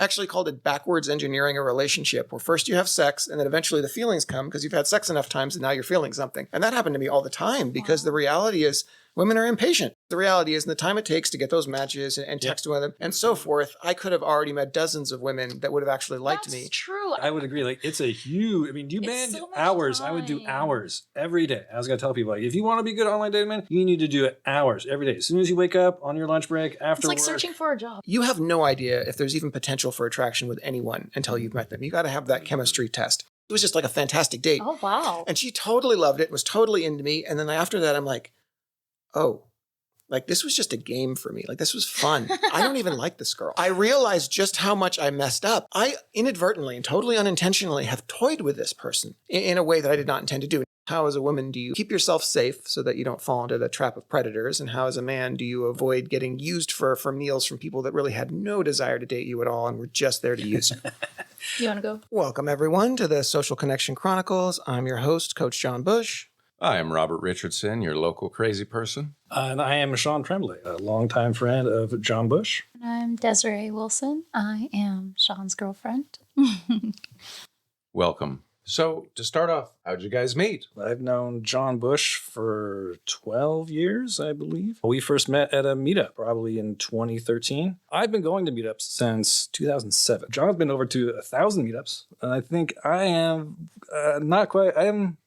I actually called it backwards engineering a relationship, where first you have sex and then eventually the feelings come because you've had sex enough times and now you're feeling something. And that happened to me all the time because the reality is women are impatient. The reality is in the time it takes to get those matches and text with them and so forth, I could have already met dozens of women that would have actually liked me. That's true. I would agree. Like, it's a huge, I mean, you man, hours. I would do hours every day. I was going to tell people, like, if you want to be good online dating, man, you need to do it hours every day. As soon as you wake up, on your lunch break, after It's like work. searching for a job. You have no idea if there's even potential for attraction with anyone until you've met them. You got to have that chemistry test. It was just like a fantastic date. Oh, wow. And she totally loved it, was totally into me. And then after that, I'm like, oh, like this was just a game for me. Like this was fun. I don't even like this girl. I realized just how much I messed up. I inadvertently and totally unintentionally have toyed with this person in a way that I did not intend to do. How as a woman do you keep yourself safe so that you don't fall into the trap of predators? And how as a man do you avoid getting used for meals from people that really had no desire to date you at all and were just there to use you? You want to go? Welcome everyone to the Social Connection Chronicles. I'm your host, Coach John Bush. I am Robert Richardson, your local crazy person. And I am Sean Tremblay, a longtime friend of John Bush. I'm Desiree Wilson. I am Sean's girlfriend. Welcome. So, to start off, how'd you guys meet? I've known John Bush for 12 years, I believe. We first met at a meetup, probably in 2013. I've been going to meetups since 2007. John's been over to 1,000 meetups, and I think I am not quite.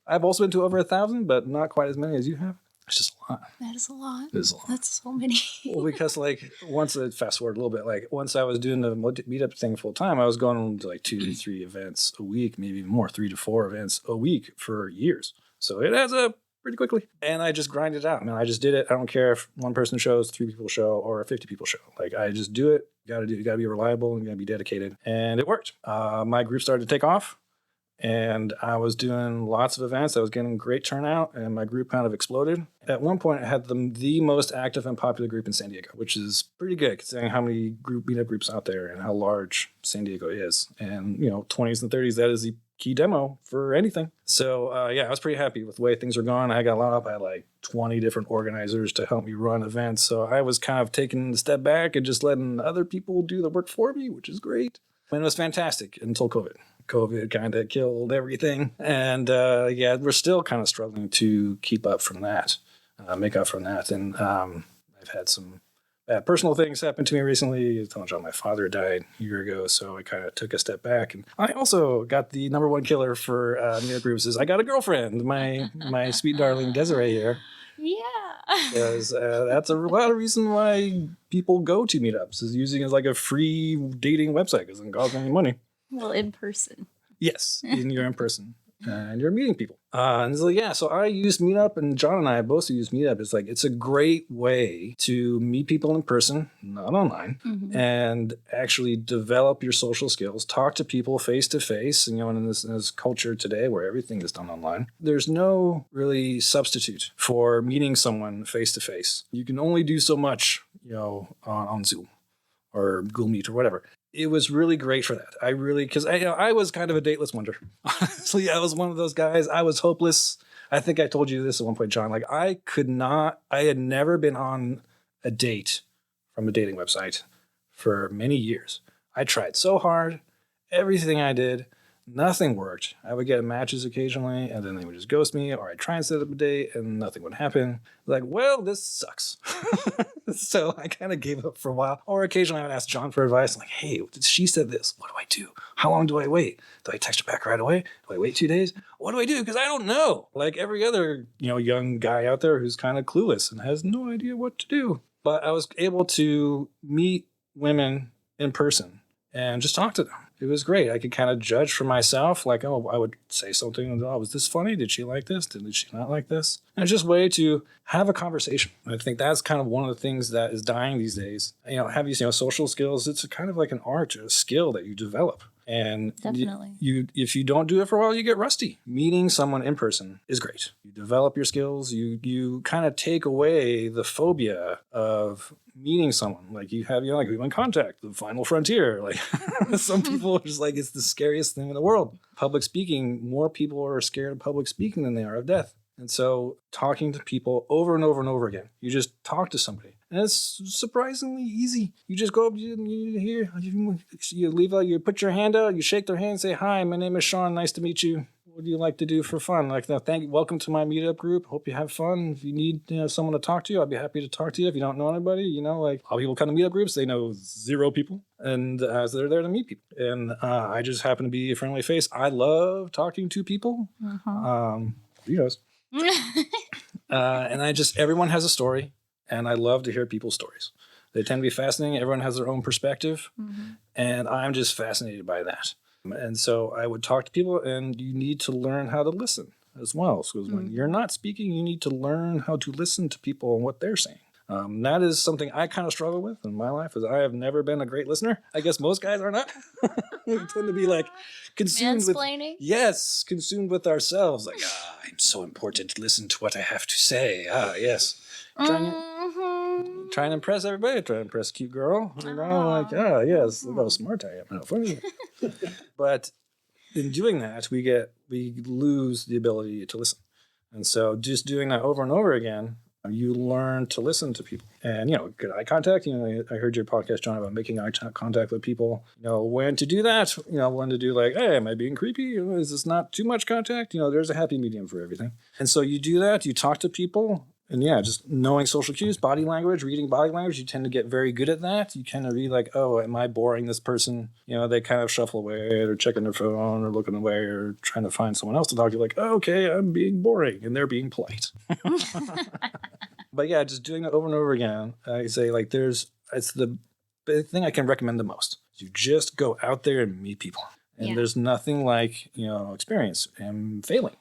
I've also been to over 1,000, but not quite as many as you have. It's just a lot. That is a lot. It is a lot. That's so many. Well, because once I fast forward a little bit, once I was doing the meetup thing full time, I was going to 2 to 3 events a week, maybe even more, 3 to 4 events a week for years. So it adds up pretty quickly. And I just grind it out, man. I just did it. I don't care if one person shows, 3 people show, or a 50 people show. I just do it. You got to be reliable and you got to be dedicated. And it worked. My group started to take off. And I was doing lots of events. I was getting great turnout, and my group kind of exploded. At one point, I had the most active and popular group in San Diego, which is pretty good considering how many meetup groups out there and how large San Diego is. And, 20s and 30s, that is the key demo for anything. So, I was pretty happy with the way things were going. I got lined up. I had 20 different organizers to help me run events. So I was kind of taking a step back and just letting other people do the work for me, which is great. And it was fantastic until COVID. COVID kind of killed everything. And we're still kind of struggling to keep up from that, make up from that. And I've had some bad personal things happen to me recently. I told you my father died a year ago, so I kind of took a step back. And I also got the number one killer for meetup groups is I got a girlfriend, my sweet darling Desiree here. Yeah. Because that's a lot of reason why people go to meetups is using it as a free dating website because it doesn't cost any money. Well, in person. Yes, you're in person and you're meeting people. So I use Meetup, and John and I both use Meetup. It's a great way to meet people in person, not online, and actually develop your social skills, talk to people face to face. And in this culture today where everything is done online, there's no really substitute for meeting someone face to face. You can only do so much, on Zoom or Google Meet or whatever. It was really great for that. Because I was kind of a dateless wonder. Honestly, I was one of those guys. I was hopeless. I think I told you this at one point, John. I had never been on a date from a dating website for many years. I tried so hard. Everything I did, nothing worked. I would get matches occasionally, and then they would just ghost me, or I'd try and set up a date, and nothing would happen. Well, this sucks. So I kind of gave up for a while. Or occasionally I would ask John for advice. Hey, she said this. What do I do? How long do I wait? Do I text her back right away? Do I wait 2 days? What do I do? Because I don't know. Like every other, young guy out there who's kind of clueless and has no idea what to do. But I was able to meet women in person and just talk to them. It was great. I could kind of judge for myself, I would say something, was this funny? Did she like this? Did she not like this? And it's just a way to have a conversation. I think that's kind of one of the things that is dying these days. Have social skills. It's kind of like an art, a skill that you develop. And definitely, if you don't do it for a while, you get rusty. Meeting someone in person is great. You develop your skills. You kind of take away the phobia of meeting someone. You have human contact, the final frontier. Some people are just it's the scariest thing in the world. Public speaking, more people are scared of public speaking than they are of death. And so talking to people over and over and over again, you just talk to somebody. And it's surprisingly easy. You just go up, you leave out, you put your hand out, you shake their hand, say, "Hi, my name is Sean. Nice to meet you. What do you like to do for fun?" Like, welcome to my meetup group. Hope you have fun. If you need someone to talk to, I'd be happy to talk to you. If you don't know anybody, like a lot of people come to meetup groups, they know 0 people, and so they're there to meet people. And I just happen to be a friendly face. I love talking to people. You knows. And everyone has a story, and I love to hear people's stories. They tend to be fascinating. Everyone has their own perspective, and I'm just fascinated by that. And so I would talk to people, and you need to learn how to listen as well. So when you're not speaking, you need to learn how to listen to people and what they're saying. That is something I kind of struggle with in my life, is I have never been a great listener. I guess most guys are not. We tend to be like consumed Mansplaining? consumed with ourselves. Like, I'm so important. Listen to what I have to say. Yes. Trying to impress everybody. Trying to impress a cute girl. Yes, look how smart I am. How funny. But in doing that, we lose the ability to listen. And so just doing that over and over again, you learn to listen to people. And, good eye contact. I heard your podcast, John, about making eye contact with people. When to do that. When to do like, hey, am I being creepy? Is this not too much contact? There's a happy medium for everything. And so you do that. You talk to people. And just knowing social cues, body language, reading body language, you tend to get very good at that. You kind of read like, oh, am I boring this person? They kind of shuffle away, or checking their phone, or looking away, or trying to find someone else to talk to. Like, oh, okay, I'm being boring, and they're being polite. But just doing it over and over again, I say like it's the thing I can recommend the most. You just go out there and meet people. And there's nothing like, experience and failing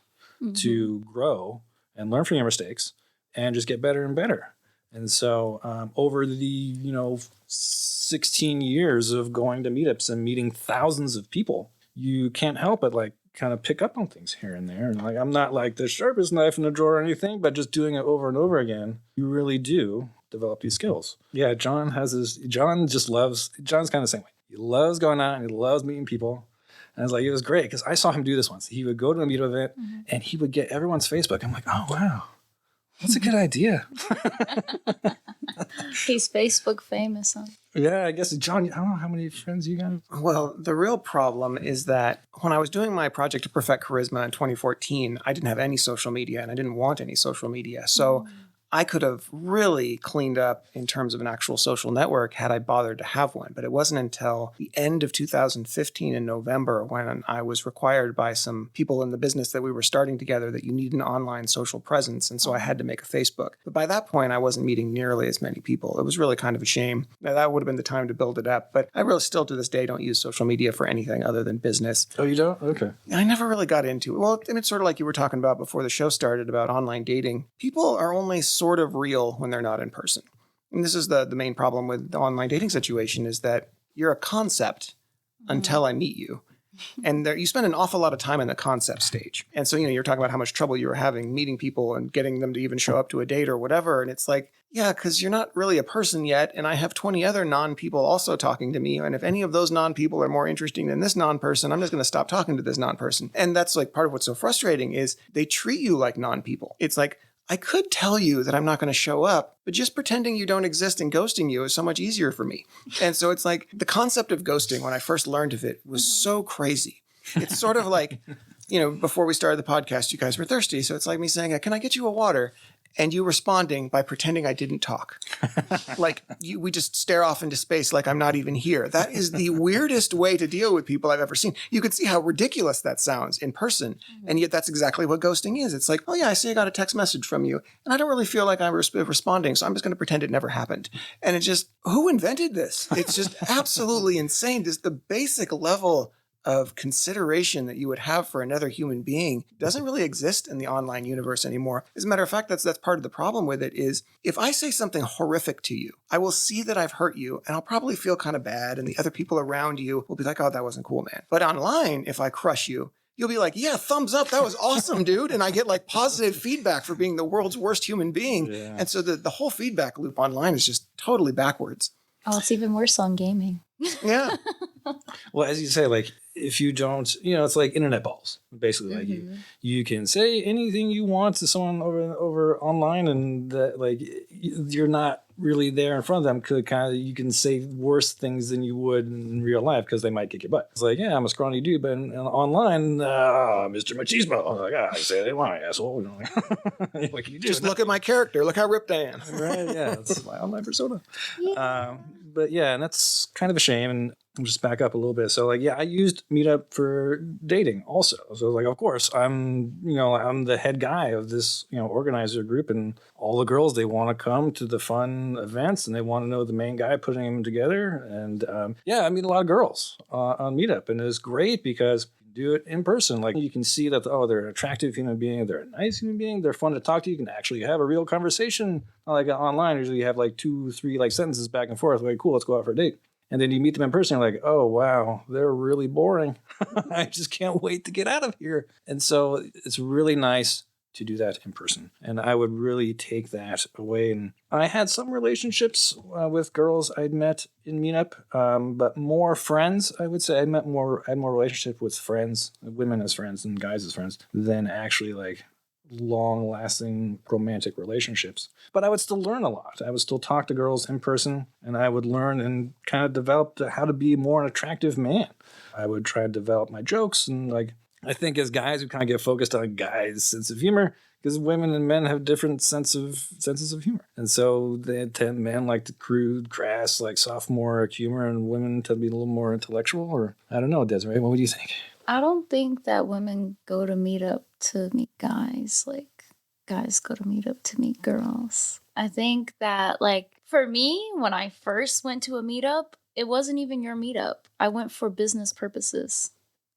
to grow and learn from your mistakes. And just get better and better. And so over the, 16 years of going to meetups and meeting thousands of people, you can't help but like kind of pick up on things here and there. And like, I'm not like the sharpest knife in the drawer or anything, but just doing it over and over again, you really do develop these skills. Yeah, John kind of the same way. He loves going out and he loves meeting people. And it was great because I saw him do this once. He would go to a meetup event and he would get everyone's Facebook. I'm like, oh, wow. That's a good idea. He's Facebook famous, huh? Yeah, I guess, John, I don't know how many friends you got. Well, the real problem is that when I was doing my project to perfect charisma in 2014, I didn't have any social media and I didn't want any social media. So I could have really cleaned up in terms of an actual social network had I bothered to have one. But it wasn't until the end of 2015 in November when I was required by some people in the business that we were starting together that you need an online social presence. And so I had to make a Facebook. But by that point, I wasn't meeting nearly as many people. It was really kind of a shame. Now, that would have been the time to build it up. But I really still to this day don't use social media for anything other than business. Oh, you don't? Okay. I never really got into it. Well, it's sort of like you were talking about before the show started about online dating. People are only sort of real when they're not in person. And this is the main problem with the online dating situation is that you're a concept until I meet you. And you spend an awful lot of time in the concept stage. And so, you're talking about how much trouble you were having meeting people and getting them to even show up to a date or whatever. And it's like, yeah, because you're not really a person yet. And I have 20 other non-people also talking to me. And if any of those non-people are more interesting than this non-person, I'm just going to stop talking to this non-person. And that's like part of what's so frustrating is they treat you like non-people. It's like, I could tell you that I'm not going to show up, but just pretending you don't exist and ghosting you is so much easier for me. And so it's like the concept of ghosting, when I first learned of it, was so crazy. It's sort of like, before we started the podcast, you guys were thirsty. So it's like me saying, can I get you a water? And you responding by pretending I didn't talk. We just stare off into space like I'm not even here. That is the weirdest way to deal with people I've ever seen. You could see how ridiculous that sounds in person. And yet that's exactly what ghosting is. It's like, oh yeah, I see I got a text message from you. And I don't really feel like I'm responding. So I'm just going to pretend it never happened. And who invented this? It's just absolutely insane. Just the basic level of consideration that you would have for another human being doesn't really exist in the online universe anymore. As a matter of fact, that's part of the problem with it is if I say something horrific to you, I will see that I've hurt you and I'll probably feel kind of bad and the other people around you will be like, oh, that wasn't cool, man. But online, if I crush you, you'll be like, yeah, thumbs up. That was awesome, dude. And I get like positive feedback for being the world's worst human being. Yeah. And so the whole feedback loop online is just totally backwards. Oh, it's even worse on gaming. Yeah. Well, as you say, like, if you don't, it's like internet balls, basically. Like you can say anything you want to someone over online, and that, like, you're not really there in front of them could you can say worse things than you would in real life because they might kick your butt. It's like, yeah, I'm a scrawny dude, but online, Mr. Machismo. I'm like, I say they lie, asshole. You know, like, what can you do? Just look at my character. Look how ripped I am. Right? Yeah, that's my online persona. But yeah, and that's kind of a shame. And I'll just back up a little bit. So like, yeah, I used Meetup for dating also. So like, of course, I'm the head guy of this, organizer group, and all the girls, they want to come to the fun events and they want to know the main guy putting them together. And I meet a lot of girls on Meetup, and it's great because do it in person. Like you can see that, they're an attractive human being. They're a nice human being. They're fun to talk to. You can actually have a real conversation. Not like online, usually you have like 2-3 like sentences back and forth. Like, cool, let's go out for a date. And then you meet them in person. You're like, oh, wow, they're really boring. I just can't wait to get out of here. And so it's really nice to do that in person. And I would really take that away. And I had some relationships with girls I'd met in Meetup, but more friends, I would say. I had more relationship with friends, women as friends and guys as friends, than actually like long-lasting romantic relationships. But I would still learn a lot. I would still talk to girls in person, and I would learn and kind of develop how to be more an attractive man. I would try to develop my jokes, and like I think as guys, we kind of get focused on guys' sense of humor because women and men have different senses of humor. And so men like the crude, crass, like sophomore humor, and women tend to be a little more intellectual. Or I don't know, Desiree, what would you think? I don't think that women go to Meetup to meet guys. Like, guys go to Meetup to meet girls. I think that, like, for me, when I first went to a Meetup, it wasn't even your Meetup. I went for business purposes.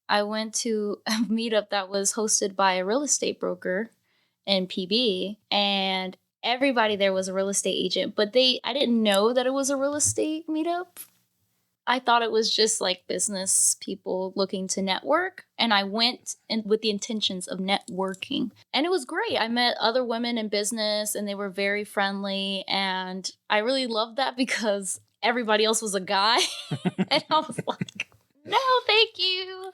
I went to a Meetup that was hosted by a real estate broker in PB, and everybody there was a real estate agent, but I didn't know that it was a real estate Meetup. I thought it was just like business people looking to network. And I went in with the intentions of networking. And it was great. I met other women in business and they were very friendly. And I really loved that because everybody else was a guy. And I was like, no, thank you.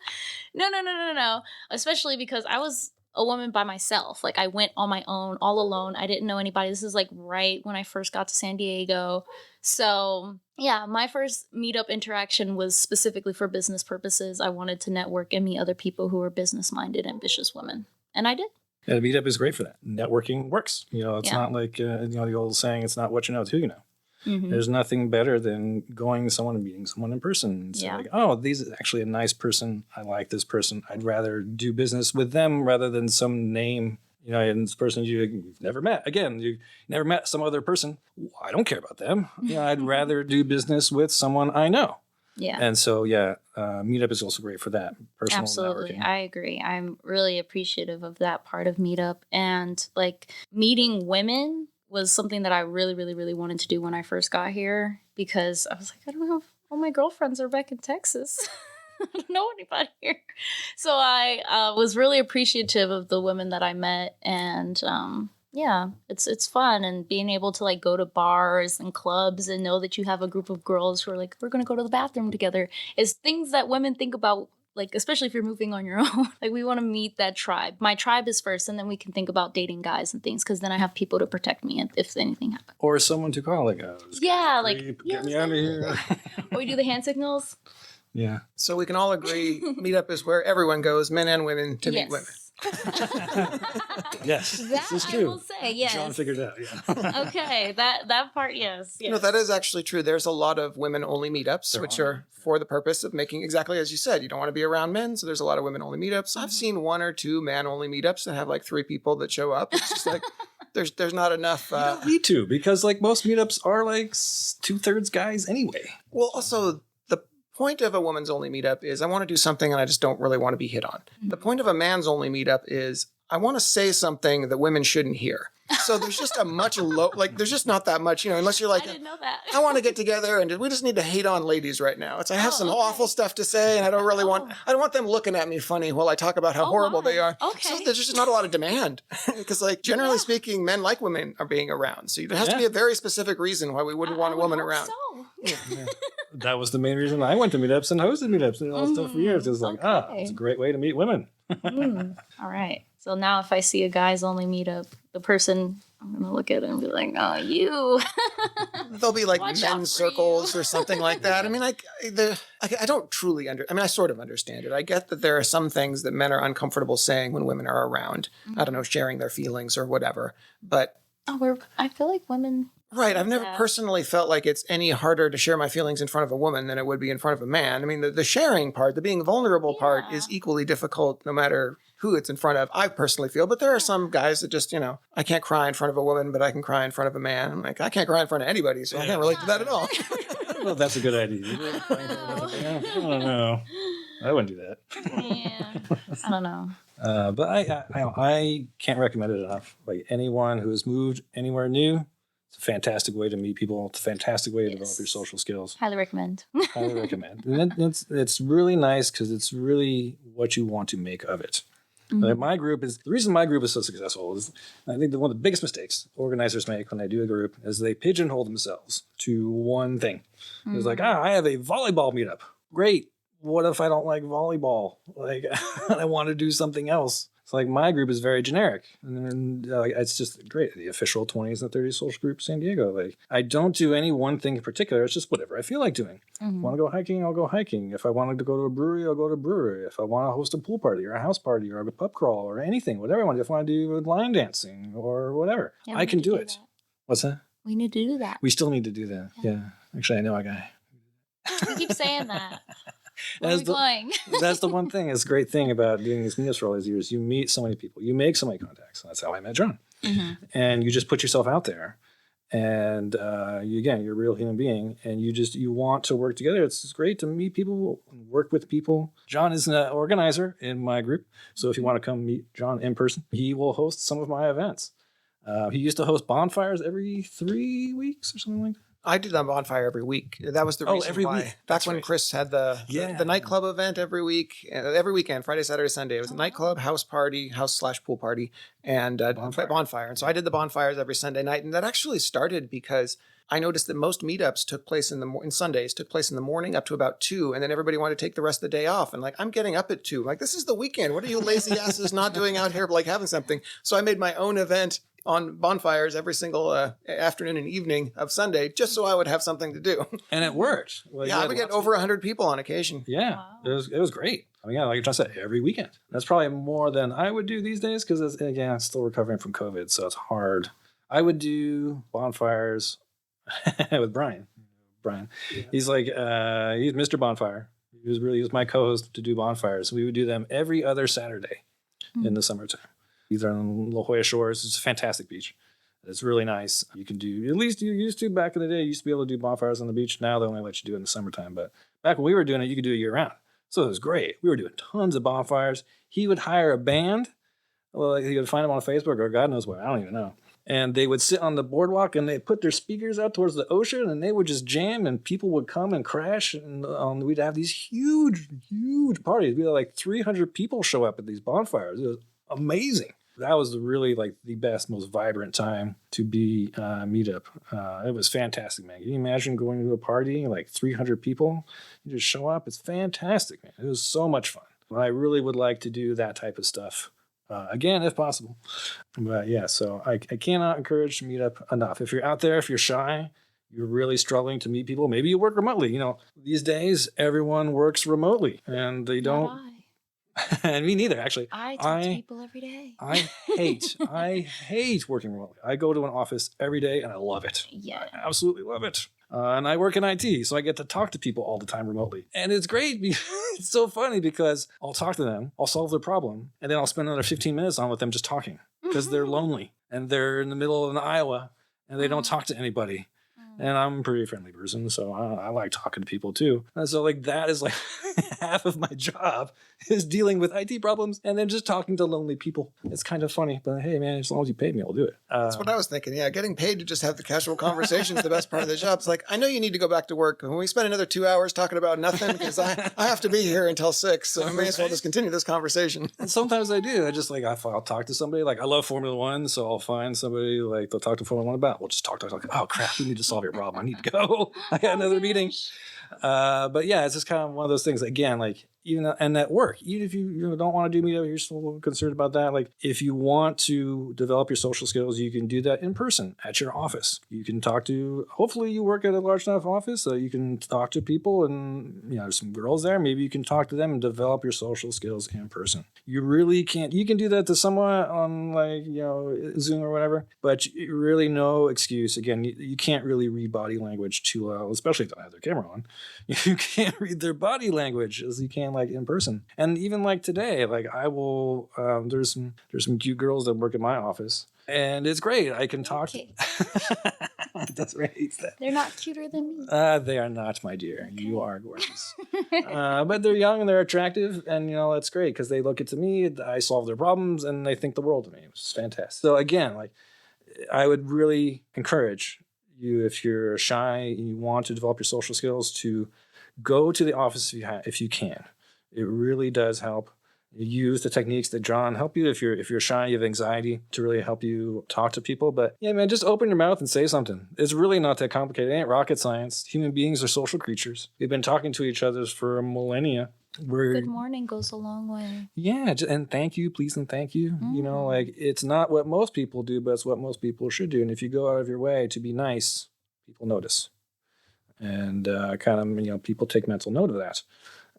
No. Especially because I was a woman by myself. Like I went on my own, all alone. I didn't know anybody. This is like right when I first got to San Diego. So yeah, my first Meetup interaction was specifically for business purposes. I wanted to network and meet other people who were business-minded, ambitious women. And I did. Yeah, Meetup is great for that. Networking works. It's not like, the old saying, it's not what you know, it's who you know. Mm-hmm. There's nothing better than going to someone and meeting someone in person and say, like, oh, this is actually a nice person. I like this person. I'd rather do business with them rather than some name, and this person you've never met. Again, you never met some other person. I don't care about them. I'd rather do business with someone I know. Yeah. And so, Meetup is also great for that. Personal Absolutely. networking. I agree. I'm really appreciative of that part of Meetup. And like meeting women was something that I really, really, really wanted to do when I first got here because I was like, I don't know if all my girlfriends are back in Texas. I don't know anybody here. So I was really appreciative of the women that I met. And it's fun. And being able to like go to bars and clubs and know that you have a group of girls who are like, we're going to go to the bathroom together is things that women think about. Like, especially if you're moving on your own, like we want to meet that tribe. My tribe is first, and then we can think about dating guys and things, because then I have people to protect me if anything happens. Or someone to call, like, get me out of here. Or we do the hand signals. Yeah. So we can all agree Meetup is where everyone goes, men and women, to meet women. Yes, that this is true. I will say, yes. John figured it out, yeah. Okay, that part, yes. That is actually true. There's a lot of women-only meetups, which are for the purpose of making exactly as you said. You don't want to be around men, so there's a lot of women-only meetups. Mm-hmm. I've seen 1 or 2 man-only meetups that have like 3 people that show up. It's just like there's not enough. You don't need to, because like most meetups are like 2/3 guys anyway. Well, also the point of a woman's only meetup is I want to do something and I just don't really want to be hit on. Mm-hmm. The point of a man's only meetup is I want to say something that women shouldn't hear. So there's just a much there's just not that much, unless you're like, I didn't know that. I want to get together and we just need to hate on ladies right now. I have some awful stuff to say and I don't want them looking at me funny while I talk about how horrible they are. Okay. So there's just not a lot of demand because like generally speaking, men like women are being around. So there has to be a very specific reason why we wouldn't want a woman around. So. Yeah. That was the main reason I went to meetups and hosted meetups and all stuff for years. It was like, it's a great way to meet women. All right. So now if I see a guys only meetup, the person I'm going to look at it and be like, oh, you. There'll be like Watch out men's for you. circles or something like that. I mean, I don't truly I sort of understand it. I get that there are some things that men are uncomfortable saying when women are around. I don't know, sharing their feelings or whatever. But I feel like women. right, I've never Yeah. personally felt like it's any harder to share my feelings in front of a woman than it would be in front of a man. I mean, the sharing part, the being vulnerable part is Yeah. equally difficult no matter who it's in front of, I personally feel. But there are some guys that just, I can't cry in front of a woman, but I can cry in front of a man. I'm like, I can't cry in front of anybody, so I can't relate to that at all. I don't know if that's a good idea. I don't know. I wouldn't do that. Yeah. I don't know. But I can't recommend it enough. Like anyone who has moved anywhere new, it's a fantastic way to meet people. It's a fantastic way to develop your social skills. Highly recommend. Highly recommend. And it's really nice because it's really what you want to make of it. Like the reason my group is so successful is I think that one of the biggest mistakes organizers make when they do a group is they pigeonhole themselves to one thing. It's like, I have a volleyball meetup. Great. What if I don't like volleyball? Like, I want to do something else. It's like my group is very generic, and it's just great. The official 20s and 30s social group San Diego. Like, I don't do any one thing in particular. It's just whatever I feel like doing. Want to go hiking? I'll go hiking. If I wanted to go to a brewery, I'll go to a brewery. If I want to host a pool party or a house party or a pub crawl or anything, whatever I want to do. If I want to do line dancing or whatever, Yeah, I can do it. that. What's that? We need to do that. We still need to do that. Yeah. Actually, I know a guy. We keep saying that. Where As are we going? That's the one thing. It's a great thing about doing these meetups for all these years. You meet so many people. You make so many contacts. That's how I met John. And you just put yourself out there. And you're a real human being. And you want to work together. It's great to meet people, work with people. John is an organizer in my group. So if you want to come meet John in person, he will host some of my events. He used to host bonfires every 3 weeks or something like that. I did that bonfire every week. That was the reason every why. week. Back That's when right. Chris had the nightclub event every week, every weekend, Friday, Saturday, Sunday. It was a nightclub, house party, house/pool party, and bonfire. And so I did the bonfires every Sunday night. And that actually started because I noticed that most meetups took place in Sundays, took place in the morning up to about 2. And then everybody wanted to take the rest of the day off. And like, I'm getting up at 2. I'm like, this is the weekend. What are you lazy asses not doing out here, like having something? So I made my own event on bonfires every single afternoon and evening of Sunday, just so I would have something to do. And it worked. Well, Yeah, I would get over 100 people on occasion. Yeah, Wow. it was great. I mean, yeah, like I said, every weekend. That's probably more than I would do these days because, again, I'm still recovering from COVID, so it's hard. I would do bonfires with Brian. He's like, he's Mr. Bonfire. He was my co-host to do bonfires. We would do them every other Saturday in the summertime. These are on La Jolla Shores. It's a fantastic beach. It's really nice. You can do, at least you used to back in the day, you used to be able to do bonfires on the beach. Now they only let you do it in the summertime. But back when we were doing it, you could do it year round. So it was great. We were doing tons of bonfires. He would hire a band. Well, he would find them on Facebook or God knows what. I don't even know. And they would sit on the boardwalk and they put their speakers out towards the ocean and they would just jam and people would come and crash. And we'd have these huge, huge parties. We had like 300 people show up at these bonfires. It was amazing. That was really like the best, most vibrant time to be Meetup. It was fantastic, man. Can you imagine going to a party, like 300 people? You just show up. It's fantastic, man. It was so much fun. I really would like to do that type of stuff again, if possible. But yeah, so I cannot encourage Meetup enough. If you're out there, if you're shy, you're really struggling to meet people, maybe you work remotely. You know, these days, everyone works remotely and they don't. Not And me neither, actually. I talk to people every day. I hate working remotely. I go to an office every day and I love it. Yeah. I absolutely love it. And I work in IT, so I get to talk to people all the time remotely. And it's great. It's so funny because I'll talk to them, I'll solve their problem, and then I'll spend another 15 minutes on with them just talking because they're lonely and they're in the middle of Iowa and they don't talk to anybody. And I'm a pretty friendly person, so I like talking to people too. And so like that is like half of my job is dealing with IT problems and then just talking to lonely people. It's kind of funny, but hey man, as long as you pay me, I'll do it. That's what I was thinking. Yeah, getting paid to just have the casual conversation is the best part of the job. It's like, I know you need to go back to work. When we spend another 2 hours talking about nothing, because I have to be here until 6, so I may as well just continue this conversation. And sometimes I do. I just like, I'll talk to somebody. Like I love Formula One, so I'll find somebody like they'll talk to Formula One about. We'll just talk. Oh crap, we need to solve your problem. I need to go. I got another meeting. But yeah, it's just kind of one of those things. Again, like and at work, even if you don't want to do meetup, you're still concerned about that. Like if you want to develop your social skills, you can do that in person at your office. You can talk to, hopefully you work at a large enough office so you can talk to people, and there's some girls there. Maybe you can talk to them and develop your social skills in person. You really can't, you can do that to someone on Zoom or whatever, but really no excuse. Again, you can't really read body language too well, especially if they don't have their camera on. You can't read their body language as you can like in person. And even like today, like I will, there's some cute girls that work at my office, and it's great. I can talk. Okay. That's right. They're not cuter than me. They are not, my dear. Okay. You are gorgeous. But they're young and they're attractive, and that's great because they look at to me, I solve their problems, and they think the world of me, which is fantastic. So again, like I would really encourage you, if you're shy and you want to develop your social skills, to go to the office if you can. It really does help. Use the techniques that John help you if you're shy, you have anxiety, to really help you talk to people. But yeah, man, just open your mouth and say something. It's really not that complicated. It ain't rocket science. Human beings are social creatures. We've been talking to each other for millennia. Good morning goes a long way. Yeah, and thank you, please, and thank you. Like it's not what most people do, but it's what most people should do. And if you go out of your way to be nice, people notice. And people take mental note of that.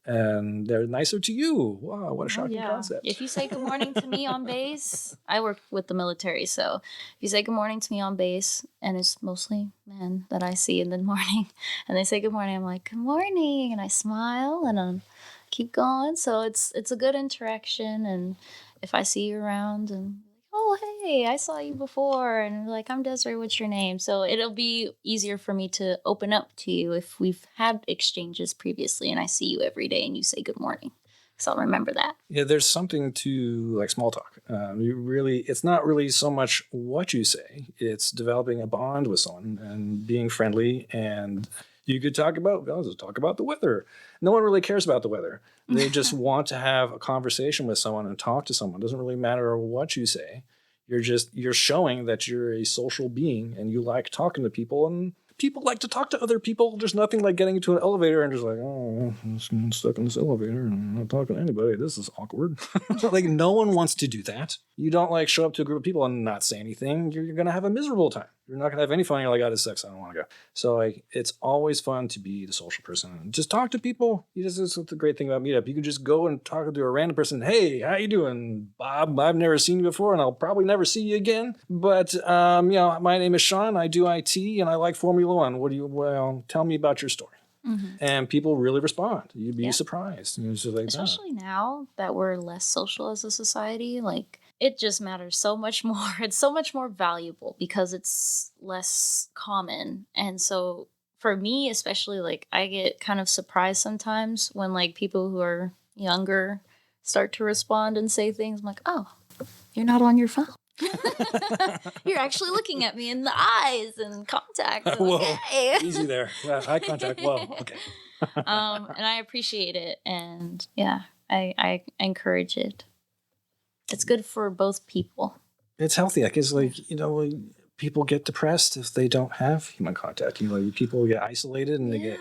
And they're nicer to you. Wow, what a shocking concept. If you say good morning to me on base, I work with the military, so if you say good morning to me on base, and it's mostly men that I see in the morning, and they say good morning, I'm like, good morning, and I smile, and I keep going. So it's a good interaction, and if I see you around, and oh, hey, I saw you before. And like, I'm Desiree, what's your name? So it'll be easier for me to open up to you if we've had exchanges previously and I see you every day and you say good morning. So I'll remember that. Yeah, there's something to like small talk. It's not really so much what you say. It's developing a bond with someone and being friendly. And you could talk about the weather. No one really cares about the weather. They just want to have a conversation with someone and talk to someone. It doesn't really matter what you say. You're showing that you're a social being and you like talking to people, and people like to talk to other people. There's nothing like getting into an elevator and just like, oh, I'm stuck in this elevator and I'm not talking to anybody. This is awkward. Like no one wants to do that. You don't like show up to a group of people and not say anything. You're going to have a miserable time. You're not going to have any fun. You're like, oh, this sucks. I don't want to go. So like, it's always fun to be the social person. Just talk to people. This is the great thing about Meetup. You can just go and talk to a random person. Hey, how you doing, Bob? I've never seen you before, and I'll probably never see you again. But my name is Sean. I do IT, and I like Formula One. Tell me about your story. Mm-hmm. And people really respond. You'd be surprised. Especially now that we're less social as a society, like it just matters so much more. It's so much more valuable because it's less common. And so for me, especially, like I get kind of surprised sometimes when like people who are younger start to respond and say things. I'm like, oh, you're not on your phone. You're actually looking at me in the eyes and contact. Whoa, okay. Easy there. Yeah, eye contact. Whoa, okay. And I appreciate it, and yeah, I encourage it. It's good for both people. It's healthy. I guess, people get depressed if they don't have human contact. People get isolated and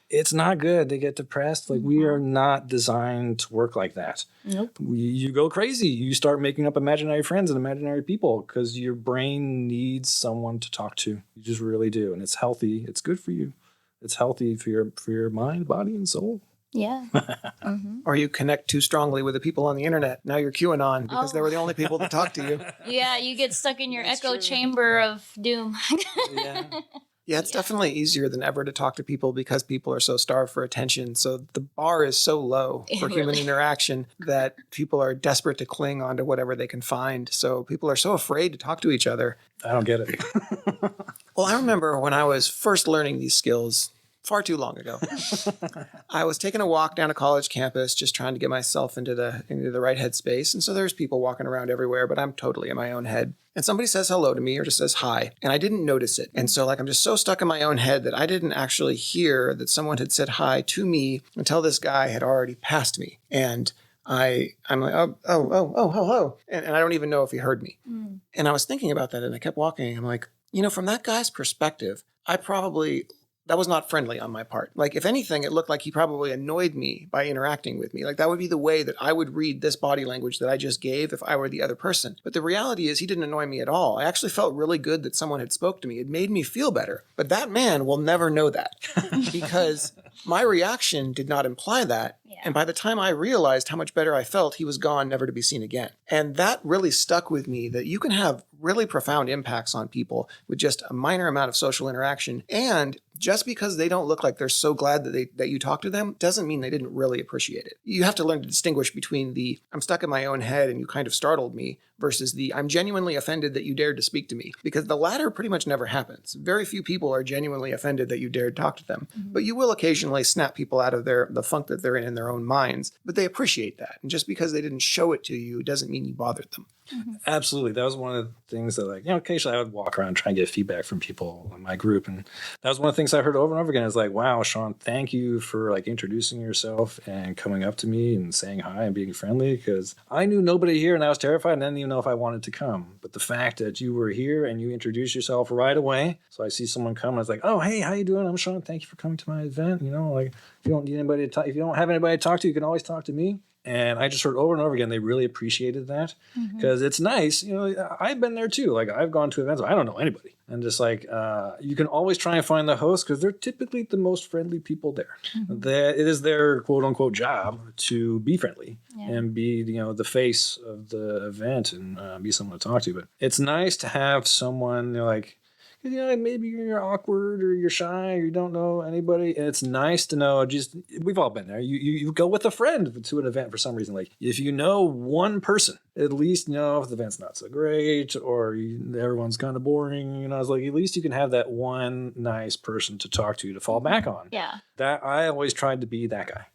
it's not good. They get depressed. Like we are not designed to work like that. Nope. You go crazy. You start making up imaginary friends and imaginary people because your brain needs someone to talk to. You just really do. And it's healthy. It's good for you. It's healthy for your mind, body, and soul. Yeah. Mm-hmm. Or you connect too strongly with the people on the internet. Now you're QAnon because they were the only people that talk to you. Yeah, you get stuck in your echo chamber of doom. Yeah, it's definitely easier than ever to talk to people because people are so starved for attention. So the bar is so low for human interaction that people are desperate to cling onto whatever they can find. So people are so afraid to talk to each other. I don't get it. Well, I remember when I was first learning these skills far too long ago. I was taking a walk down a college campus, just trying to get myself into the right headspace. And so there's people walking around everywhere, but I'm totally in my own head. And somebody says hello to me or just says hi, and I didn't notice it. And so I'm just so stuck in my own head that I didn't actually hear that someone had said hi to me until this guy had already passed me. And I'm like, oh, hello. And I don't even know if he heard me. Mm. And I was thinking about that, and I kept walking. I'm like, from that guy's perspective, I probably that was not friendly on my part. Like, if anything, it looked like he probably annoyed me by interacting with me. Like, that would be the way that I would read this body language that I just gave if I were the other person. But the reality is he didn't annoy me at all. I actually felt really good that someone had spoke to me. It made me feel better. But that man will never know that because my reaction did not imply that. Yeah. And by the time I realized how much better I felt, he was gone, never to be seen again. And that really stuck with me, that you can have really profound impacts on people with just a minor amount of social interaction. And just because they don't look like they're so glad that you talked to them doesn't mean they didn't really appreciate it. You have to learn to distinguish between the I'm stuck in my own head and you kind of startled me versus the I'm genuinely offended that you dared to speak to me, because the latter pretty much never happens. Very few people are genuinely offended that you dared talk to them, but you will occasionally snap people out of the funk that they're in their own minds, but they appreciate that. And just because they didn't show it to you doesn't mean you bothered them. Absolutely. That was one of the things that, like, occasionally I would walk around and try and get feedback from people in my group. And that was one of the things I heard over and over again. Is like, wow, Sean, thank you for like introducing yourself and coming up to me and saying hi and being friendly, because I knew nobody here and I was terrified and I didn't even know if I wanted to come. But the fact that you were here and you introduced yourself right away. So I see someone come and I was like, oh, hey, how you doing? I'm Sean. Thank you for coming to my event. Like, if you don't need anybody to talk, if you don't have anybody to talk to, you can always talk to me. And I just heard over and over again, they really appreciated that, because it's nice. I've been there too. Like, I've gone to events where I don't know anybody. And just like, you can always try and find the host because they're typically the most friendly people there. It is their quote unquote job to be friendly and be, the face of the event and be someone to talk to. But it's nice to have someone like, maybe you're awkward or you're shy or you don't know anybody. And it's nice to know, we've all been there. You go with a friend to an event for some reason. Like, if you know one person, at least if the event's not so great or everyone's kind of boring, I was like, at least you can have that one nice person to talk to fall back on. Yeah. That I always tried to be that guy.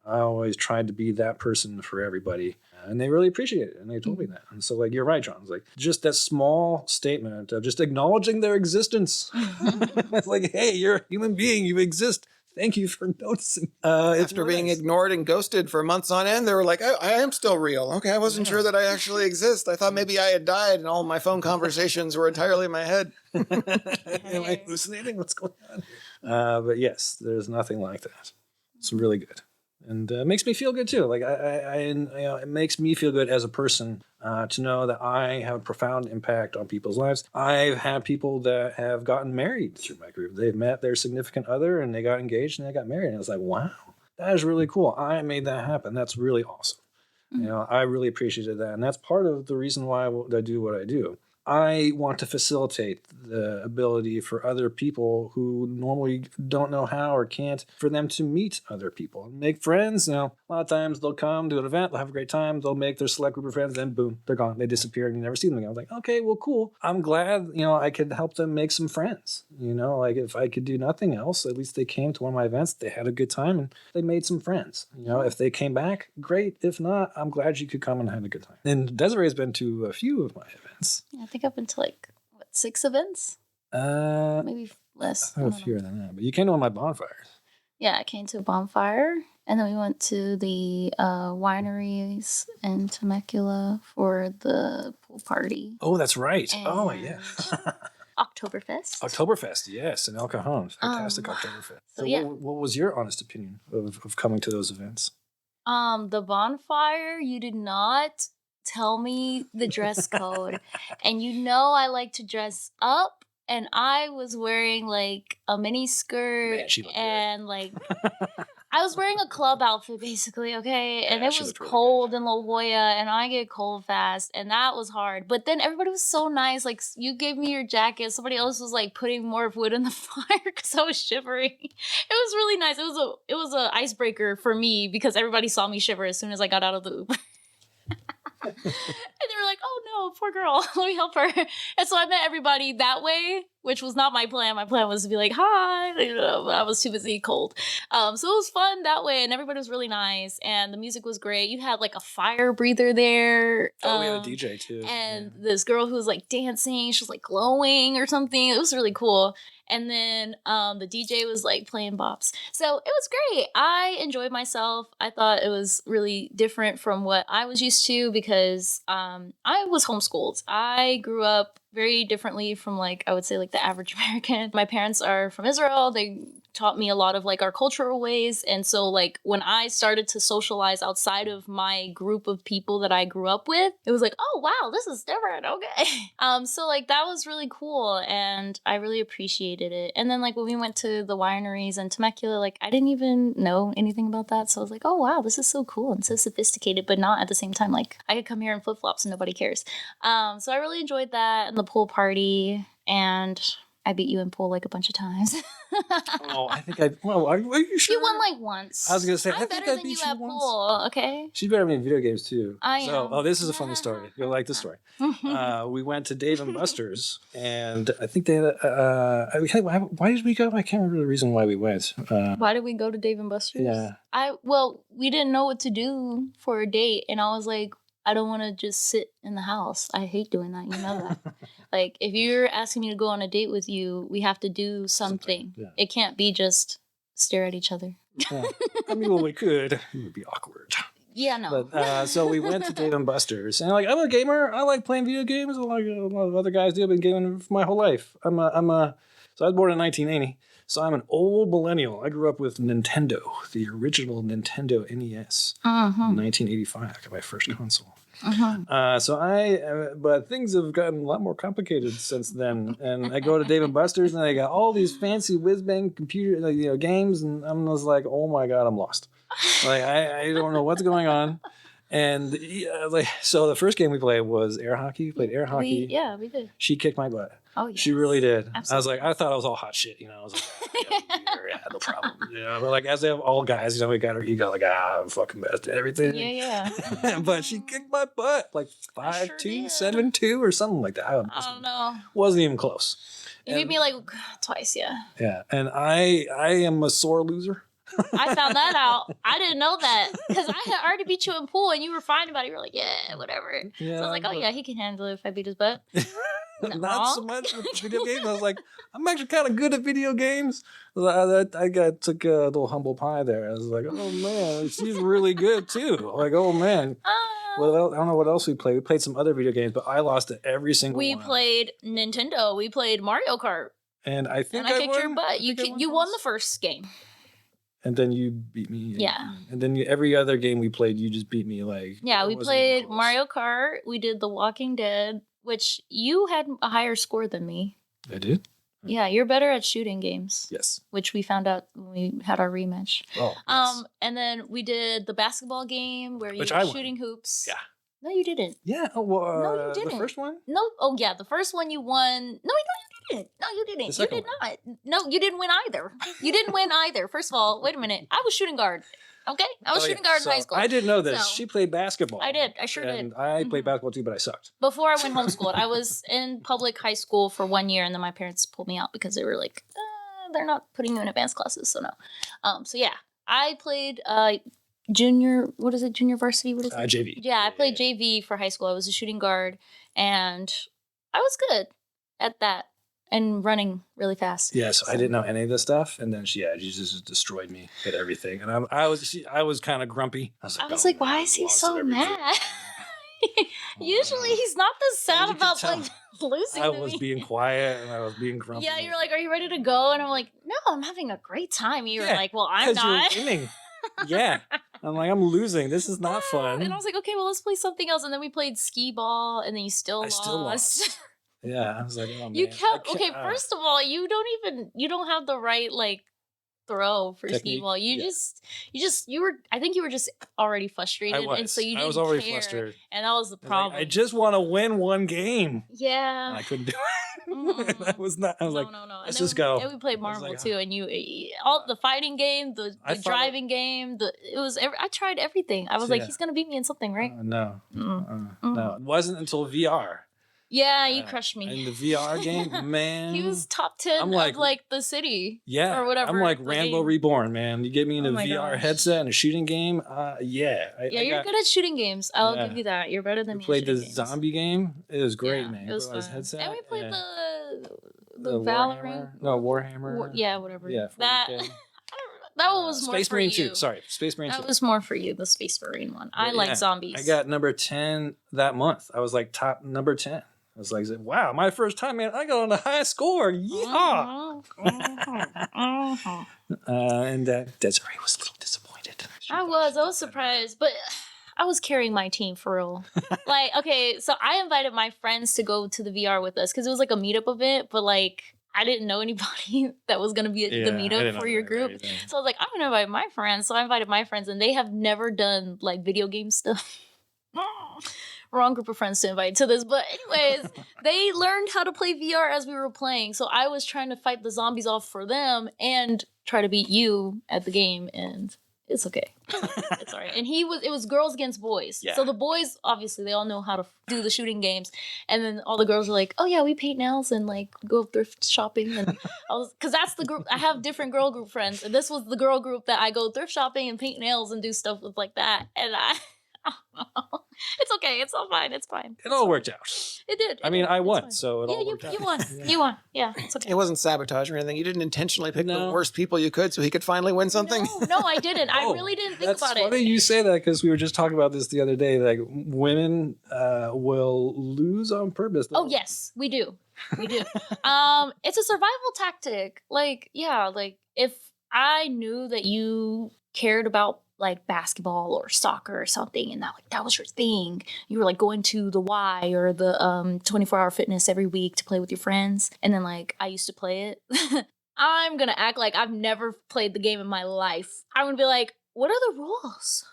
I always tried to be that person for everybody. And they really appreciate it. And they told me that. And so, like, you're right, John. It's like just that small statement of just acknowledging their existence. It's like, hey, you're a human being. You exist. Thank you for noticing. After being ignored and ghosted for months on end, they were like, I am still real. Okay, I wasn't sure that I actually exist. I thought maybe I had died and all my phone conversations were entirely in my head. Am I hallucinating? What's going on? But yes, there's nothing like that. It's really good. And it makes me feel good too. Like it makes me feel good as a person to know that I have a profound impact on people's lives. I've had people that have gotten married through my group. They've met their significant other and they got engaged and they got married. And I was like, wow, that is really cool. I made that happen. That's really awesome. I really appreciated that. And that's part of the reason why I do what I do. I want to facilitate the ability for other people who normally don't know how or can't, for them to meet other people and make friends. A lot of times they'll come to an event, they'll have a great time, they'll make their select group of friends, then boom, they're gone. They disappear and you never see them again. I was like, okay, well, cool. I'm glad, I could help them make some friends. Like if I could do nothing else, at least they came to one of my events, they had a good time and they made some friends. If they came back, great. If not, I'm glad you could come and have a good time. And Desiree has been to a few of my events. Yeah, I think I've been to 6 events? Maybe less. I have a fewer than that. But you came to one of my bonfires. Yeah, I came to a bonfire. And then we went to the wineries in Temecula for the pool party. Oh, that's right. And yeah. Oktoberfest. Oktoberfest, yes, in El Cajon. Fantastic Oktoberfest. So yeah. what was your honest opinion of coming to those events? The bonfire, you did not tell me the dress code. And I like to dress up. And I was wearing a mini skirt and I was wearing a club outfit basically, okay? And it was cold in La Jolla and I get cold fast and that was hard. But then everybody was so nice. Like, you gave me your jacket. Somebody else was putting more wood in the fire because I was shivering. It was really nice. It was a icebreaker for me because everybody saw me shiver as soon as I got out of the Uber. And they were like, oh no, poor girl, let me help her. And so I met everybody that way, which was not my plan. My plan was to be like, hi. I was too busy cold. So it was fun that way. And everybody was really nice. And the music was great. You had a fire breather there. Oh, we had a DJ too. And this girl who was dancing, she was glowing or something. It was really cool. And then the DJ was like playing bops. So it was great. I enjoyed myself. I thought it was really different from what I was used to because I was homeschooled. I grew up very differently from like, I would say like the average American. My parents are from Israel. They taught me a lot of like our cultural ways. And so like when I started to socialize outside of my group of people that I grew up with, it was like, oh wow, this is different. Okay. So like that was really cool and I really appreciated it. And then like when we went to the wineries in Temecula, like I didn't even know anything about that. So I was like, oh wow, this is so cool and so sophisticated, but not at the same time. Like I could come here in flip-flops and nobody cares. So I really enjoyed that and the pool party, and I beat you in pool like a bunch of times. Oh, I think are you sure? You won like once. I was gonna say, I'm I think better I than beat you you at once. pool, okay? She's better than me in video games too. I am. Oh, this is a funny story. You'll like this story. We went to Dave and Buster's, and I think they had why did we go? I can't remember the reason why we went. Why did we go to Dave and Buster's? Yeah. We didn't know what to do for a date, and I was like, I don't want to just sit in the house. I hate doing that. You know that. Like, if you're asking me to go on a date with you, we have to do something. Yeah. It can't be just stare at each other. Yeah. I mean, well, we could. It would be awkward. Yeah, no. But so we went to Dave and Buster's, and like I'm a gamer. I like playing video games. Like a lot of other guys do. I've been gaming for my whole life. So I was born in 1980. So I'm an old millennial. I grew up with Nintendo, the original Nintendo NES. In 1985, I got my first console. But things have gotten a lot more complicated since then. And I go to Dave and Buster's, and they got all these fancy whiz-bang computer, games, and I'm just like, oh my god, I'm lost. Like I don't know what's going on. And so the first game we played was air hockey. We played air hockey. We did. She kicked my butt. Oh, yeah. She really did. Absolutely. I thought I was all hot shit, I was like, yeah, no problem. But like as they have all guys, we got her ego, like, I'm fucking best at everything. Yeah. But she kicked my butt, like 5'2", did. 7'2", or something like that. I don't know. Wasn't even close. You beat me like twice, yeah. Yeah, and I am a sore loser. I found that out. I didn't know that because I had already beat you in pool and you were fine about it. You were like, yeah, whatever. Yeah, so I was like, oh yeah, he can handle it if I beat his butt. Not so much with video games. I was like, I'm actually kind of good at video games. I took a little humble pie there. I was like, oh man, she's really good too. Like, oh man. Well, I don't know what else we played. We played some other video games, but I lost at every single one. We played Nintendo. We played Mario Kart. And I think I kicked your butt. You won the first game. And then you beat me. Yeah. And then every other game we played, you just beat me. Like, yeah, we played Mario Kart. We did The Walking Dead, which you had a higher score than me. I did? Yeah, you're better at shooting games. Yes. Which we found out when we had our rematch. Oh. Yes. And then we did the basketball game where you were shooting hoops. Yeah. No, you didn't. Yeah. Oh, well, no, you didn't. The first one? No. Oh, yeah. The first one you won. No, you didn't. No, you didn't. You did not. No, you didn't win either. You didn't win either. First of all, wait a minute. I was shooting guard. Okay? I was shooting guard in high school. I didn't know this. So, she played basketball. I did. I sure did. And I played basketball too, but I sucked. Before I went homeschooled, I was in public high school for 1 year, and then my parents pulled me out because they were like, they're not putting you in advanced classes, so no. So yeah, I played junior varsity? What is it? JV. Yeah, I played JV for high school. I was a shooting guard, and I was good at that and running really fast. Yeah, so I didn't know any of this stuff, and then she just destroyed me at everything, and I was kind of grumpy. I was like, why is he so mad? Usually he's not this sad about like losing. I was being quiet and I was being grumpy. Yeah, you're like, are you ready to go? And I'm like, no, I'm having a great time. You were like, well, I'm not. You're winning. Yeah. I'm like, I'm losing. This is not fun. And I was like, okay, well, let's play something else. And then we played skee ball, and then you still lost. Yeah, I was like, oh man. You kept first of all, you don't have the right like throw for skee ball. I think you were just already frustrated. And so you didn't I was already care, flustered. And that was the problem. I just want to win one game. Yeah. And I couldn't do it. I was like, let's just go. And we played Marvel too, and all the fighting game, the driving game, I tried everything. I was like, he's gonna beat me in something, right? No. No. It wasn't until VR. Yeah, you crushed me. In the VR game, man. He was top 10 of like the city. Yeah. Or whatever. I'm like Rambo Reborn, man. You get me in a VR headset and a shooting game. You're good at shooting games. I'll give you that. You're better than me. We played the zombie game. It was great, man. It was fun. Headset, and we played The Valorant. No, Warhammer. Yeah, whatever. Yeah, that. 40K. That one was more Space for Marine you. 2. Sorry, Space Marine 2. That was more for you, the Space Marine one. I But like yeah, zombies. I got number 10 that month. I was like top number 10. I was like, wow, my first time, man, I got on a high score. Yeehaw! And Desiree was a little disappointed. I was surprised, but I was carrying my team for real. Like, okay, so I invited my friends to go to the VR with us because it was like a meetup event, but like I didn't know anybody that was gonna be at the meetup for your group. So I was like, I'm gonna invite my friends. So I invited my friends, and they have never done like video game stuff. Wrong group of friends to invite to this, but anyways, they learned how to play VR as we were playing. So I was trying to fight the zombies off for them and try to beat you at the game, and it's okay. It's all right. And it was girls against boys. Yeah. So the boys, obviously, they all know how to do the shooting games. And then all the girls were like, oh yeah, we paint nails and like go thrift shopping. And because that's the group, I have different girl group friends. And this was the girl group that I go thrift shopping and paint nails and do stuff with like that. And it's okay. It's all fine. It's fine. It all worked out. It did. I mean, I won, fine. so it all worked out. You won. You won. Yeah, it's okay. It wasn't sabotage or anything. You didn't intentionally pick the No. worst people you could so he could finally win something. No, I didn't. I really didn't think about That's funny it. you say that because we were just talking about this the other day. Like women will lose on purpose. Oh yes, we do. We do. It's a survival tactic. Like, yeah, like if I knew that you cared about like basketball or soccer or something, and that was your thing. You were like going to the Y or the 24-hour fitness every week to play with your friends, and then like I used to play it. I'm gonna act like I've never played the game in my life. I'm gonna be like, what are the rules?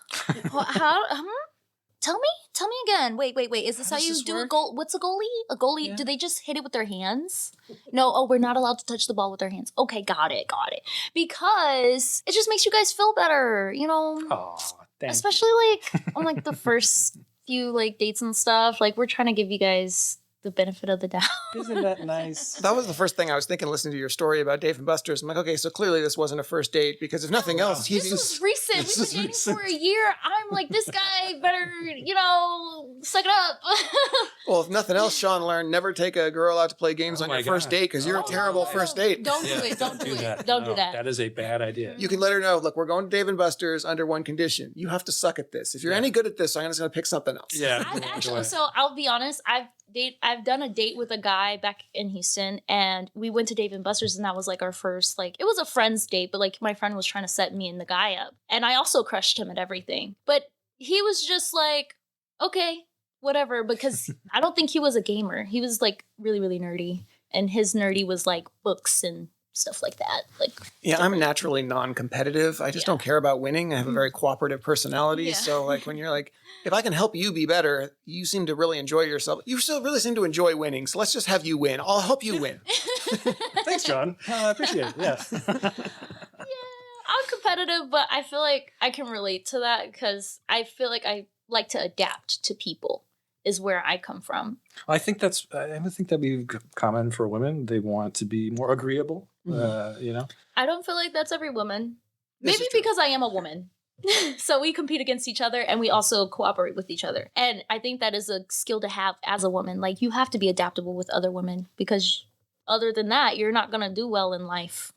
Tell me again. Wait. Is this how you do a goal? What's a goalie? A goalie, Yeah. do they just hit it with their hands? No, we're not allowed to touch the ball with our hands. Okay, got it. Because it just makes you guys feel better, you know? Oh, Especially like on like the first few like dates and stuff. Like we're trying to give you guys the benefit of the doubt. Isn't that nice? That was the first thing I was thinking listening to your story about Dave and Buster's. I'm like, okay, so clearly this wasn't a first date because if nothing else, This was recent. We've been dating for a year. I'm like, this guy better, suck it up. Well, if nothing else, Sean learned never take a girl out to play games Oh on my your first God. date because you're a terrible first date. Don't do it. Don't do it. Don't do that. That is a bad idea. You can let her know, look, we're going to Dave and Buster's under one condition. You have to suck at this. If you're any good at this, I'm just going to pick something else. Yeah. I've actually, so I'll be honest, I've done a date with a guy back in Houston, and we went to Dave and Buster's, and that was like our first, like, it was a friend's date, but like my friend was trying to set me and the guy up, and I also crushed him at everything, but he was just like, okay, whatever, because I don't think he was a gamer. He was like really, really nerdy, and his nerdy was like books and stuff like that. Like, Yeah, I'm naturally non-competitive. I just don't care about winning. I have a very cooperative personality. Yeah. So like when you're like, if I can help you be better, you seem to really enjoy yourself. You still really seem to enjoy winning. So let's just have you win. I'll help you win. Thanks, John. I appreciate it. Yeah. I'm competitive, but I feel like I can relate to that because I feel like I like to adapt to people is where I come from. I think that'd be common for women. They want to be more agreeable, I don't feel like that's every woman. This Maybe is true. because I am a woman. So we compete against each other and we also cooperate with each other. And I think that is a skill to have as a woman. Like you have to be adaptable with other women because other than that, you're not going to do well in life.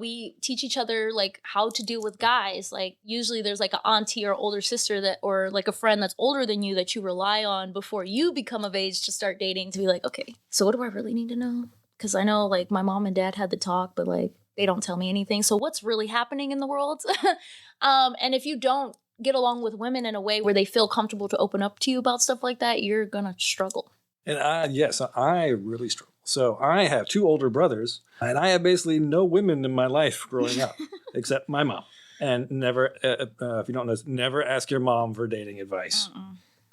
We teach each other like how to deal with guys. Like usually there's like an auntie or older sister or like a friend that's older than you that you rely on before you become of age to start dating to be like, okay, so what do I really need to know? Because I know like my mom and dad had the talk, but like they don't tell me anything. So what's really happening in the world? And if you don't get along with women in a way where they feel comfortable to open up to you about stuff like that, you're going to struggle. And I really struggle. So I have two older brothers, and I have basically no women in my life growing up, except my mom. And never, if you don't know, never ask your mom for dating advice.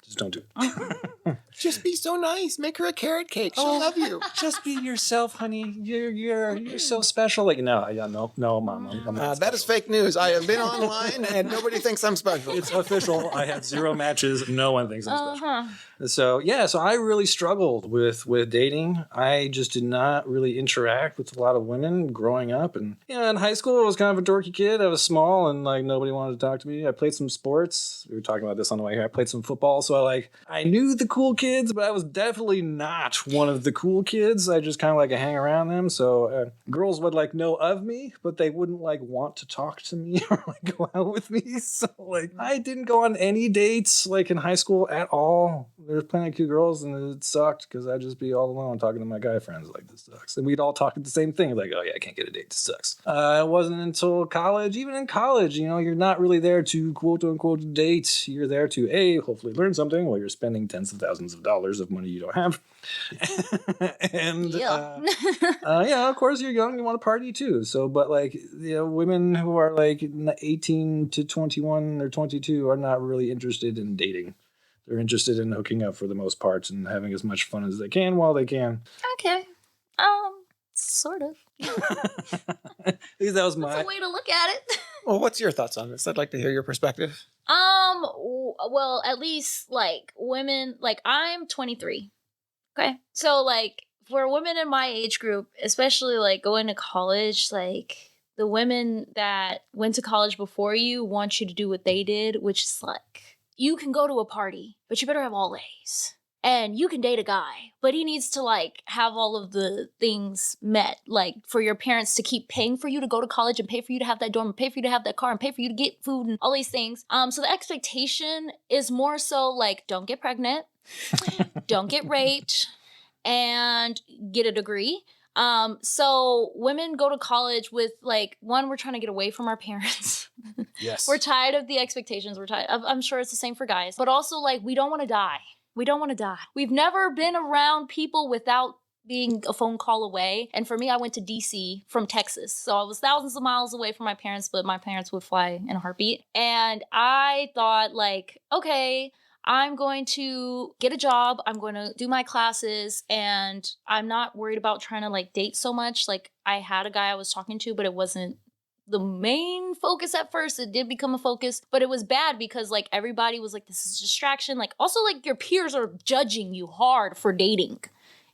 Just don't do it. Just be so nice. Make her a carrot cake. She'll love you. Just be yourself, honey. You're so special. Like no, mom. I'm not That is fake news. I have been online and nobody thinks I'm special. It's official. I have 0 matches. No one thinks I'm special. Uh-huh. So I really struggled with dating. I just did not really interact with a lot of women growing up. And in high school, I was kind of a dorky kid. I was small and like nobody wanted to talk to me. I played some sports. We were talking about this on the way here. I played some football. So I knew the cool cool kids, but I was definitely not one of the cool kids. I just kind of like to hang around them. So girls would like know of me, but they wouldn't like want to talk to me or like go out with me. So like I didn't go on any dates like in high school at all. There was plenty of cute girls, and it sucked because I'd just be all alone talking to my guy friends like, this sucks. And we'd all talk the same thing like, oh yeah, I can't get a date. This sucks. It wasn't until college. Even in college, you know, you're not really there to quote unquote date. You're there to hopefully learn something while you're spending tens of thousands of dollars of money you don't have. And yeah, of course you're young, you want to party too. So, but like, you know, women who are like 18 to 21 or 22 are not really interested in dating. They're interested in hooking up for the most part and having as much fun as they can while they can. Okay. Sort of. At least that was That's a way to look at it. Well, what's your thoughts on this? I'd like to hear your perspective. Well, at least like women, like I'm 23. Okay. So like for women in my age group, especially like going to college, like the women that went to college before you want you to do what they did, which is like, you can go to a party, but you better have all A's. And you can date a guy, but he needs to like have all of the things met, like for your parents to keep paying for you to go to college and pay for you to have that dorm and pay for you to have that car and pay for you to get food and all these things. So the expectation is more so like, don't get pregnant, don't get raped, and get a degree. So women go to college with like, one, we're trying to get away from our parents. Yes. We're tired of the expectations. I'm sure it's the same for guys, but also like, we don't want to die. We don't want to die. We've never been around people without being a phone call away. And for me, I went to DC from Texas. So I was thousands of miles away from my parents, but my parents would fly in a heartbeat. And I thought like, okay, I'm going to get a job. I'm going to do my classes, and I'm not worried about trying to like date so much. Like I had a guy I was talking to, but it wasn't the main focus at first. It did become a focus, but it was bad because like everybody was like, this is a distraction. Like also like your peers are judging you hard for dating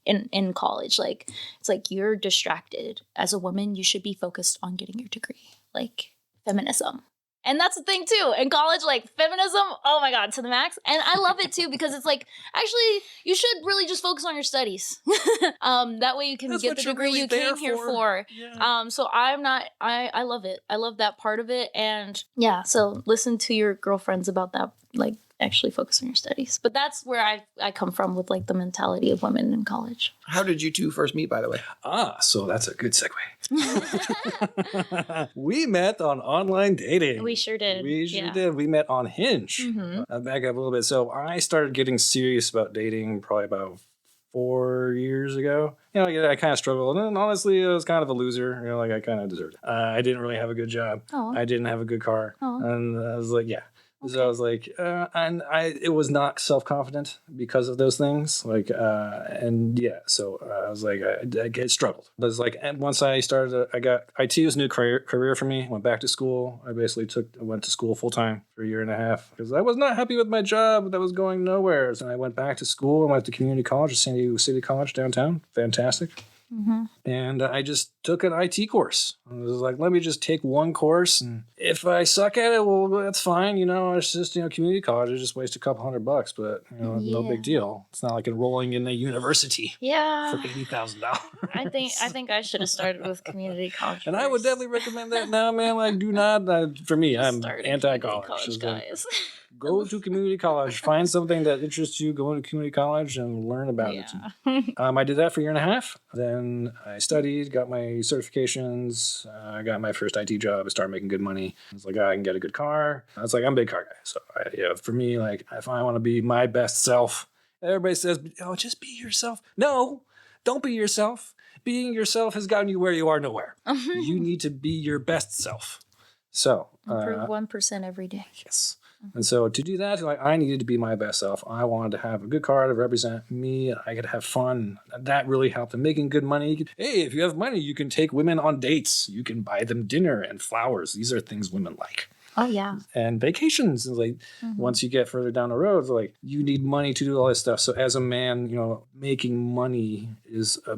in college. Like it's like, you're distracted. As a woman, you should be focused on getting your degree, like feminism. And that's the thing too. In college, like feminism, oh my God, to the max. And I love it too, because it's like, actually, you should really just focus on your studies. That way you can That's get what the you're degree really you came here for. Yeah. So I love it. I love that part of it. And yeah, so listen to your girlfriends about that, like actually focus on your studies. But that's where I come from with like the mentality of women in college. How did you two first meet, by the way? So that's a good segue. We met on online dating. We sure did. Did. We met on Hinge. Mm-hmm. I'll back up a little bit. So I started getting serious about dating probably about 4 years ago. You know, I kind of struggled. And honestly, I was kind of a loser. You know, like I kind of deserved it. I didn't really have a good job. Oh. I didn't have a good car. Oh. And I was like, yeah. Okay. So I was like, it was not self-confident because of those things. Like, and yeah, so I was like, I struggled. But it's like, and once I started, IT was a new career for me. Went back to school. I went to school full time for a year and a half because I was not happy with my job that was going nowhere. So I went back to school. I went to community college, San Diego City College downtown. Fantastic. Mm-hmm. And I just took an IT course. I was like, let me just take one course. And if I suck at it, well, that's fine. You know, it's just, community college. I just waste a couple $100, but, no big deal. It's not like enrolling in a university for $80,000. I think I should have started with community college. And I would definitely recommend that now, man. Like, do not. For me, I'm anti-college. Guys. Go to community college. Find something that interests you. Go into community college and learn about it. I did that for a year and a half. Then I studied, got my certifications. I got my first IT job. I started making good money. I was like, I can get a good car. I was like, I'm a big car guy. So for me, like, if I want to be my best self, everybody says, oh, just be yourself. No, don't be yourself. Being yourself has gotten you where you are nowhere. You need to be your best self. So improve 1% every day. Yes. And so to do that, like, I needed to be my best self. I wanted to have a good car to represent me. I could have fun. That really helped. And making good money. Hey, if you have money, you can take women on dates. You can buy them dinner and flowers. These are things women like. Oh, yeah. And vacations. And like, once you get further down the road, like, you need money to do all this stuff. So as a man, making money is a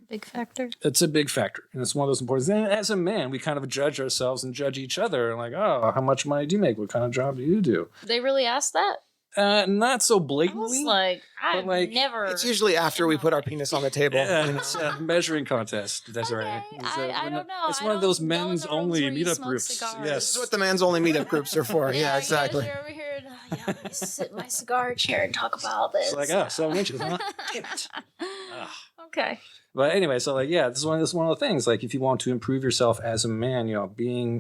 big factor. It's a big factor. And it's one of those important things. And as a man, we kind of judge ourselves and judge each other. Like, oh, how much money do you make? What kind of job do you do? They really ask that? Not so I was blatantly. like, I've like, never. It's usually after we put our penis on the table. Yeah, it's a measuring contest. That's Okay, right. I don't know. It's I one of those don't go in men's the rooms only where you meetup smoke groups. cigars. This is Yes. what the men's only meetup groups are for. Yeah, exactly. You're over here. Yeah, let me sit in my cigar chair and talk about this. It's like, oh, 7 inches, huh? Damn it. Okay. But anyway, so like, yeah, this is one of the things. Like, if you want to improve yourself as a man,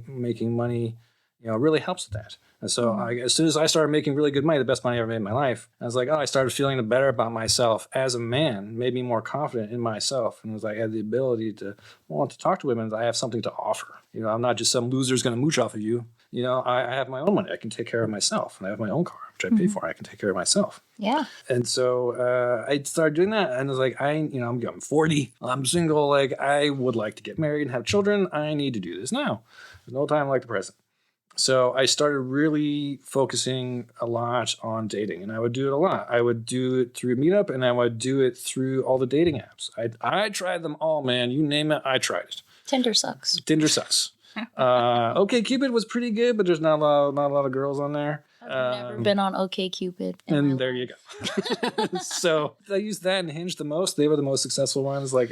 making money, really helps with that. And so, as soon as I started making really good money, the best money I ever made in my life, I was like, I started feeling better about myself as a man, made me more confident in myself, and was like, I had the ability to want to talk to women. That I have something to offer. I'm not just some loser who's going to mooch off of you. I have my own money. I can take care of myself, and I have my own car, which I pay for. I can take care of myself. Yeah. And so I started doing that, and I was like, I'm 40, I'm single, like I would like to get married and have children. I need to do this now. There's no time like the present. So I started really focusing a lot on dating, and I would do it a lot. I would do it through Meetup, and I would do it through all the dating apps. I tried them all, man. You name it, I tried it. Tinder sucks. Tinder sucks. OkCupid was pretty good, but there's not a lot of girls on there. I've never been on OkCupid. And there you go. So I used that and Hinge the most. They were the most successful ones. Like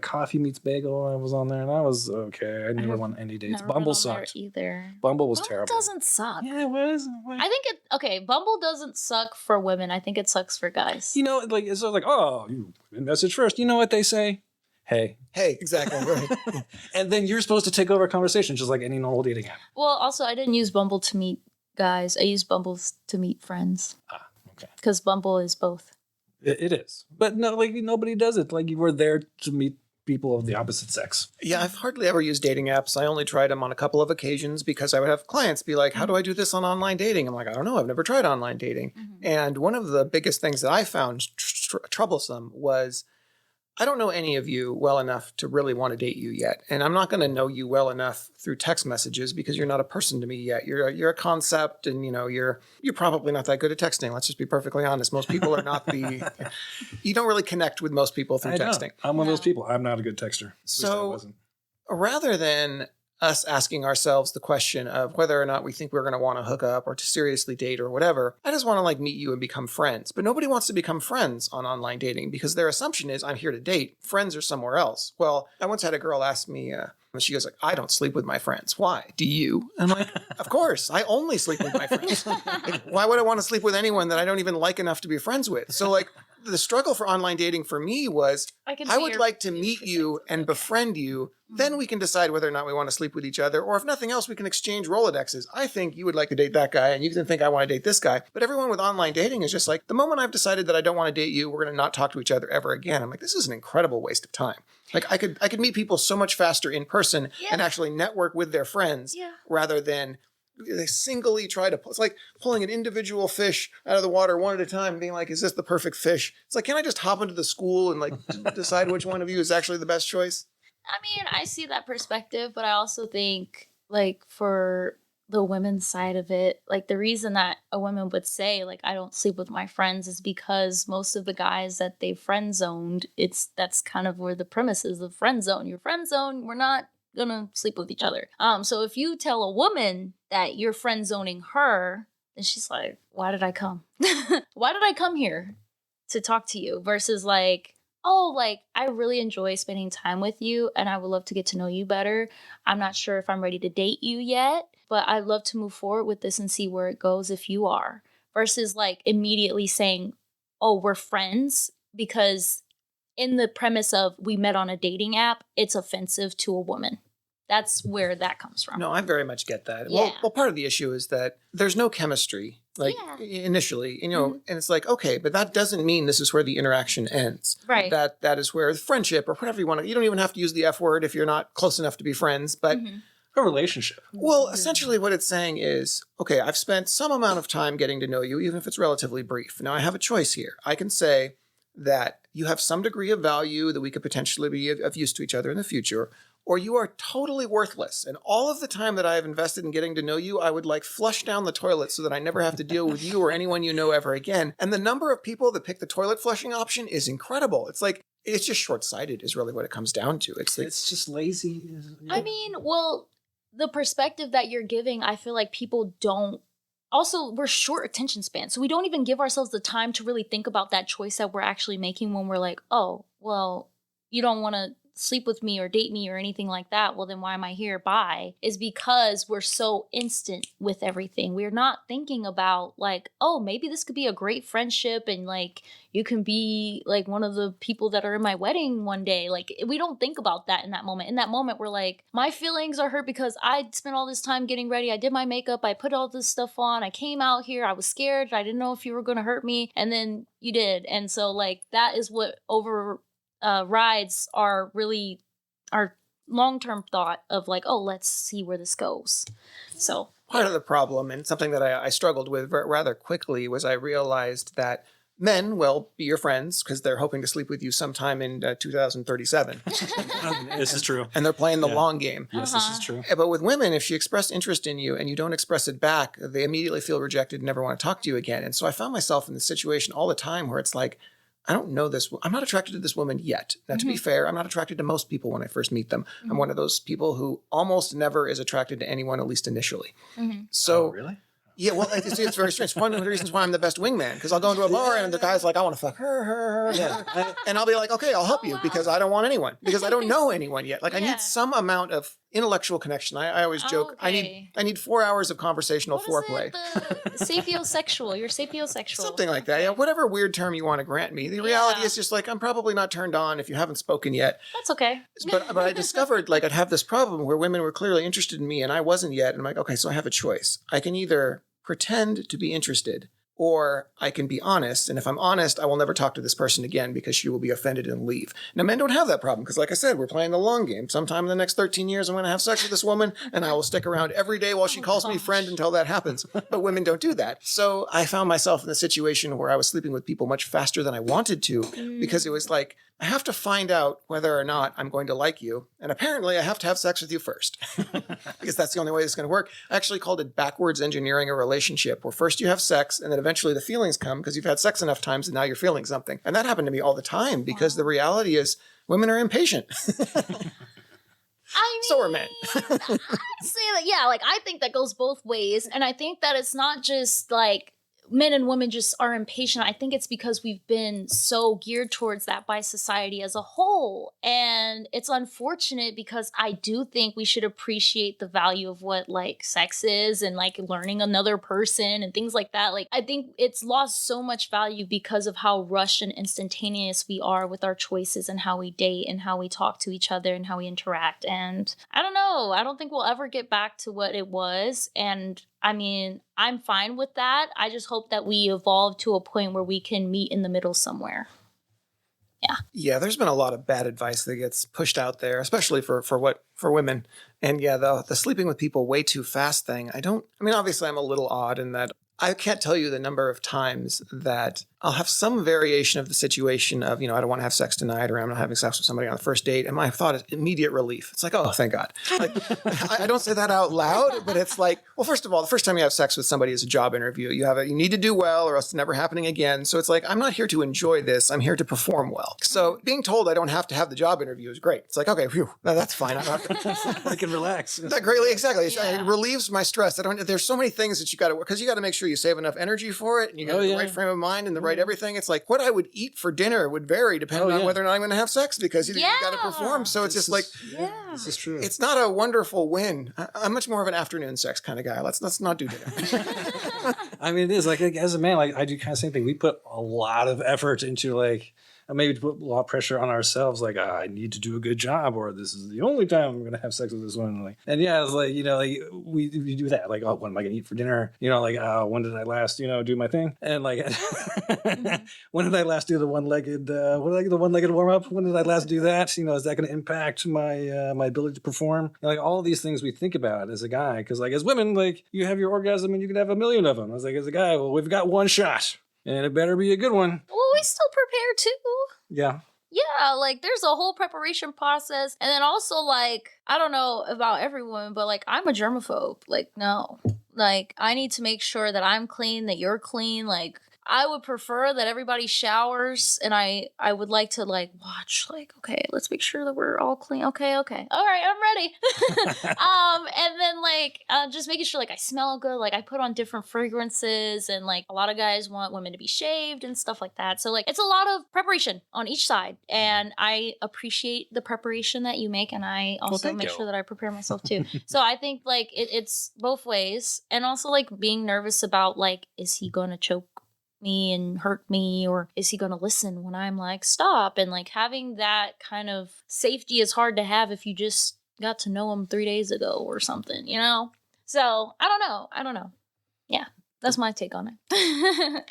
Coffee Meets Bagel, I was on there, and I was okay. I never won any dates. Bumble sucked. Either. Bumble was Bumble terrible. doesn't suck. Yeah, it was. I think Bumble doesn't suck for women. I think it sucks for guys. It's like, oh, you message first. You know what they say? Hey, exactly. Right. and then you're supposed to take over a conversation, just like any normal dating app. Well, also, I didn't use Bumble to meet guys. I used Bumble to meet friends. Okay. Because Bumble is both. It is, but no, like nobody does it. Like you were there to meet people of the opposite sex. Yeah, I've hardly ever used dating apps. I only tried them on a couple of occasions because I would have clients be like, how do I do this on online dating? I'm like, I don't know. I've never tried online dating. And one of the biggest things that I found troublesome was I don't know any of you well enough to really want to date you yet. And I'm not going to know you well enough through text messages because you're not a person to me yet. You're a concept, and you're probably not that good at texting. Let's just be perfectly honest. Most people are not you don't really connect with most people through texting. I'm one of those people. I'm not a good texter. So rather than us asking ourselves the question of whether or not we think we're going to want to hook up or to seriously date or whatever, I just want to meet you and become friends. But nobody wants to become friends on online dating because their assumption is I'm here to date. Friends are somewhere else. Well, I once had a girl ask me, she goes I don't sleep with my friends. Why? Do you? And I'm like, of course. I only sleep with my friends. Why would I want to sleep with anyone that I don't even like enough to be friends with? So the struggle for online dating for me was I would like to meet you and befriend you. Then we can decide whether or not we want to sleep with each other. Or if nothing else, we can exchange Rolodexes. I think you would like to date that guy and you can think I want to date this guy. But everyone with online dating is just like, the moment I've decided that I don't want to date you, we're going to not talk to each other ever again. I'm like, this is an incredible waste of time. I could meet people so much faster in person and actually network with their friends rather than they singly try to, it's like pulling an individual fish out of the water one at a time and being like, is this the perfect fish? It's like, can I just hop into the school and decide which one of you is actually the best choice? I mean, I see that perspective, but I also think for the women's side of it, the reason that a woman would say I don't sleep with my friends is because most of the guys that they friend zoned, that's kind of where the premise is, the friend zone. Your friend zone, we're not gonna sleep with each other. So if you tell a woman that you're friend zoning her, then she's like, why did I come? Why did I come here to talk to you? Versus I really enjoy spending time with you and I would love to get to know you better. I'm not sure if I'm ready to date you yet, but I'd love to move forward with this and see where it goes if you are. Versus immediately saying, oh, we're friends, because in the premise of we met on a dating app, it's offensive to a woman. That's where that comes from. No, I very much get that. Yeah. Well, part of the issue is that there's no chemistry, initially, and it's like, okay, but that doesn't mean this is where the interaction ends. Right. That is where friendship or whatever you want to, you don't even have to use the F word if you're not close enough to be friends, but a relationship. Well, essentially what it's saying is, okay, I've spent some amount of time getting to know you, even if it's relatively brief. Now I have a choice here. I can say that you have some degree of value that we could potentially be of use to each other in the future, or you are totally worthless. And all of the time that I have invested in getting to know you, I would flush down the toilet so that I never have to deal with you or anyone you know ever again. And the number of people that pick the toilet flushing option is incredible. It's just short-sighted is really what it comes down to. It's just lazy. I mean, well, the perspective that you're giving, I feel like people don't also we're short attention span. So we don't even give ourselves the time to really think about that choice that we're actually making when we're like, oh, well, you don't want to sleep with me or date me or anything like that. Well, then why am I here? Bye. Is because we're so instant with everything. We're not thinking about like, oh, maybe this could be a great friendship and like you can be like one of the people that are in my wedding one day. Like we don't think about that in that moment. In that moment, we're like, my feelings are hurt because I spent all this time getting ready. I did my makeup. I put all this stuff on. I came out here. I was scared. I didn't know if you were going to hurt me. And then you did. And so like that is what rides are really our long-term thought of like, oh, let's see where this goes. So part of the problem, and something that I struggled with rather quickly, was I realized that men will be your friends because they're hoping to sleep with you sometime in 2037. This is true. And they're playing the long game. Yes, this is true. But with women, if she expressed interest in you and you don't express it back, they immediately feel rejected and never want to talk to you again. And so I found myself in this situation all the time where it's like, I don't know this. I'm not attracted to this woman yet. Now, to be fair, I'm not attracted to most people when I first meet them. I'm one of those people who almost never is attracted to anyone, at least initially. So, Really? yeah, well, it's very strange. One of the reasons why I'm the best wingman, because I'll go into a bar and the guy's like, I want to fuck her. And I'll be like, okay, I'll help you because I don't want anyone, because I don't know anyone yet. Like I need some amount of intellectual connection. I always joke, I need 4 hours of conversational foreplay. Sapiosexual. You're sapiosexual. Something like that. Yeah, whatever weird term you want to grant me. The reality is just like, I'm probably not turned on if you haven't spoken yet. That's okay. But I discovered like I'd have this problem where women were clearly interested in me and I wasn't yet. And I'm like, okay, so I have a choice. I can either pretend to be interested, or I can be honest. And if I'm honest, I will never talk to this person again because she will be offended and leave. Now, men don't have that problem because, like I said, we're playing the long game. Sometime in the next 13 years, I'm going to have sex with this woman and I will stick around every day while she calls me friend until that happens. But women don't do that. So I found myself in a situation where I was sleeping with people much faster than I wanted to because it was like, I have to find out whether or not I'm going to like you. And apparently I have to have sex with you first because that's the only way it's going to work. I actually called it backwards engineering a relationship where first you have sex and then eventually the feelings come because you've had sex enough times and now you're feeling something. And that happened to me all the time because the reality is women are impatient. So are men. I'd say that, yeah, like I think that goes both ways. And I think that it's not just like men and women just are impatient. I think it's because we've been so geared towards that by society as a whole. And it's unfortunate because I do think we should appreciate the value of what like sex is and like learning another person and things like that. Like I think it's lost so much value because of how rushed and instantaneous we are with our choices and how we date and how we talk to each other and how we interact. And I don't know. I don't think we'll ever get back to what it was. And I mean, I'm fine with that. I just hope that we evolve to a point where we can meet in the middle somewhere. Yeah. Yeah, there's been a lot of bad advice that gets pushed out there, especially for women. And yeah, the sleeping with people way too fast thing. Obviously I'm a little odd in that I can't tell you the number of times that I'll have some variation of the situation of, I don't want to have sex tonight, or I'm not having sex with somebody on the first date. And my thought is immediate relief. It's like, oh, thank God. Like, I don't say that out loud, but it's like, well, first of all, the first time you have sex with somebody is a job interview. You need to do well or else it's never happening again. So it's like, I'm not here to enjoy this. I'm here to perform well. So being told I don't have to have the job interview is great. It's like, okay, phew, that's fine. I don't have to. I can relax. That greatly, exactly. It relieves my stress. There's so many things that you got to work, because you got to make sure you save enough energy for it and you got the right frame of mind and the right everything. It's like what I would eat for dinner would vary depending on whether or not I'm going to have sex because you got to perform. So it's just like, this is true. It's not a wonderful win. I'm much more of an afternoon sex kind of guy. Let's not do dinner. I mean, it is like as a man, like I do kind of the same thing. We put a lot of effort into like, maybe to put a lot of pressure on ourselves, like I need to do a good job, or this is the only time I'm gonna have sex with this woman. Like, and yeah, it's like like we do that. Like, oh, what am I gonna eat for dinner? When did I last do my thing? And like, when did I last do the one-legged warm up? When did I last do that? Is that gonna impact my my ability to perform? Like all these things we think about as a guy, because like as women, like you have your orgasm and you can have 1,000,000 of them. I was like, as a guy, well, we've got one shot. And it better be a good one. Well, we still prepare too. Yeah. Yeah, like there's a whole preparation process. And then also like, I don't know about everyone, but like I'm a germaphobe. Like, no. Like I need to make sure that I'm clean, that you're clean. Like I would prefer that everybody showers, and I would like to like watch, like, okay, let's make sure that we're all clean. Okay, all right, I'm ready. And then like just making sure like I smell good, like I put on different fragrances, and like a lot of guys want women to be shaved and stuff like that. So like it's a lot of preparation on each side, and I appreciate the preparation that you make, and I also make sure that I prepare myself too. So I think like it's both ways, and also like being nervous about like, is he gonna choke me and hurt me, or is he gonna listen when I'm like stop? And like having that kind of safety is hard to have if you just got to know him 3 days ago or something, you know? So I don't know. Yeah, that's my take on it.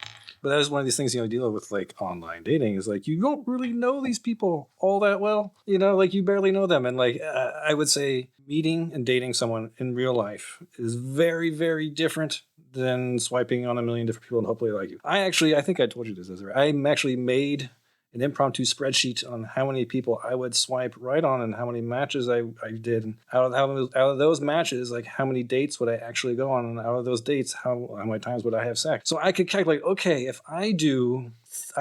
But that is one of these things, you know, deal with like online dating is like, you don't really know these people all that well, you know, like you barely know them. And like, I would say meeting and dating someone in real life is very, very different than swiping on a million different people and hopefully like you. I think I told you this, Desiree. I actually made an impromptu spreadsheet on how many people I would swipe right on and how many matches I did. And out of those matches, like how many dates would I actually go on? And out of those dates, how many times would I have sex? So I could calculate, okay, if I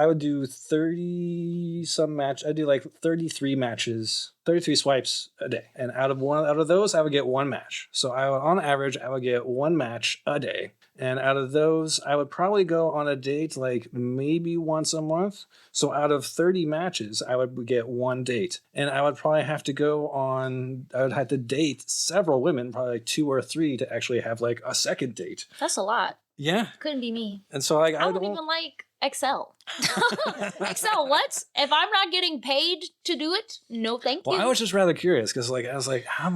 would do 30 some match. I'd do like 33 matches, 33 swipes a day. And out of those, I would get one match. So on average, I would get one match a day. And out of those, I would probably go on a date like maybe once a month. So out of 30 matches, I would get one date. And I would probably have to date several women, probably like 2 or 3 to actually have like a second date. That's a lot. Yeah. Couldn't be me. And so I don't even like Excel. Excel, what? If I'm not getting paid to do it, no thank you. Well, I was just rather curious because like I was like, how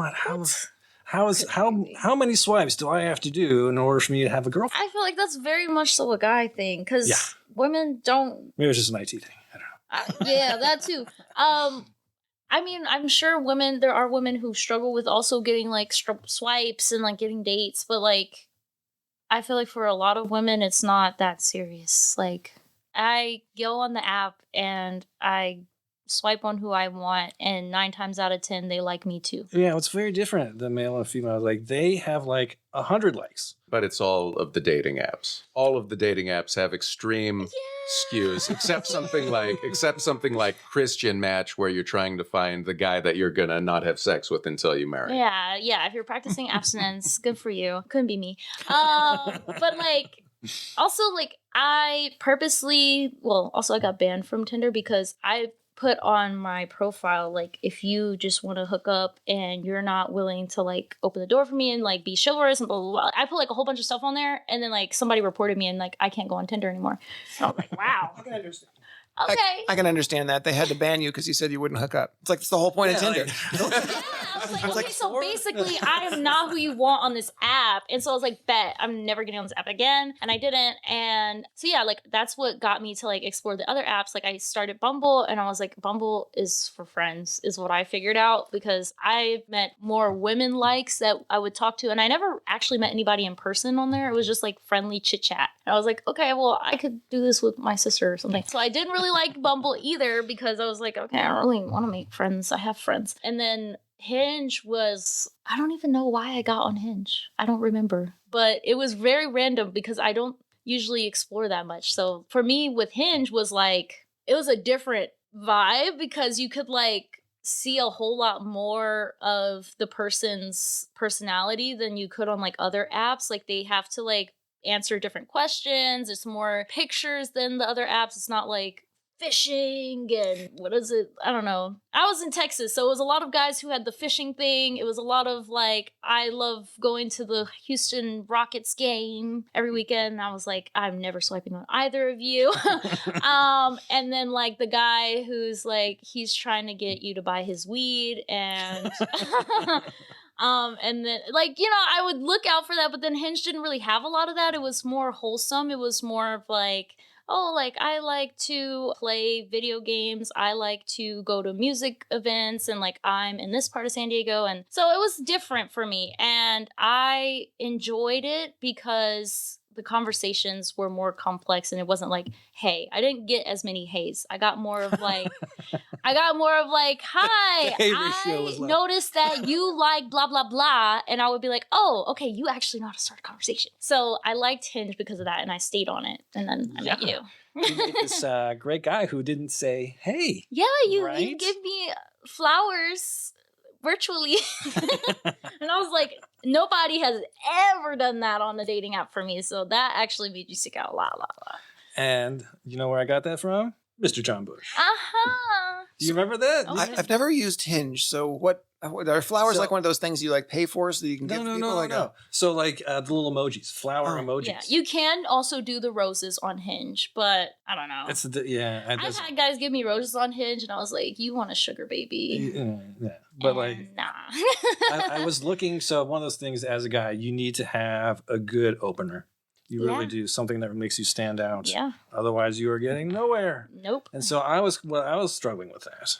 many swipes do I have to do in order for me to have a girlfriend? I feel like that's very much so a guy thing because women don't. Maybe it's just an IT thing. I don't know. Yeah, that too. I mean, I'm sure there are women who struggle with also getting like swipes and like getting dates, but like, I feel like for a lot of women, it's not that serious. Like, I go on the app and I swipe on who I want, and 9 times out of 10, they like me too. Yeah, it's very different than male and female. Like, they have like 100 likes. But it's all of the dating apps. All of the dating apps have extreme skews, except something like Christian Match, where you're trying to find the guy that you're gonna not have sex with until you marry. Yeah. If you're practicing abstinence, good for you. Couldn't be me. But like, also like I got banned from Tinder because I put on my profile, like, if you just want to hook up and you're not willing to like open the door for me and like be chivalrous and blah, blah, blah. I put like a whole bunch of stuff on there, and then like somebody reported me and like I can't go on Tinder anymore. So I'm like, wow. I can understand. Okay. I can understand that. They had to ban you because you said you wouldn't hook up. It's like, it's the whole point of Tinder. I was like, okay, so basically I am not who you want on this app. And so I was like, bet, I'm never getting on this app again. And I didn't. And so yeah, like that's what got me to like explore the other apps. Like I started Bumble, and I was like, Bumble is for friends, is what I figured out, because I met more women likes that I would talk to. And I never actually met anybody in person on there. It was just like friendly chit chat. And I was like, okay, well, I could do this with my sister or something. So I didn't really like Bumble either, because I was like, okay, I don't really want to make friends. I have friends. And then Hinge was, I don't even know why I got on Hinge. I don't remember. But it was very random because I don't usually explore that much. So for me with Hinge was like, it was a different vibe because you could like see a whole lot more of the person's personality than you could on like other apps. Like they have to like answer different questions. It's more pictures than the other apps. It's not like fishing and what is it? I don't know. I was in Texas, so it was a lot of guys who had the fishing thing. It was a lot of like, I love going to the Houston Rockets game every weekend. I was like, I'm never swiping on either of you. And then like the guy who's like, he's trying to get you to buy his weed, and and then like, you know, I would look out for that, but then Hinge didn't really have a lot of that. It was more wholesome. It was more of like, oh, like I like to play video games. I like to go to music events, and like I'm in this part of San Diego. And so it was different for me, and I enjoyed it because the conversations were more complex, and it wasn't like, hey. I didn't get as many heys. I got more of like, hi, The hey ratio was I low. noticed that you like blah, blah, blah. And I would be like, oh, okay, you actually know how to start a conversation. So I liked Hinge because of that, and I stayed on it. And then I met you. You met this great guy who didn't say, hey. Yeah, you Right? give me flowers virtually. And I was like, nobody has ever done that on the dating app for me. So that actually made you stick out a lot. And you know where I got that from? Mr. John Bush. Uh-huh. Do you remember that? Oh, yeah. I've never used Hinge. So what are flowers So- like one of those things you like pay for so that you can give people? Like, no. So like the little emojis, flower emojis. Yeah, you can also do the roses on Hinge, but I don't know. It's yeah. I've had guys give me roses on Hinge, and I was like, you want a sugar baby. Yeah. But like, And nah. I was looking. So one of those things as a guy, you need to have a good opener. You really Yeah. do, something that makes you stand out. Yeah. Otherwise, you are getting nowhere. Nope. And so I was struggling with that.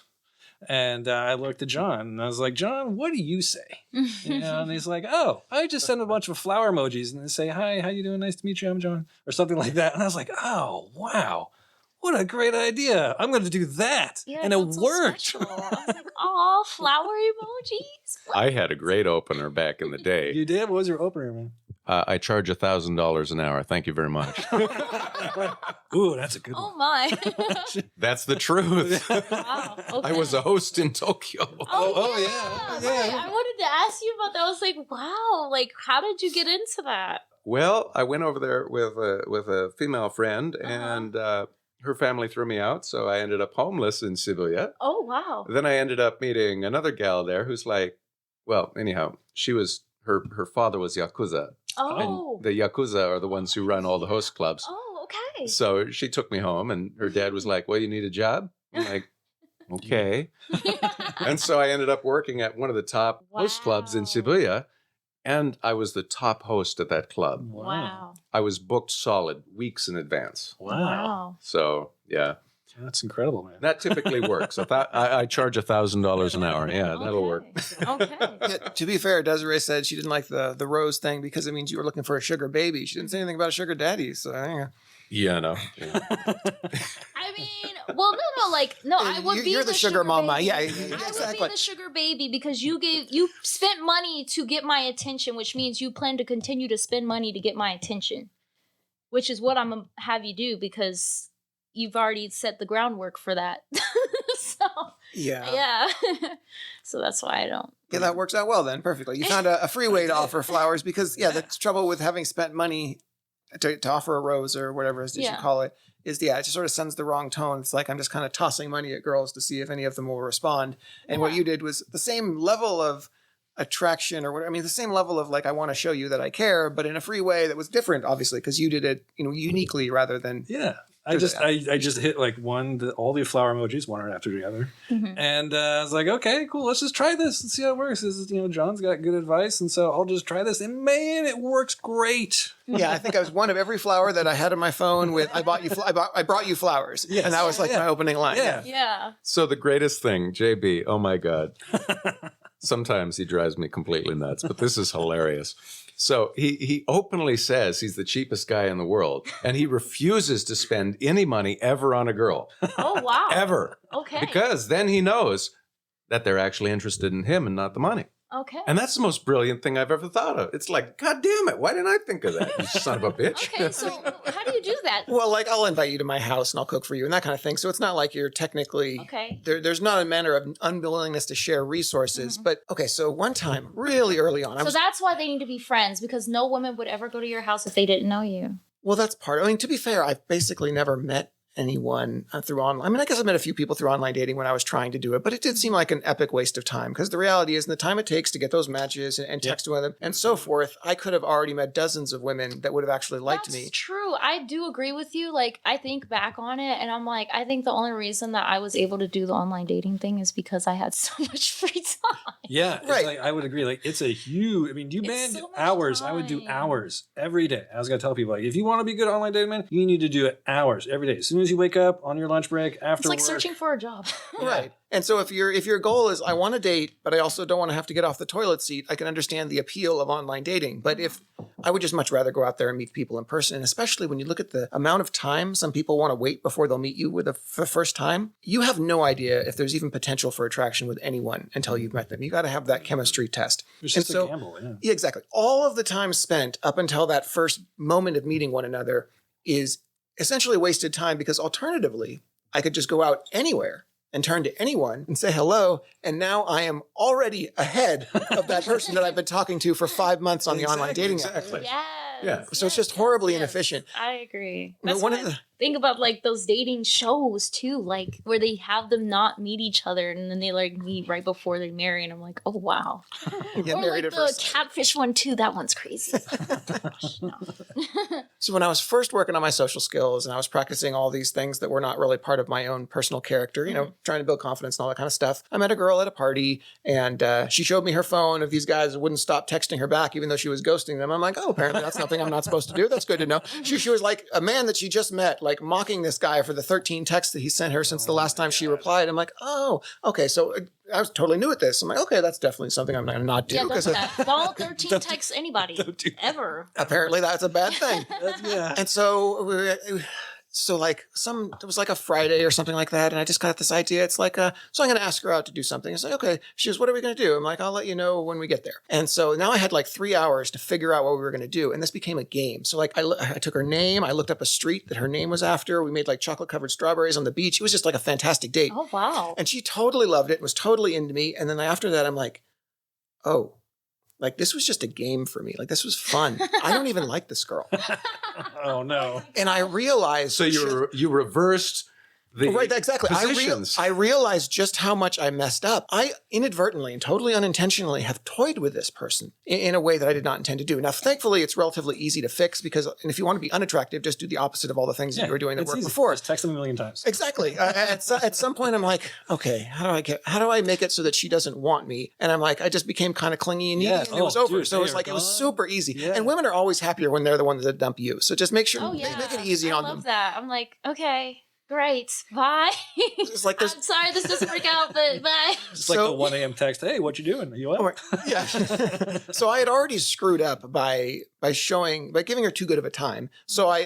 And I looked at John and I was like, John, what do you say? And he's like, oh, I just send a bunch of flower emojis and they say, hi, how you doing? Nice to meet you. I'm John. Or something like that. And I was like, oh, wow. What a great idea. I'm going to do that. Yeah, and it felt so worked. special. I was like, oh, flower emojis. I had a great opener back in the day. You did? What was your opener, man? I charge $1,000 an hour. Thank you very much. Ooh, that's a good Oh one. my. That's the truth. Wow. Okay. I was a host in Tokyo. Oh, yeah. Right. I wanted to ask you about that. I was like, wow, like how did you get into that? Well, I went over there with a female friend, and her family threw me out, so I ended up homeless in Shibuya. Oh wow. Then I ended up meeting another gal there who's like, well, anyhow, she was her father was Yakuza. Oh. And the Yakuza are the ones who run all the host clubs. Oh, okay. So she took me home, and her dad was like, well, you need a job? I'm like, okay. And so I ended up working at one of the top host clubs in Wow. Shibuya, and I was the top host at that club. Wow. I was booked solid weeks in advance. Wow. So, yeah, That's incredible, man. that typically works. I charge $1,000 an hour. Yeah, that'll work. Okay. Yeah, to be fair, Desiree said she didn't like the rose thing because it means you were looking for a sugar baby. She didn't say anything about a sugar daddy. So yeah. Yeah, no. I mean, well, no, like, no, I would be You're the sugar mama. baby. Yeah, I exactly. would be the sugar baby because you spent money to get my attention, which means you plan to continue to spend money to get my attention, which is what I'm gonna have you do because you've already set the groundwork for that. So yeah. So that's why I don't. Yeah, that works out well then. Perfectly. You found a free way to offer flowers because, yeah, the trouble with having spent money to offer a rose or whatever it is that you call it is, it just sort of sends the wrong tone. It's like I'm just kind of tossing money at girls to see if any of them will respond. And what you did was the same level of attraction or whatever. I mean, the same level of like, I want to show you that I care, but in a free way that was different, obviously, because you did it, uniquely rather than. Yeah. I just hit like all the flower emojis one right after the other. Mhm. And I was like, okay, cool. Let's just try this and see how it works. This is, John's got good advice. And so I'll just try this. And man, it works great. Yeah, I think I was one of every flower that I had on my phone with, I brought you flowers. Yes. And that was like my opening line. Yeah. Yeah. So the greatest thing, JB, oh my God. Sometimes he drives me completely nuts, but this is hilarious. So he openly says he's the cheapest guy in the world, and he refuses to spend any money ever on a girl. Oh wow. Ever. Okay. Because then he knows that they're actually interested in him and not the money. Okay. And that's the most brilliant thing I've ever thought of. It's like, God damn it, why didn't I think of that, you son of a bitch? Okay. So how do you do that? Well, like I'll invite you to my house and I'll cook for you and that kind of thing. So it's not like you're technically Okay. there's not a manner of unwillingness to share resources. Mhm. But okay, so one time, really early on, So that's why they need to be friends because no woman would ever go to your house if they didn't know you. well, that's part. I mean, to be fair, I've basically never met anyone through online. I mean, I guess I met a few people through online dating when I was trying to do it, but it did seem like an epic waste of time because the reality is, in the time it takes to get those matches and text with them and so forth, I could have already met dozens of women that would have actually liked That's me. true. I do agree with you. Like, I think back on it and I'm like, I think the only reason that I was able to do the online dating thing is because I had so much free time. Yeah. It's Right. like, I would agree. Like, it's a huge, you It's man, so much hours. I would do time. hours every day. I was going to tell people, like, if you want to be good at online dating, man, you need to do it hours every day. As soon soon as you wake up on your lunch break after It's like work. searching for a job. Right. And so if your goal is I want to date, but I also don't want to have to get off the toilet seat, I can understand the appeal of online dating. But if I would just much rather go out there and meet people in person, and especially when you look at the amount of time some people want to wait before they'll meet you for the first time, you have no idea if there's even potential for attraction with anyone until you've met them. You got to have that chemistry test. It's just a gamble, Yeah, exactly. All of the time spent up until that first moment of meeting one another is essentially wasted time, because alternatively, I could just go out anywhere and turn to anyone and say hello, and now I am already ahead of that person that I've been talking to for 5 months on the online dating app. Exactly. Yes. Yeah. So it's just horribly inefficient. I agree. But That's one one of the think about like those dating shows too, like where they have them not meet each other and then they like meet right before they marry, and I'm like, oh wow. Get Or married like at the first sight. catfish one too. That one's crazy. Gosh, no. So when I was first working on my social skills and I was practicing all these things that were not really part of my own personal character, you know, trying to build confidence and all that kind of stuff, I met a girl at a party, and she showed me her phone of these guys that wouldn't stop texting her back even though she was ghosting them. I'm like, oh, apparently that's something I'm not supposed to do. That's good to know. She was like a man that she just met, like mocking this guy for the 13 texts that he sent her since the last time she replied. I'm like, oh, okay. So I was totally new at this. I'm like, okay, that's definitely something I'm going to not do. Yeah, don't Because do that. Don't 13 text anybody ever. apparently that's a bad thing. Yeah. And so, it was like a Friday or something like that. And I just got this idea. It's like, so I'm going to ask her out to do something. It's like, okay. She goes, what are we going to do? I'm like, I'll let you know when we get there. And so now I had like 3 hours to figure out what we were going to do. And this became a game. So like, I took her name. I looked up a street that her name was after. We made like chocolate covered strawberries on the beach. It was just like a fantastic date. Oh wow. And she totally loved it, was totally into me. And then after that, I'm like, oh, like this was just a game for me. Like this was fun. I don't even like this girl. Oh no. And I realized. So you reversed the right, exactly. positions. I realized just how much I messed up. I inadvertently and totally unintentionally have toyed with this person in a way that I did not intend to do. Now, thankfully, it's relatively easy to fix, because and if you want to be unattractive, just do the opposite of all the things that you were doing that it's worked easy. before. Just text them a million times. Exactly. At some point, I'm like, okay, how do I make it so that she doesn't want me? And I'm like, I just became kind of clingy and needy, and it was over. Dude, So it was like, it was super easy. Yeah. And women are always happier when they're the ones that dump you. So just make sure, Oh yeah. make it easy I on love them. that. I'm like, okay, great, bye. It's like I'm there's, sorry this doesn't work out, but bye. It's like the 1 a.m. text. Hey, what you doing? Are you up? yeah. So I had already screwed up by giving her too good of a time. So I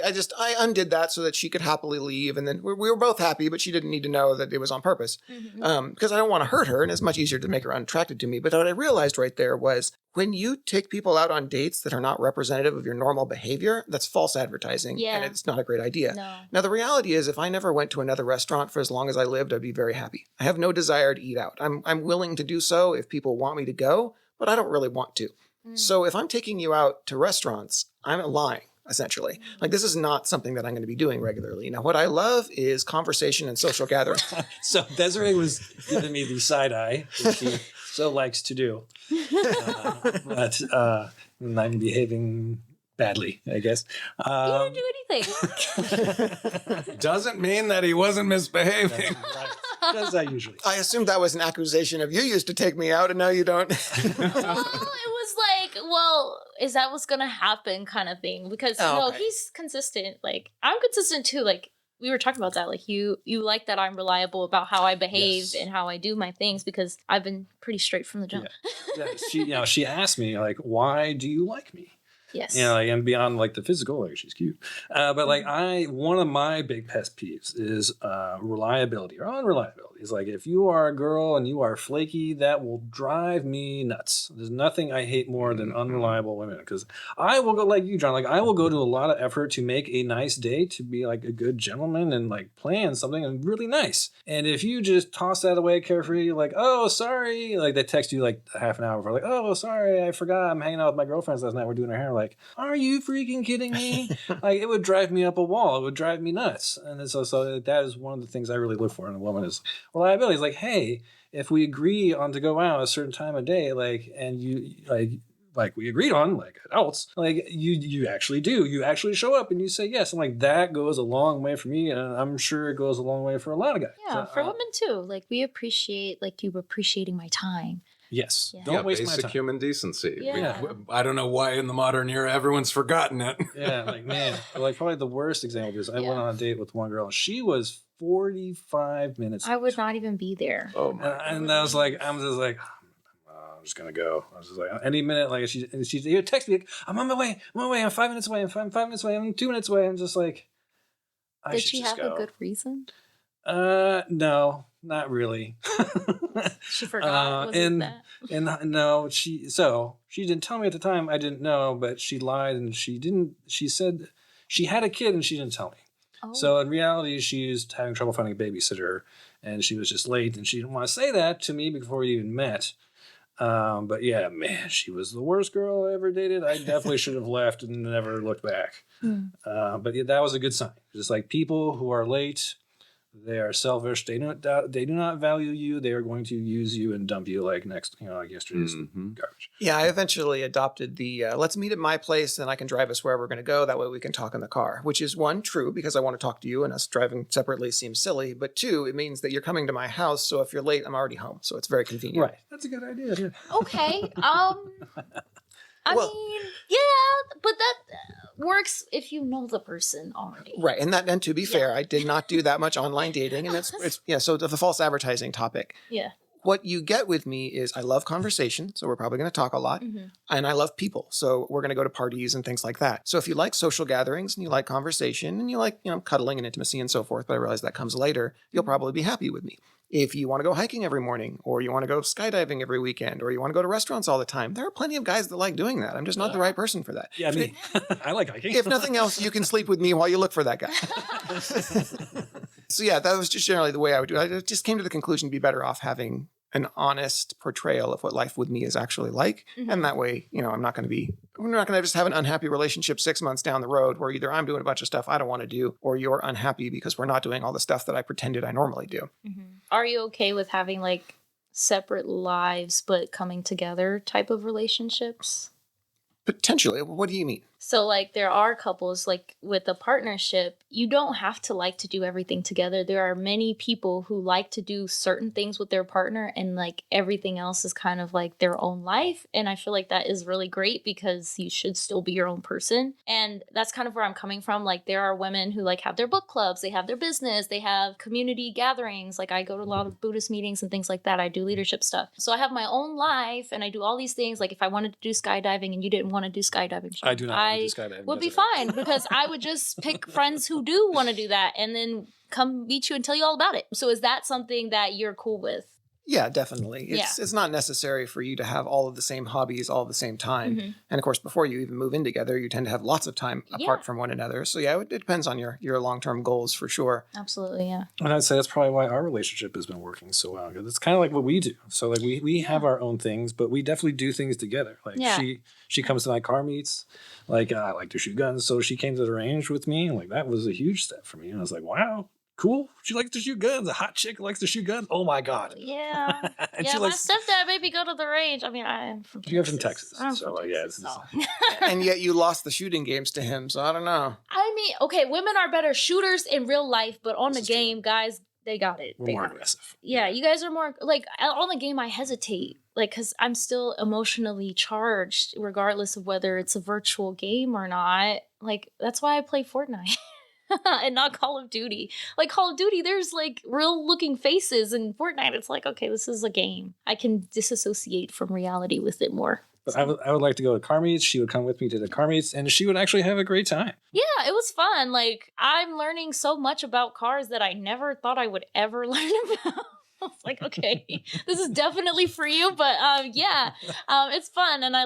undid that so that she could happily leave, and then we were both happy, but she didn't need to know that it was on purpose. Because I don't want to hurt her, and it's much easier to make her unattracted to me. But what I realized right there was, when you take people out on dates that are not representative of your normal behavior, that's false advertising, Yeah. and it's not a great idea. No. Now, the reality is, if I never went to another restaurant for as long as I lived, I'd be very happy. I have no desire to eat out. I'm willing to do so if people want me to go, but I don't really want to. So if I'm taking you out to restaurants, I'm lying, essentially. Like, this is not something that I'm going to be doing regularly. Now, what I love is conversation and social gatherings. So Desiree was giving me the side eye, which she so likes to do. But I'm behaving badly, I guess. You didn't do anything. Doesn't mean that he wasn't misbehaving. As I usually. I assumed that was an accusation of you used to take me out and now you don't. Well, it was like, well, is that what's gonna happen kind of thing? Because okay. he's consistent. Like, I'm consistent too. Like, we were talking about that. Like, you like that I'm reliable about how I behave Yes. and how I do my things, because I've been pretty straight from the jump. Yeah, she asked me, like, why do you like me? Yes. Like, and beyond like the physical, like she's cute. But like one of my big pet peeves is reliability or unreliability. It's like, if you are a girl and you are flaky, that will drive me nuts. There's nothing I hate more than unreliable women, because I will go like you, John. Like, I will go to a lot of effort to make a nice date, to be like a good gentleman and like plan something and really nice. And if you just toss that away carefree, like, oh, sorry, like they text you like half an hour before, like, oh, sorry, I forgot, I'm hanging out with my girlfriends last night, we're doing her hair. Like, are you freaking kidding me? Like, it would drive me up a wall. It would drive me nuts. And so that is one of the things I really look for in a woman, is reliability. It's like, hey, if we agree on to go out a certain time of day, like, and you like we agreed on, like adults, like you actually do. You actually show up and you say yes. And like, that goes a long way for me. And I'm sure it goes a long way for a lot of guys. Yeah, So, for women too. Like, we appreciate, like, you appreciating my time. Yes. Yeah. Don't waste my basic time. human decency. Yeah. I don't know why in the modern era everyone's forgotten it. Yeah, like man, like probably the worst example is I went Yeah. on a date with one girl. She was 45 minutes. I would not even be there. Oh my And I was like, I'm just gonna go. I was just like, any minute, like she would text me, like, I'm on my way, I'm 5 minutes away, I'm 5 minutes away, I'm 2 minutes away. I'm just like, I Did should she just have go. a good reason? No, not really. She forgot. Was it that? And no, she didn't tell me at the time. I didn't know, but she lied and she said she had a kid and she didn't tell me. Oh. So in reality, she's having trouble finding a babysitter and she was just late and she didn't want to say that to me before we even met. But yeah, man, she was the worst girl I ever dated. I definitely should have left and never looked back. But yeah, that was a good sign. Just like people who are late, they are selfish. They do not value you. They are going to use you and dump you like yesterday's garbage. Yeah, I eventually adopted the let's meet at my place and I can drive us where we're going to go. That way we can talk in the car, which is one, true, because I want to talk to you and us driving separately seems silly. But two, it means that you're coming to my house. So if you're late, I'm already home. So it's very convenient. Right. That's a good idea. Yeah. Okay. I Well- mean, yeah, but that works if you know the person already. Right. And to be fair, I did not do that much online dating. And it's so the false advertising topic. Yeah. What you get with me is I love conversation. So we're probably going to talk a lot. Mm-hmm. And I love people. So we're going to go to parties and things like that. So if you like social gatherings and you like conversation and you like, cuddling and intimacy and so forth, but I realize that comes later, you'll probably be happy with me. If you want to go hiking every morning or you want to go skydiving every weekend or you want to go to restaurants all the time, there are plenty of guys that like doing that. I'm just not the right person for that. Yeah, me. I like hiking. If nothing else, you can sleep with me while you look for that guy. So yeah, that was just generally the way I would do it. I just came to the conclusion to be better off having an honest portrayal of what life with me is actually like. And that way, we're not going to just have an unhappy relationship 6 months down the road where either I'm doing a bunch of stuff I don't want to do or you're unhappy because we're not doing all the stuff that I pretended I normally do. Are you okay with having like separate lives but coming together type of relationships? Potentially. What do you mean? So like there are couples like with a partnership, you don't have to like to do everything together. There are many people who like to do certain things with their partner and like everything else is kind of like their own life. And I feel like that is really great because you should still be your own person. And that's kind of where I'm coming from. Like there are women who like have their book clubs, they have their business, they have community gatherings. Like I go to a lot of Buddhist meetings and things like that. I do leadership stuff. So I have my own life and I do all these things. Like if I wanted to do skydiving and you didn't want to do skydiving, I do not want to do skydiving. Would be fine because I would just pick friends who do want to do that and then come meet you and tell you all about it. So is that something that you're cool with? Yeah, definitely. It's not necessary for you to have all of the same hobbies all at the same time. And of course, before you even move in together, you tend to have lots of time apart from one another. So yeah, it depends on your long-term goals for sure. Absolutely, yeah. And I'd say that's probably why our relationship has been working so well. Because it's kind of like what we do. So like we have our own things, but we definitely do things together. Like she comes to my car meets. Like I like to shoot guns, so she came to the range with me. And like that was a huge step for me. And I was like, wow. Cool. She likes to shoot guns. A hot chick likes to shoot guns. Oh my God. Yeah. And yeah, she my likes, stepdad made me go to the range. I mean, I'm from Texas. you're from Texas. I'm So from yeah, Texas, this so. And yet you lost the shooting games to him. So I don't know. I mean, okay, women are better shooters in real life, but on the game, guys, they got it. we're They more got it. aggressive. Yeah, you guys are more, like, on the game, I hesitate. Like, because I'm still emotionally charged, regardless of whether it's a virtual game or not. Like, that's why I play Fortnite. And not Call of Duty. Like Call of Duty, there's like real looking faces. In Fortnite, it's like, okay, this is a game. I can disassociate from reality with it more. But I would like to go to car meets. She would come with me to the car meets, and she would actually have a great time. Yeah, it was fun. Like I'm learning so much about cars that I never thought I would ever learn about. I was like, okay, this is definitely for you. But it's fun, and I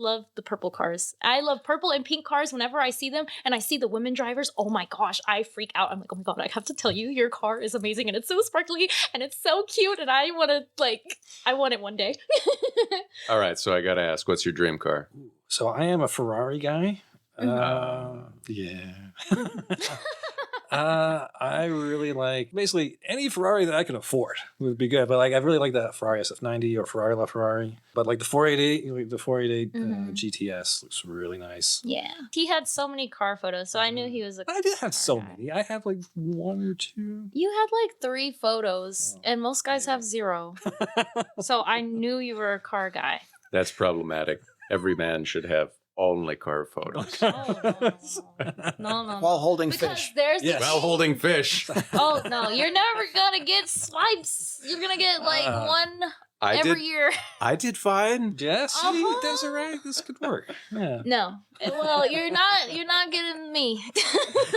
love the purple cars. I love purple and pink cars whenever I see them and I see the women drivers. Oh my gosh, I freak out. I'm like, oh my God, I have to tell you, your car is amazing and it's so sparkly and it's so cute and I want it one day. All right, so I got to ask, what's your dream car? So I am a Ferrari guy. Yeah. I really like basically any Ferrari that I can afford would be good. But like I really like that Ferrari SF90 or Ferrari LaFerrari. But like the 488, like the 488 GTS looks really nice. Yeah. He had so many car photos, so I knew he was a I did have so car guy. many. I have like 1 or 2. You had like 3 photos, and most guys have 0. So I knew you were a car guy. That's problematic. Every man should have only car photos. No. While holding Because fish. there's Yes. While holding fish. Oh no, you're never gonna get swipes. You're gonna get like one every year. I did fine. Yeah, see, Uh-huh. Desiree, this could work. Yeah. No. Well, you're not getting me.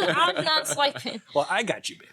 I'm not swiping. Well, I got you, baby.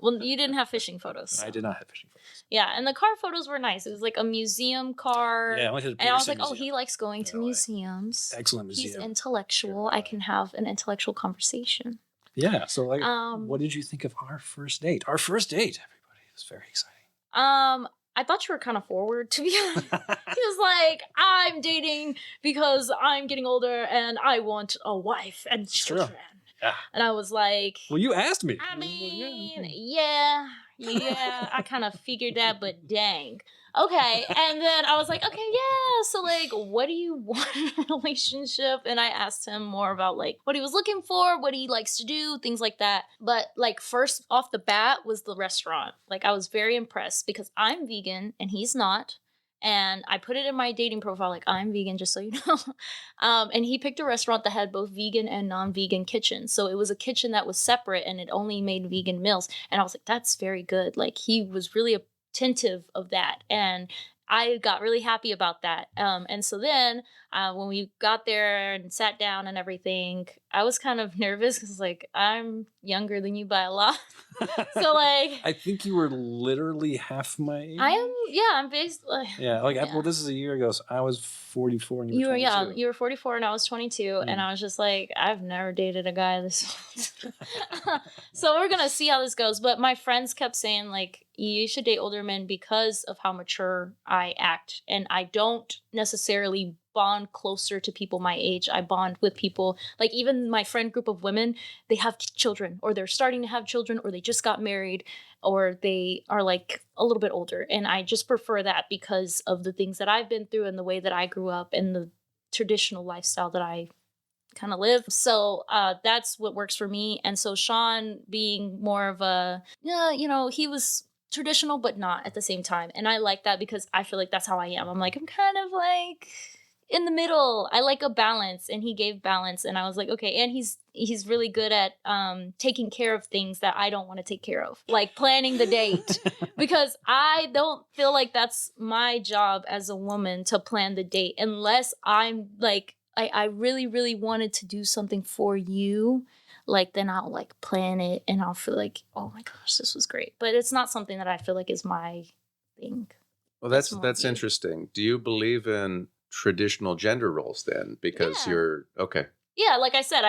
Well, you didn't have fishing photos. I did not have fishing photos. Yeah, and the car photos were nice. It was like a museum car. Yeah, I went to the and I was like, Peterson oh, he Museum. likes going to LA. museums. Excellent He's museum. intellectual. I can have an intellectual conversation. Yeah. So, like, Um, what did you think of our first date? Our first date, everybody. It was very exciting. I thought you were kind of forward, to be honest. He was like, I'm dating because I'm getting older and I want a wife and true. children. Yeah. And I was like, Well, you asked me. I mean, yeah, I kind of figured that, but dang. Okay. And then I was like, okay, yeah. So, like, what do you want in a relationship? And I asked him more about, like, what he was looking for, what he likes to do, things like that. But, like, first off the bat was the restaurant. Like, I was very impressed because I'm vegan and he's not. And I put it in my dating profile, like, I'm vegan, just so you know. And he picked a restaurant that had both vegan and non-vegan kitchens. So it was a kitchen that was separate and it only made vegan meals. And I was like, that's very good. Like, he was really attentive of that. And I got really happy about that. And so then when we got there and sat down and everything, I was kind of nervous because, like, I'm younger than you by a lot. So, like, I think you were literally half my age. I'm basically. Yeah, like, Yeah. well, this is a year ago, so I was 44 and You were 22. you were 44 and I was 22 and I was just like, I've never dated a guy this old. So we're gonna see how this goes. But my friends kept saying, like, you should date older men because of how mature I act, and I don't necessarily bond closer to people my age. I bond with people, like, even my friend group of women, they have children or they're starting to have children or they just got married or they are, like, a little bit older, and I just prefer that because of the things that I've been through and the way that I grew up and the traditional lifestyle that I kind of live. So that's what works for me. And so Sean being more of a, he was traditional but not at the same time, and I like that because I feel like that's how I am. I'm like, I'm kind of like in the middle. I like a balance, and he gave balance, and I was like, okay. And he's really good at taking care of things that I don't want to take care of, like planning the date, because I don't feel like that's my job as a woman to plan the date unless I'm like, I really, really wanted to do something for you. Like, then I'll, like, plan it and I'll feel like, oh my gosh, this was great. But it's not something that I feel like is my thing. Well, that's you. interesting. Do you believe in traditional gender roles then? Because Yeah. you're okay. Yeah, like I said,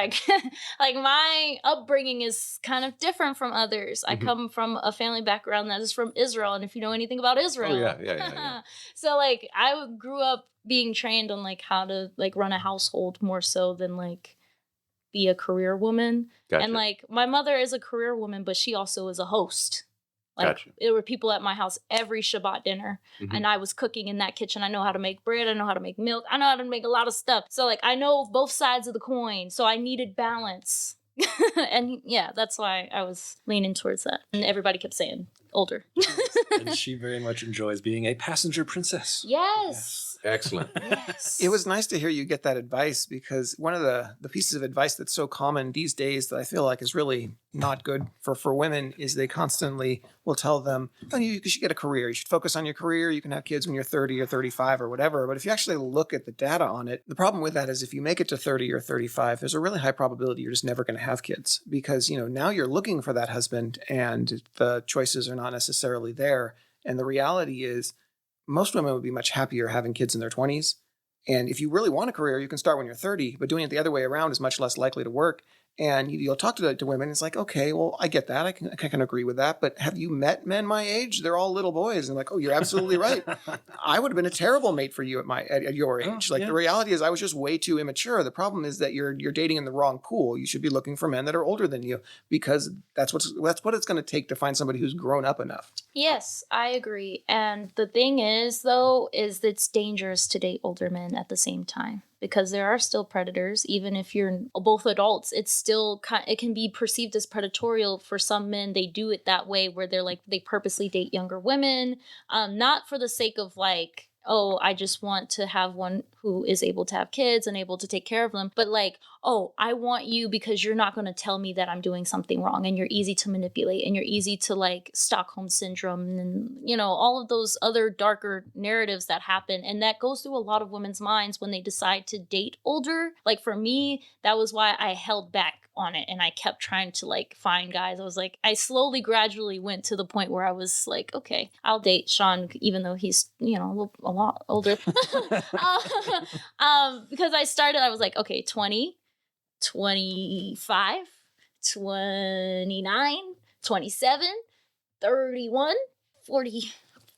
like, my upbringing is kind of different from others. I come from a family background that is from Israel, and if you know anything about Israel, yeah. So, like, I grew up being trained on, like, how to, like, run a household more so than, like, be a career woman. Gotcha. And, like, my mother is a career woman, but she also is a host. Like, Gotcha. there were people at my house every Shabbat dinner, and I was cooking in that kitchen. I know how to make bread. I know how to make milk. I know how to make a lot of stuff. So, like, I know both sides of the coin. So I needed balance. And yeah, that's why I was leaning towards that. And everybody kept saying older. And she very much enjoys being a passenger princess. Yes. Excellent. Yes. It was nice to hear you get that advice, because one of the pieces of advice that's so common these days that I feel like is really not good for women is they constantly will tell them, oh, you should get a career. You should focus on your career. You can have kids when you're 30 or 35 or whatever. But if you actually look at the data on it, the problem with that is if you make it to 30 or 35, there's a really high probability you're just never going to have kids, because, now you're looking for that husband and the choices are not necessarily there. And the reality is most women would be much happier having kids in their 20s. And if you really want a career, you can start when you're 30, but doing it the other way around is much less likely to work. And you'll talk to women. It's like, okay, well, I get that. I can agree with that. But have you met men my age? They're all little boys. And like, oh, you're absolutely right. I would have been a terrible mate for you at your age. The reality is I was just way too immature. The problem is that you're dating in the wrong pool. You should be looking for men that are older than you, because that's what it's going to take to find somebody who's grown up enough. Yes, I agree. And the thing is, though, is it's dangerous to date older men at the same time. Because there are still predators, even if you're both adults, it can be perceived as predatorial for some men. They do it that way where they purposely date younger women, not for the sake of like, oh, I just want to have one who is able to have kids and able to take care of them. But like, oh, I want you because you're not going to tell me that I'm doing something wrong, and you're easy to manipulate, and you're easy to like Stockholm syndrome and, all of those other darker narratives that happen. And that goes through a lot of women's minds when they decide to date older. Like for me, that was why I held back on it and I kept trying to like find guys. I was like, I slowly gradually went to the point where I was like, okay, I'll date Sean even though he's a lot older. Because I was like, okay, 20, 25, 29, 27, 31, 40,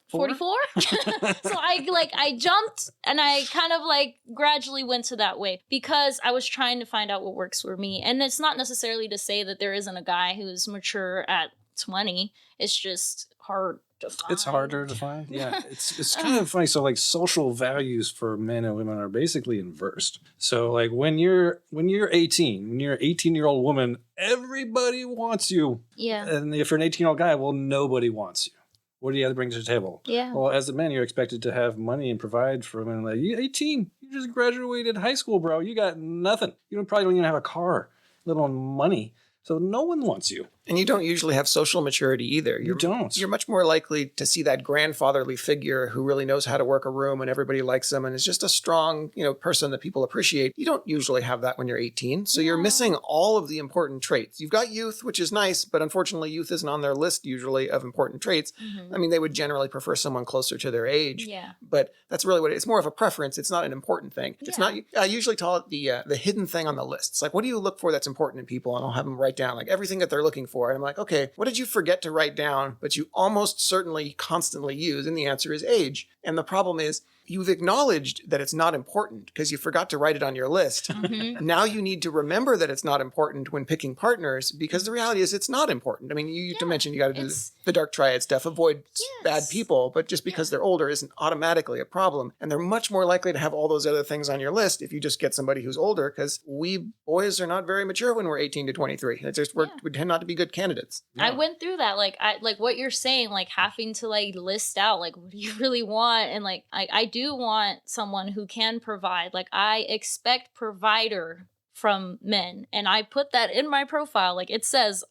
44. So I jumped and I kind of like gradually went to that way because I was trying to find out what works for me. And it's not necessarily to say that there isn't a guy who's mature at 20. It's just hard to find. It's harder to find. Yeah. It's kind of funny. So like social values for men and women are basically inversed. So like when you're 18, when you're an 18-year-old woman, everybody wants you. Yeah. And if you're an 18-year-old guy, well, nobody wants you. What do you have to bring to the table? Yeah. Well, as a man, you're expected to have money and provide for women. Like, you're 18. You just graduated high school, bro. You got nothing. You probably don't even have a car, let alone money. So no one wants you. And you don't usually have social maturity either. You don't. You're much more likely to see that grandfatherly figure who really knows how to work a room and everybody likes him and is just a strong, person that people appreciate. You don't usually have that when you're 18. So you're missing all of the important traits. You've got youth, which is nice, but unfortunately youth isn't on their list usually of important traits. Mm-hmm. I mean, they would generally prefer someone closer to their age. Yeah. But that's really what it's more of a preference. It's not an important thing. It's not. I usually call it the hidden thing on the list. It's like, what do you look for that's important in people? And I'll have them write down like everything that they're looking for. And I'm like, okay, what did you forget to write down, but you almost certainly constantly use? And the answer is age. And the problem is you've acknowledged that it's not important because you forgot to write it on your list. Mm-hmm. Now you need to remember that it's not important when picking partners because the reality is it's not important. I mean, you mentioned you got to do the dark triad stuff, avoid bad people, but just because they're older isn't automatically a problem. And they're much more likely to have all those other things on your list if you just get somebody who's older, because we boys are not very mature when we're 18 to 23. It's just we tend not to be good candidates. Yeah. I went through that. Like what you're saying, like having to like list out like what do you really want, and like I do want someone who can provide. Like I expect provider from men, and I put that in my profile. Like it says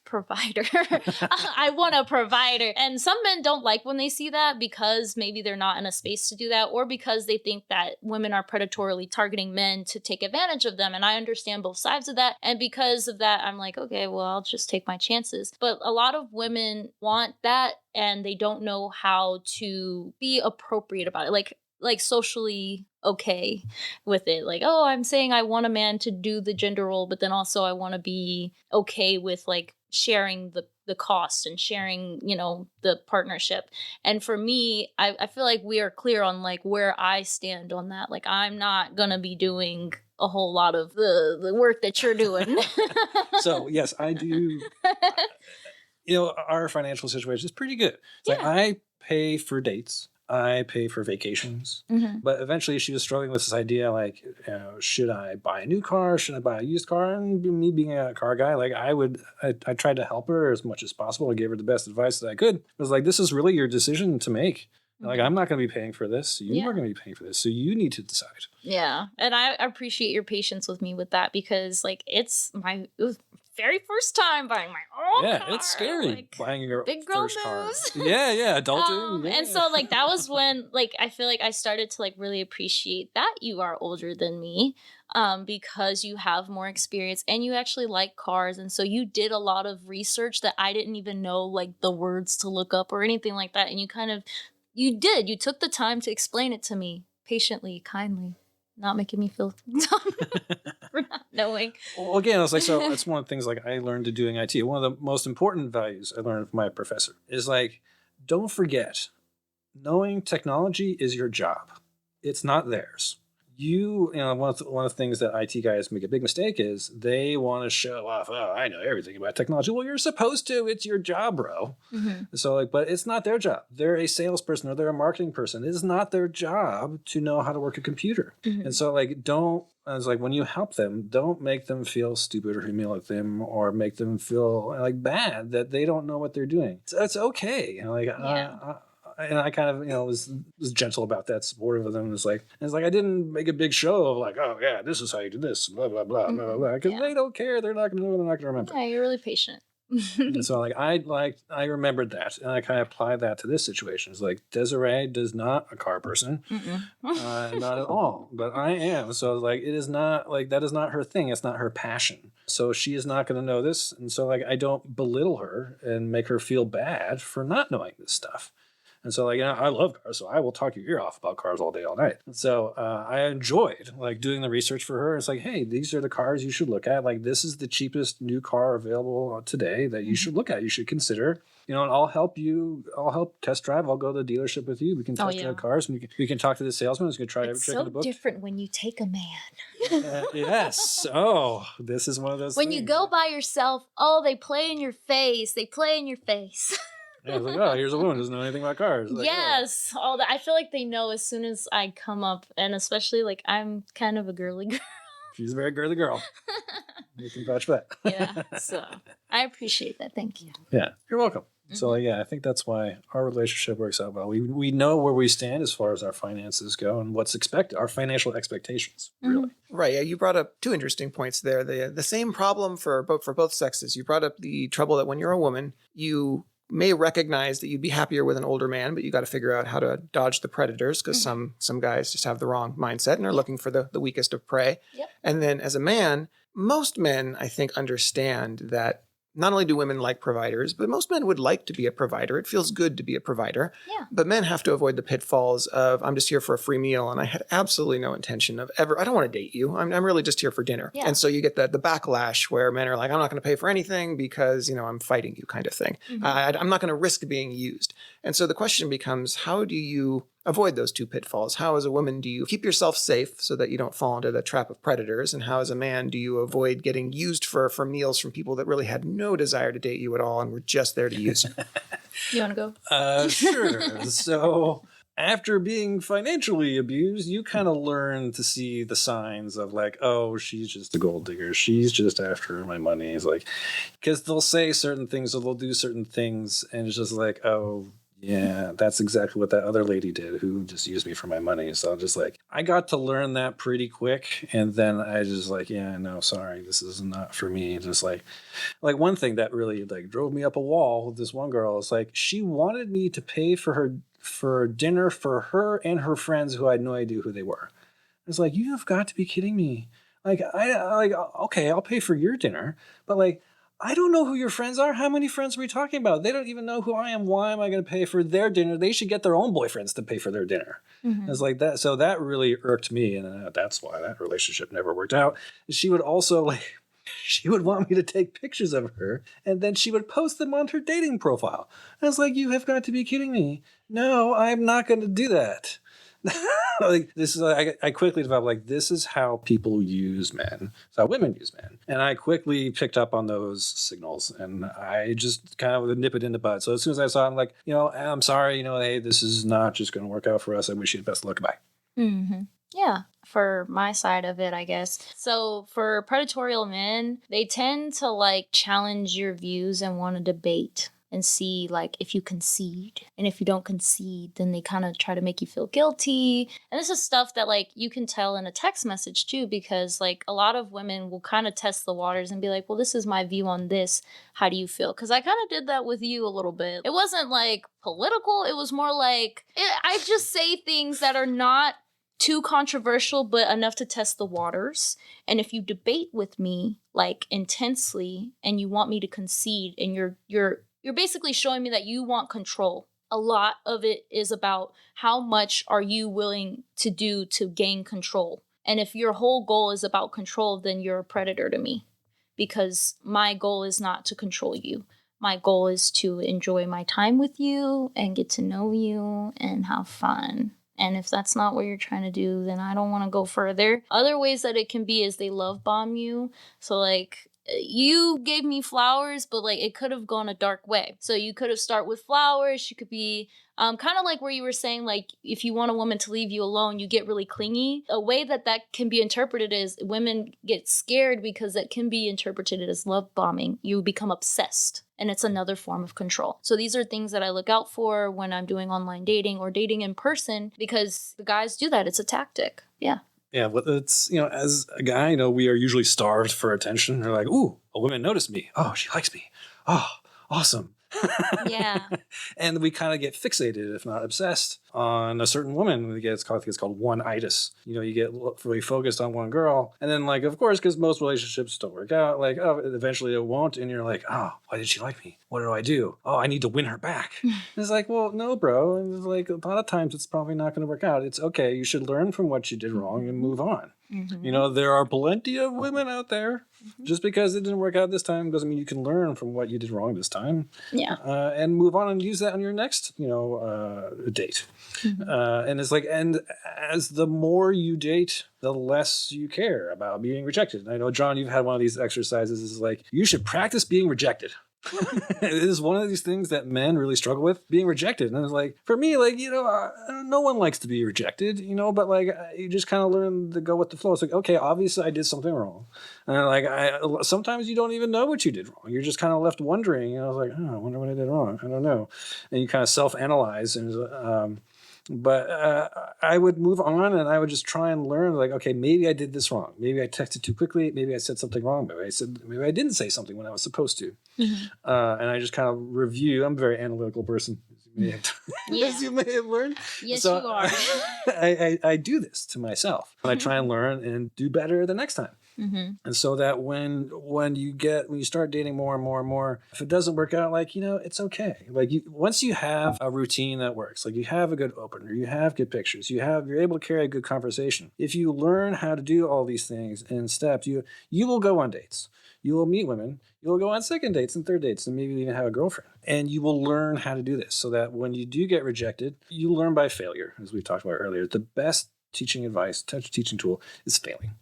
provider. I want a provider. And some men don't like when they see that because maybe they're not in a space to do that, or because they think that women are predatorily targeting men to take advantage of them. And I understand both sides of that. And because of that, I'm like, okay, well, I'll just take my chances. But a lot of women want that and they don't know how to be appropriate about it. Like socially okay with it. Like, oh, I'm saying I want a man to do the gender role, but then also I want to be okay with like sharing the cost and sharing, the partnership. And for me, I feel like we are clear on like where I stand on that. Like I'm not going to be doing a whole lot of the work that you're doing. So yes, I do. Our financial situation is pretty good. It's like I pay for dates. I pay for vacations. Mm-hmm. But eventually she was struggling with this idea, like, should I buy a new car? Should I buy a used car? And me being a car guy, like I tried to help her as much as possible. I gave her the best advice that I could. It was like, this is really your decision to make. Mm-hmm. Like, I'm not going to be paying for this. You are going to be paying for this. So you need to decide. Yeah. And I appreciate your patience with me with that because like it was very first time buying my own car. Yeah, it's scary like, buying your big girl first car. news. Yeah, adulting. And so like that was when like I feel like I started to like really appreciate that you are older than me, because you have more experience and you actually like cars, and so you did a lot of research that I didn't even know like the words to look up or anything like that, and you took the time to explain it to me patiently, kindly. Not making me feel dumb for not knowing. Well, again, I was like, so that's one of the things like I learned to doing IT. One of the most important values I learned from my professor is like, don't forget, knowing technology is your job. It's not theirs. You know, one of the things that IT guys make a big mistake is they want to show off, oh, I know everything about technology. Well, you're supposed to. It's your job, bro. So like, but it's not their job. They're a salesperson or they're a marketing person. It is not their job to know how to work a computer. And so like, I was like, when you help them, don't make them feel stupid or humiliate them or make them feel like bad that they don't know what they're doing. It's okay. You know, like, and I kind of, you know, was gentle about that, supportive of them. It's like I didn't make a big show of like, oh yeah, this is how you do this, blah blah blah blah blah, because they don't care. They're not going to know. They're not going to remember. Yeah, you're really patient. And so I remembered that, and I kind of applied that to this situation. It's like Desiree is not a car person, not at all. But I am. So like it is not like that is not her thing. It's not her passion. So she is not going to know this, and so like I don't belittle her and make her feel bad for not knowing this stuff. And so, like, you know, I love cars, so I will talk your ear off about cars all day, all night. And so I enjoyed, like, doing the research for her. It's like, hey, these are the cars you should look at. Like, this is the cheapest new car available today that you should look at. You should consider, you know, and I'll help test drive. I'll go to the dealership with you. We can test drive cars, and we can talk to the salesman who's going to try every trick in the book. It's so different when you take a man. Yes. Oh, this is one of those When things. you go by yourself, oh, they play in your face. They play in your face. Yeah, it's like, oh, here's a woman who doesn't know anything about cars. Like, yes, all that. I feel like they know as soon as I come up, and especially like I'm kind of a girly girl. She's a very girly girl. You can vouch for that. Yeah, so I appreciate that. Thank you. Yeah, you're welcome. So yeah, I think that's why our relationship works out well. We know where we stand as far as our finances go and what's expected, our financial expectations, really. Right. Yeah, you brought up two interesting points there. The same problem for both sexes. You brought up the trouble that when you're a woman, you may recognize that you'd be happier with an older man, but you got to figure out how to dodge the predators because some guys just have the wrong mindset and are looking for the weakest of prey. Yep. And then as a man, most men, I think, understand that not only do women like providers, but most men would like to be a provider. It feels good to be a provider. Yeah. But men have to avoid the pitfalls of, I'm just here for a free meal and I had absolutely no intention of ever, I don't want to date you. I'm really just here for dinner. Yeah. And so you get the backlash where men are like, I'm not going to pay for anything because, you know, I'm fighting you kind of thing. I'm not going to risk being used. And so the question becomes, how do you avoid those two pitfalls? How, as a woman, do you keep yourself safe so that you don't fall into the trap of predators? And how, as a man, do you avoid getting used for meals from people that really had no desire to date you at all and were just there to use you? You want to go? Sure. So after being financially abused, you kind of learn to see the signs of like, oh, she's just a gold digger. She's just after my money. It's like, because they'll say certain things or they'll do certain things. And it's just like, oh, yeah, that's exactly what that other lady did who just used me for my money. So I'm just like, I got to learn that pretty quick. And then I just like, yeah, no, sorry, this is not for me. Just like one thing that really like drove me up a wall with this one girl is like, she wanted me to pay for dinner for her and her friends who I had no idea who they were. It's like, you have got to be kidding me. Like, okay, I'll pay for your dinner, but like, I don't know who your friends are. How many friends are we talking about? They don't even know who I am. Why am I going to pay for their dinner? They should get their own boyfriends to pay for their dinner. It's like that. So that really irked me. And that's why that relationship never worked out. She would also like, she would want me to take pictures of her and then she would post them on her dating profile. I was like, you have got to be kidding me. No, I'm not going to do that. Like this is I quickly developed like this is how people use men. It's how women use men. And I quickly picked up on those signals and I just kind of nip it in the bud. So as soon as I saw it, I'm like, you know, I'm sorry, you know, hey, this is not just going to work out for us. I wish you the best of luck. Bye. Yeah, for my side of it, I guess. So for predatorial men, they tend to like challenge your views and want to debate and see like if you concede. And if you don't concede, then they kind of try to make you feel guilty. And this is stuff that like you can tell in a text message too, because like a lot of women will kind of test the waters and be like, well, this is my view on this. How do you feel? Because I kind of did that with you a little bit. It wasn't like political. It was more like I just say things that are not too controversial, but enough to test the waters. And if you debate with me like intensely and you want me to concede and you're basically showing me that you want control. A lot of it is about how much are you willing to do to gain control. And if your whole goal is about control, then you're a predator to me, because my goal is not to control you. My goal is to enjoy my time with you and get to know you and have fun. And if that's not what you're trying to do, then I don't want to go further. Other ways that it can be is they love bomb you. So like, you gave me flowers, but like it could have gone a dark way. So you could have started with flowers. She could be kind of like where you were saying, like, if you want a woman to leave you alone, you get really clingy. A way that can be interpreted is women get scared because it can be interpreted as love bombing. You become obsessed, and it's another form of control. So these are things that I look out for when I'm doing online dating or dating in person, because the guys do that. It's a tactic. Yeah. Yeah, well, it's, as a guy, we are usually starved for attention. They're like, ooh, a woman noticed me. Oh, she likes me. Oh, awesome. Yeah. And we kind of get fixated, if not obsessed, on a certain woman. It's called one-itis. You get really focused on one girl. And then, like, of course, because most relationships don't work out, like, oh, eventually it won't. And you're like, oh, why did she like me? What do I do? Oh, I need to win her back. It's like, well, no, bro. And it's like, a lot of times it's probably not going to work out. It's okay. You should learn from what you did wrong and move on. Mm-hmm. There are plenty of women out there. Mm-hmm. Just because it didn't work out this time doesn't mean you can learn from what you did wrong this time. Yeah. And move on and use that on your next, date. Mm-hmm. And it's like, and as the more you date, the less you care about being rejected. And I know, John, you've had one of these exercises. Is like, you should practice being rejected. It is one of these things that men really struggle with, being rejected. And it's like, for me, like, no one likes to be rejected, but like, you just kind of learn to go with the flow. It's like, okay, obviously I did something wrong. And like, sometimes you don't even know what you did wrong. You're just kind of left wondering. I was like, oh, I wonder what I did wrong. I don't know. And you kind of self-analyze. And but I would move on, and I would just try and learn, like, okay, maybe I did this wrong. Maybe I texted too quickly. Maybe I said something wrong. Maybe I didn't say something when I was supposed to. Mm-hmm. And I just kind of review. I'm a very analytical person, as you may have learned. Yes, so, you are. I do this to myself, and I try and learn and do better the next time. Mm-hmm. And so that when you start dating more and more and more, if it doesn't work out, like, it's okay. Like, once you have a routine that works, like you have a good opener, you have good pictures, you're able to carry a good conversation. If you learn how to do all these things in steps, you will go on dates. You will meet women. You will go on second dates and third dates and maybe even have a girlfriend. And you will learn how to do this so that when you do get rejected, you learn by failure, as we talked about earlier. The best teaching advice, teaching tool is failing.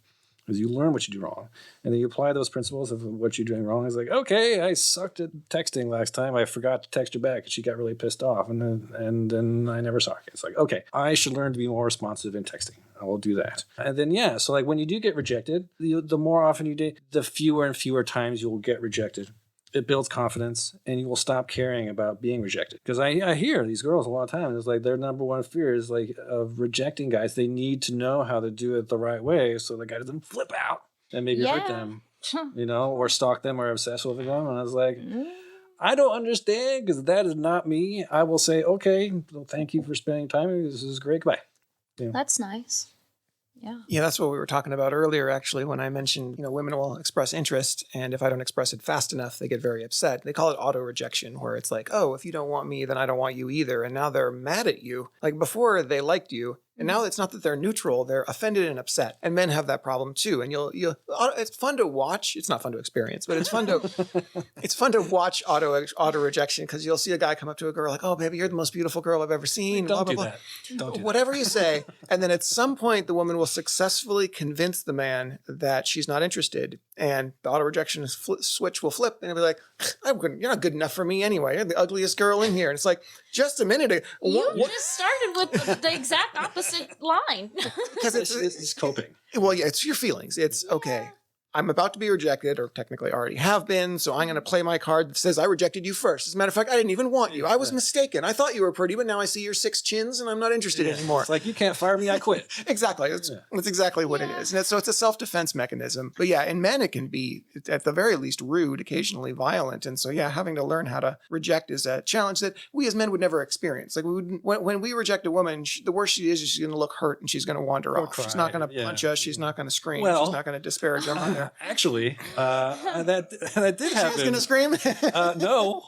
Because you learn what you do wrong. And then you apply those principles of what you're doing wrong. It's like, okay, I sucked at texting last time. I forgot to text her back. And she got really pissed off. And then I never saw her. It's like, okay, I should learn to be more responsive in texting. I will do that. And then, so like when you do get rejected, the more often you date, the fewer and fewer times you will get rejected. It builds confidence, and you will stop caring about being rejected. Because I hear these girls a lot of times, it's like their number one fear is like of rejecting guys. They need to know how to do it the right way so the guy doesn't flip out and maybe hurt them, or stalk them or obsess over them. And I was like, I don't understand, because that is not me. I will say, okay, well, thank you for spending time. This is great. Goodbye. That's nice. Yeah, that's what we were talking about earlier, actually, when I mentioned, women will express interest, and if I don't express it fast enough, they get very upset. They call it auto-rejection, where it's like, oh, if you don't want me, then I don't want you either. And now they're mad at you. Like, before they liked you, and now it's not that they're neutral, they're offended and upset. And men have that problem too. And it's fun to watch. It's not fun to experience, but it's fun to watch auto rejection, because you'll see a guy come up to a girl like, oh, baby, you're the most beautiful girl I've ever seen. Don't blah, do blah, that. blah. Don't do Whatever you say. And then at some point, the woman will successfully convince the man that she's not interested. And the auto rejection switch will flip, and it'll be like, you're not good enough for me anyway. You're the ugliest girl in here. And it's like, just a minute ago. You just started with the exact opposite line. Because it's coping. Well, yeah, it's your feelings. It's okay. I'm about to be rejected, or technically already have been, so I'm going to play my card that says I rejected you first. As a matter of fact, I didn't even want you. I was mistaken. I thought you were pretty, but now I see your 6 chins, and I'm not interested anymore. It's like, you can't fire me, I quit. Exactly. That's exactly what it is. And so it's a self-defense mechanism. But yeah, in men, it can be, at the very least, rude, occasionally violent. And so, having to learn how to reject is a challenge that we as men would never experience. Like, when we reject a woman, the worst she is she's going to look hurt, and she's going to wander off. Cry. She's not going to punch us. She's not going to scream. She's not going to disparage them. Actually, that did happen. She's going to scream? No.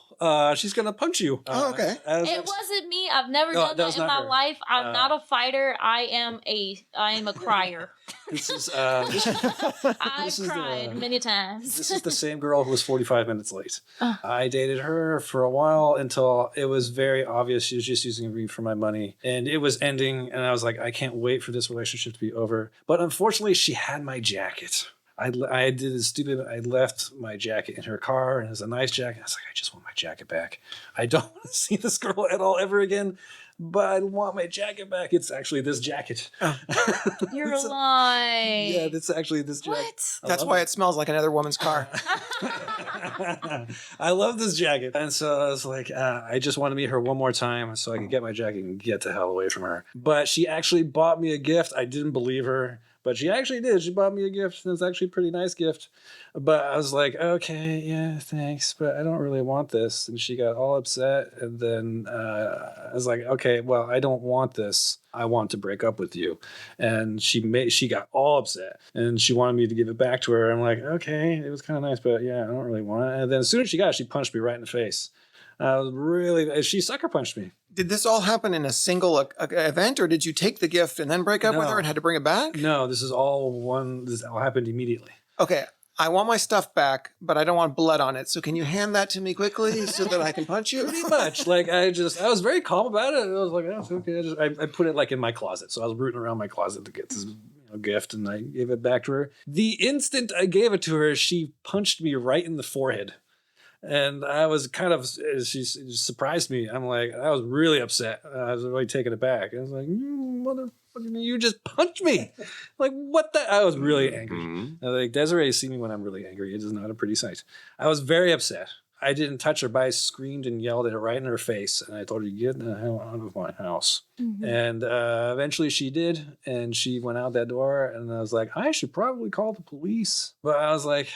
She's going to punch you. Okay. It wasn't me. I've never done that in my life. I'm not a fighter. I am a crier. This is I've is cried many times. this is the same girl who was 45 minutes late. I dated her for a while until it was very obvious she was just using me for my money, and it was ending. And I was like, I can't wait for this relationship to be over. But unfortunately, she had my jacket. I did this stupid. I left my jacket in her car, and it was a nice jacket. I was like, I just want my jacket back. I don't want to see this girl at all ever again. But I want my jacket back. It's actually this jacket. Oh. You're lying. Yeah, it's actually this jacket. What? That's why it smells like another woman's car. I love this jacket. And so I was like, I just want to meet her one more time so I can get my jacket and get the hell away from her. But she actually bought me a gift. I didn't believe her. But she actually did. She bought me a gift. And it was actually a pretty nice gift. But I was like, okay, yeah, thanks. But I don't really want this. And she got all upset. And then I was like, okay, well, I don't want this. I want to break up with you. And she got all upset. And she wanted me to give it back to her. I'm like, okay, it was kind of nice. But yeah, I don't really want it. And then as soon as she got it, she punched me right in the face. She sucker punched me. Did this all happen in a single event, or did you take the gift and then break up with her and had to bring it back? No, this all happened immediately. Okay, I want my stuff back, but I don't want blood on it. So can you hand that to me quickly so that I can punch you? Pretty much. Like I was very calm about it. I was like, oh, okay. I put it like in my closet. So I was rooting around my closet to get this gift, and I gave it back to her. The instant I gave it to her, she punched me right in the forehead. And I was she surprised me. I'm like, I was really upset. I was really taken aback. I was like, motherfucker, you just punched me. Like, what the? I was really angry. Mm-hmm. Like, Desiree has seen me when I'm really angry. It is not a pretty sight. I was very upset. I didn't touch her, but I screamed and yelled at her right in her face. And I told her, get the hell out of my house. Mm-hmm. And eventually she did. And she went out that door. And I was like, I should probably call the police. But I was like,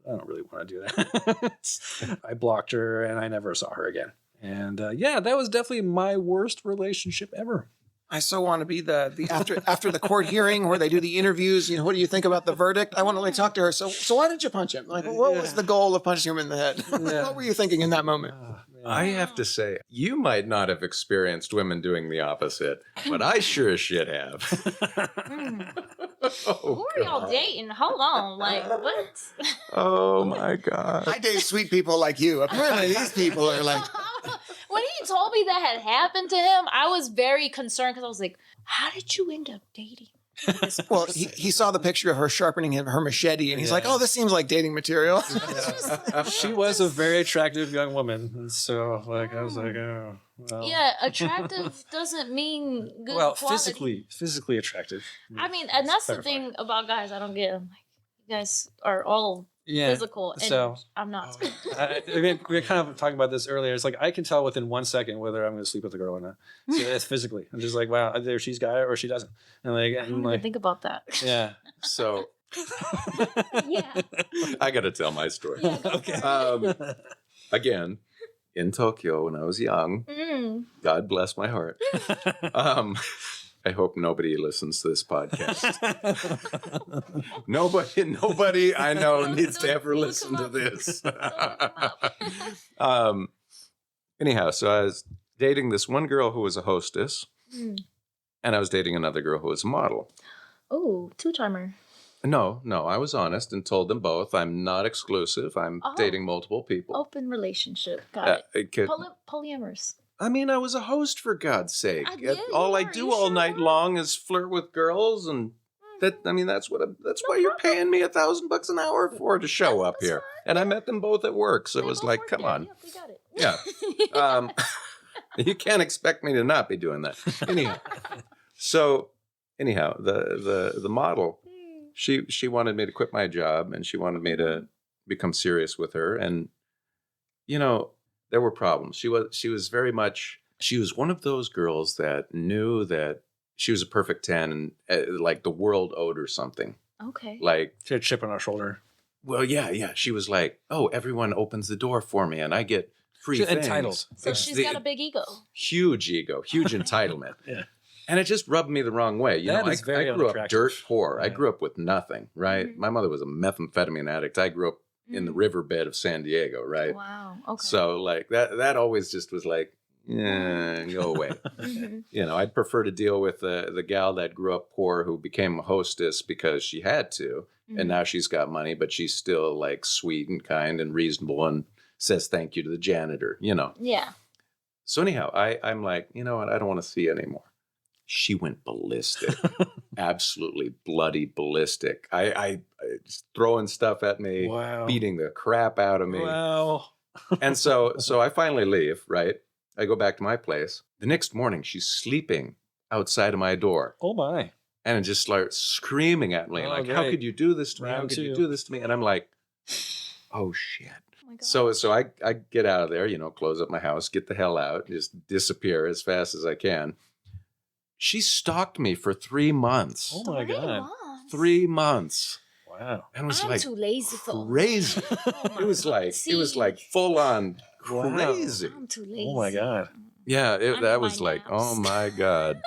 I don't really want to do that. I blocked her and I never saw her again. And that was definitely my worst relationship ever. I so want to be the after the court hearing where they do the interviews. What do you think about the verdict? I want to talk to her. So why did you punch him? Like, what was the goal of punching him in the head? What were you thinking in that moment? I have to say, you might not have experienced women doing the opposite, but I sure as shit have. Who are y'all dating? Hold on. Like, what? Oh, my God. I date sweet people like you. Apparently, these people are like... When he told me that had happened to him, I was very concerned because I was like, how did you end up dating? Well, he saw the picture of her sharpening her machete, and he's like, "Oh, this seems like dating material." She was a very attractive young woman, and so I was like, "Oh, well." Yeah, attractive doesn't mean good. Well, quality. physically attractive. I mean, and that's the thing about guys I don't get. I'm like, you guys are all physical, and so I'm not. We were kind of talking about this earlier. It's like I can tell within 1 second whether I'm going to sleep with a girl or not. So it's physically. I'm just like, wow, either she's got it or she doesn't. And I don't even think about that. Yeah. So. Yeah. I got to tell my story. Yeah, okay. Again, in Tokyo when I was young. God bless my heart. I hope nobody listens to this podcast. Nobody I know needs to ever listen to this. Anyhow, so I was dating this one girl who was a hostess, and I was dating another girl who was a model. Oh, two-timer. No, I was honest and told them both I'm not exclusive. I'm dating multiple people. Open relationship. Got it. Polyamorous. I mean, I was a host, for God's sake. All I do all night long is flirt with girls, and that's why you're paying me $1,000 an hour for to show up here. And I met them both at work, so it was like, come on. Yeah, they got it. Yeah. You can't expect me to not be doing that. Anyhow, the model, she wanted me to quit my job, and she wanted me to become serious with her, and there were problems. She was one of those girls that knew that she was a perfect 10 and like the world owed her something. Okay. Like she had a chip on her shoulder. Well, yeah. She was like, oh, everyone opens the door for me and I get free things. Entitled. So she's got a big ego. Huge entitlement. Yeah. And it just rubbed me the wrong way. I grew up dirt poor. Yeah. I grew up with nothing, right? Mm-hmm. My mother was a methamphetamine addict. I grew up in the riverbed of San Diego, right? Wow. Okay. So like that always just was like, yeah, go away. Mhm. You know, I'd prefer to deal with the gal that grew up poor who became a hostess because she had to, and now she's got money, but she's still like sweet and kind and reasonable and says thank you to the janitor, you know. Yeah. So anyhow, I'm like, you know what? I don't want to see you anymore. She went ballistic, absolutely bloody ballistic. I throwing stuff at me, Wow. beating the crap out of me. Wow. And so I finally leave, right? I go back to my place. The next morning, she's sleeping outside of my door Oh my. and just starts screaming at me, Oh, like, how great. could you do this to me? How Round could you two. do this to me? And I'm like, oh, shit. Oh my God. So I get out of there, you know, close up my house, get the hell out, just disappear as fast as I can. She stalked me for 3 months. Oh my 3 God. months? 3 months. Wow. And it was I'm like too lazy for crazy. Oh my It was God. like See? full on Wow. crazy. I'm too lazy. Oh my God. Yeah, I need that my was like, naps. oh my God.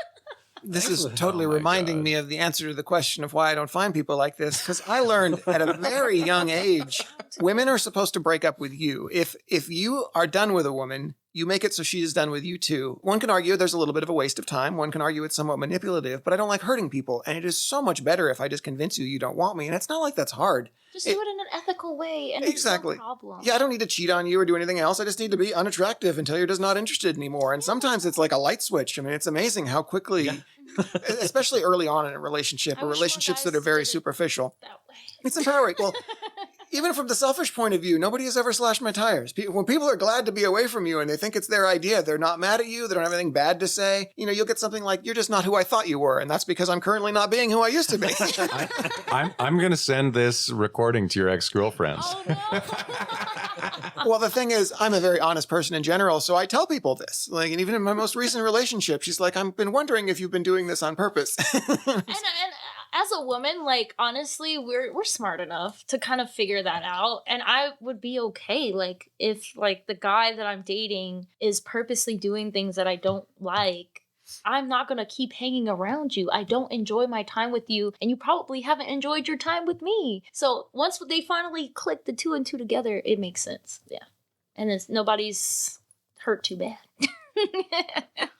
This is Excellent. totally Oh my reminding God. me of the answer to the question of why I don't find people like this. Because I learned at a very young age, women are supposed to break up with you. If you are done with a woman, you make it so she is done with you too. One can argue there's a little bit of a waste of time. One can argue it's somewhat manipulative, but I don't like hurting people. And it is so much better if I just convince you you don't want me. And it's not like that's hard. Just do it in an ethical way, and Exactly. it's no problem. Yeah, I don't need to cheat on you or do anything else. I just need to be unattractive until you're just not interested anymore. And sometimes it's like a light switch. I mean, it's amazing how quickly, Yeah. especially early on in a relationship I or wish more relationships that guys are very did it superficial. that way. It's empowering. Well, even from the selfish point of view, nobody has ever slashed my tires. When people are glad to be away from you and they think it's their idea, they're not mad at you, they don't have anything bad to say. You know, you'll get something like, you're just not who I thought you were. And that's because I'm currently not being who I used to be. I'm going to send this recording to your ex-girlfriends. Oh no. Well, the thing is, I'm a very honest person in general, so I tell people this. Like, and even in my most recent relationship, she's like, I've been wondering if you've been doing this on purpose. and as a woman, like honestly, we're smart enough to kind of figure that out, and I would be okay like if like the guy that I'm dating is purposely doing things that I don't like. I'm not going to keep hanging around you. I don't enjoy my time with you, and you probably haven't enjoyed your time with me. So once they finally click the 2 and 2 together, it makes sense. Yeah. And it's nobody's hurt too bad.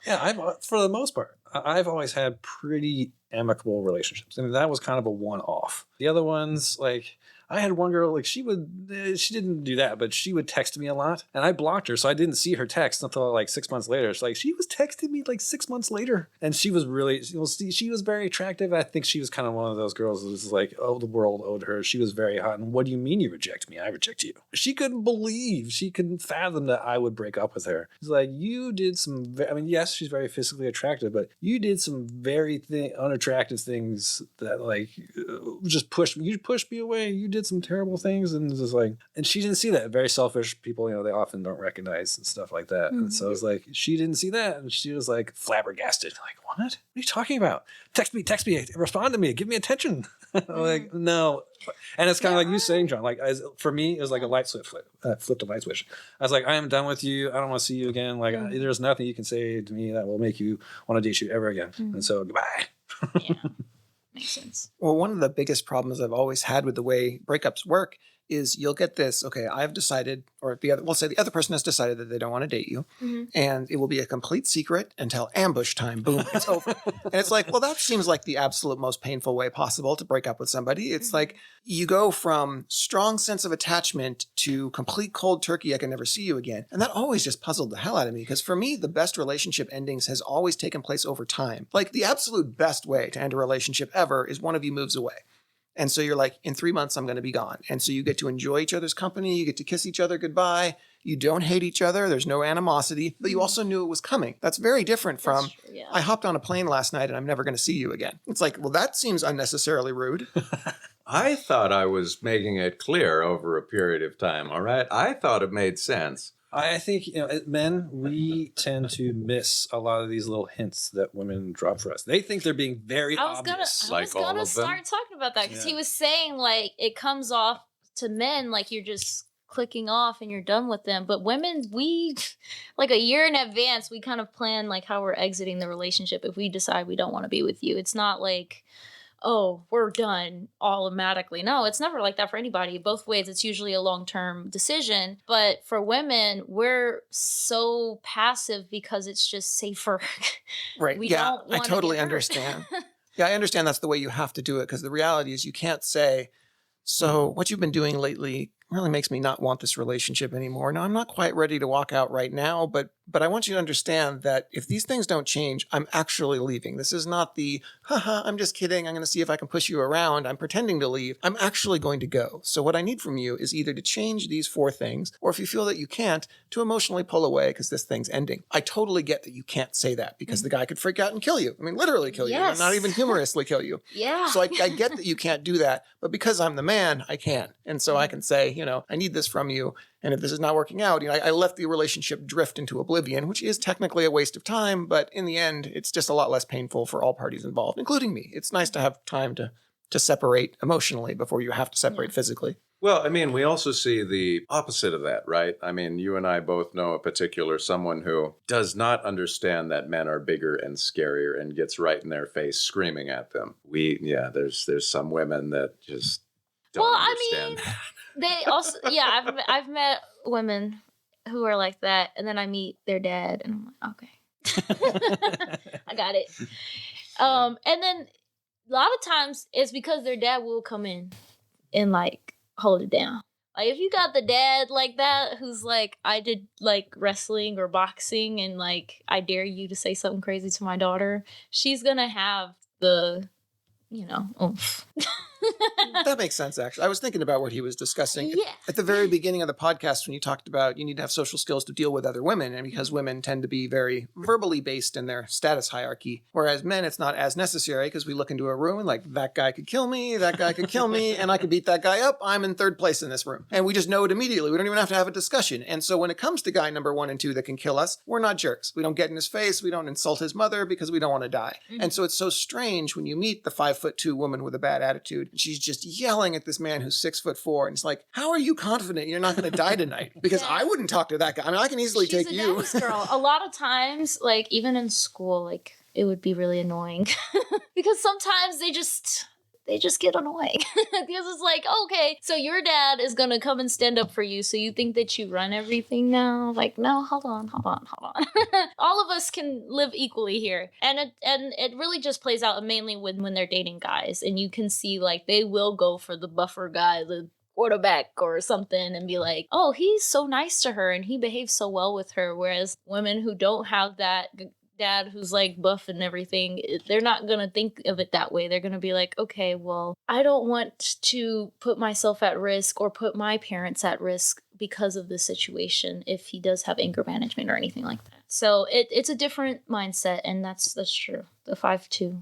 Yeah, for the most part, I've always had pretty amicable relationships. I mean, that was kind of a one-off. The other ones, like, I had one girl, like, she didn't do that, but she would text me a lot, and I blocked her, so I didn't see her text until, like, 6 months later. It's like, she was texting me, like, 6 months later, and she was really, she was very attractive. I think she was kind of one of those girls that was like, oh, the world owed her. She was very hot, and what do you mean you reject me? I reject you. She couldn't fathom that I would break up with her. It's like, you did some, I mean, yes, she's very physically attractive, but you did some very unattractive things that, like, just pushed me. You pushed me away. You did some terrible things, and it's just like, and she didn't see that. Very selfish people, you know, they often don't recognize and stuff like that. And so it's like, she didn't see that, and she was like flabbergasted, like, what are you talking about? Text me, respond to me, give me attention. Like, no. And it's kind of like you saying, John, like, for me, it was like a light switch, flipped a light switch. I was like, I am done with you. I don't want to see you again. Like, there's nothing you can say to me that will make you want to date you ever again. And so, goodbye. Yeah. Makes sense. Well, one of the biggest problems I've always had with the way breakups work is you'll get this, okay, I've decided, or we'll say the other person has decided that they don't want to date you, and it will be a complete secret until ambush time, boom, it's over. And it's like, well, that seems like the absolute most painful way possible to break up with somebody. It's like you go from strong sense of attachment to complete cold turkey, I can never see you again. And that always just puzzled the hell out of me, because for me, the best relationship endings has always taken place over time. Like, the absolute best way to end a relationship ever is one of you moves away. And so you're like, in 3 months, I'm going to be gone. And so you get to enjoy each other's company. You get to kiss each other goodbye. You don't hate each other. There's no animosity, but you also knew it was coming. That's very different from, That's true, yeah. I hopped on a plane last night and I'm never going to see you again. It's like, well, that seems unnecessarily rude. I thought I was making it clear over a period of time, all right? I thought it made sense. I think, you know, men, we tend to miss a lot of these little hints that women drop for us. They think they're being very obvious. Like I was all gonna of them? start talking about that because Yeah. he was saying like it comes off to men like you're just clicking off and you're done with them, but women, we like a year in advance we kind of plan like how we're exiting the relationship if we decide we don't want to be with you. It's not like, oh, we're done automatically. No, it's never like that for anybody. Both ways, it's usually a long-term decision. But for women, we're so passive because it's just safer. Right. We Yeah, don't I wanna totally get hurt. understand. Yeah, I understand that's the way you have to do it, because the reality is you can't say, so what you've been doing lately really makes me not want this relationship anymore. Now, I'm not quite ready to walk out right now, but I want you to understand that if these things don't change, I'm actually leaving. This is not the, haha, I'm just kidding. I'm going to see if I can push you around. I'm pretending to leave. I'm actually going to go. So what I need from you is either to change these 4 things, or if you feel that you can't, to emotionally pull away because this thing's ending. I totally get that you can't say that because the guy could freak out and kill you. I mean, literally kill you, Yes. not even humorously kill you. Yeah. So I get that you can't do that, but because I'm the man, I can. And so I can say, I need this from you. And if this is not working out, I let the relationship drift into oblivion, which is technically a waste of time. But in the end, it's just a lot less painful for all parties involved, including me. It's nice to have time to separate emotionally before you have to separate physically. Well, I mean, we also see the opposite of that, right? I mean, you and I both know a particular someone who does not understand that men are bigger and scarier and gets right in their face screaming at them. There's some women that just don't understand. I mean, they also, I've met women who are like that, and then I meet their dad, and I'm like, okay, I got it. And then a lot of times it's because their dad will come in and like hold it down. Like if you got the dad like that who's like, I did like wrestling or boxing, and like I dare you to say something crazy to my daughter, she's gonna have the oomph. That makes sense, actually. I was thinking about what he was discussing Yeah. at the very beginning of the podcast when you talked about you need to have social skills to deal with other women, and because women tend to be very verbally based in their status hierarchy, whereas men, it's not as necessary because we look into a room and like, that guy could kill me, that guy could kill me, and I could beat that guy up. I'm in 3rd place in this room. And we just know it immediately. We don't even have to have a discussion. And so when it comes to guy number 1 and 2 that can kill us, we're not jerks. We don't get in his face. We don't insult his mother because we don't want to die. Mm-hmm. And so it's so strange when you meet the 5'2" woman with a bad attitude. She's just yelling at this man who's 6'4", and it's like, how are you confident you're not going to die tonight? Because I wouldn't talk to that guy. I mean, I can easily She's take a you. daddy's girl. A lot of times, like even in school, like it would be really annoying because sometimes they just get annoying because it's like, okay, so your dad is gonna come and stand up for you, so you think that you run everything now? Like, no, hold on. All of us can live equally here, and it really just plays out mainly when they're dating guys, and you can see like they will go for the buffer guy, the quarterback or something, and be like, oh, he's so nice to her and he behaves so well with her, whereas women who don't have that dad who's like buff and everything, they're not gonna think of it that way. They're gonna be like, okay, well, I don't want to put myself at risk or put my parents at risk because of the situation if he does have anger management or anything like that. So it's a different mindset, and that's true. The 5'2".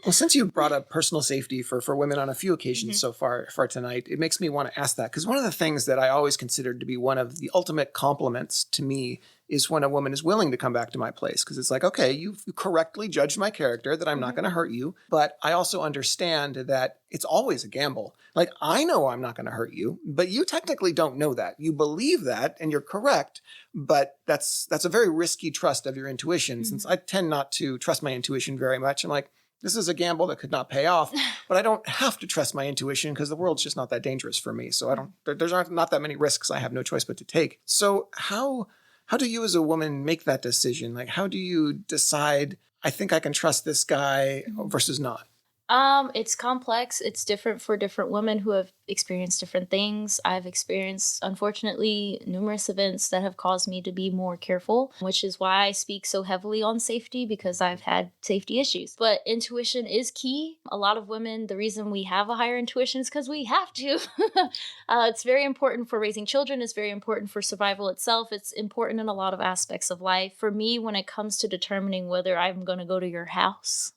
Well, since you brought up personal safety for women on a few occasions so far tonight, it makes me want to ask that. Because one of the things that I always considered to be one of the ultimate compliments to me is when a woman is willing to come back to my place. Because it's like, okay, you correctly judged my character, that I'm not going to hurt you. But I also understand that it's always a gamble. Like, I know I'm not going to hurt you, but you technically don't know that. You believe that, and you're correct. But that's a very risky trust of your intuition. Since I tend not to trust my intuition very much, I'm like, this is a gamble that could not pay off, but I don't have to trust my intuition because the world's just not that dangerous for me. So there's not that many risks I have no choice but to take. So how do you as a woman make that decision? Like, how do you decide, I think I can trust this guy versus not? It's complex. It's different for different women who have experienced different things. I've experienced, unfortunately, numerous events that have caused me to be more careful, which is why I speak so heavily on safety, because I've had safety issues. But intuition is key. A lot of women, the reason we have a higher intuition is because we have to. It's very important for raising children. It's very important for survival itself. It's important in a lot of aspects of life. For me, when it comes to determining whether I'm going to go to your house,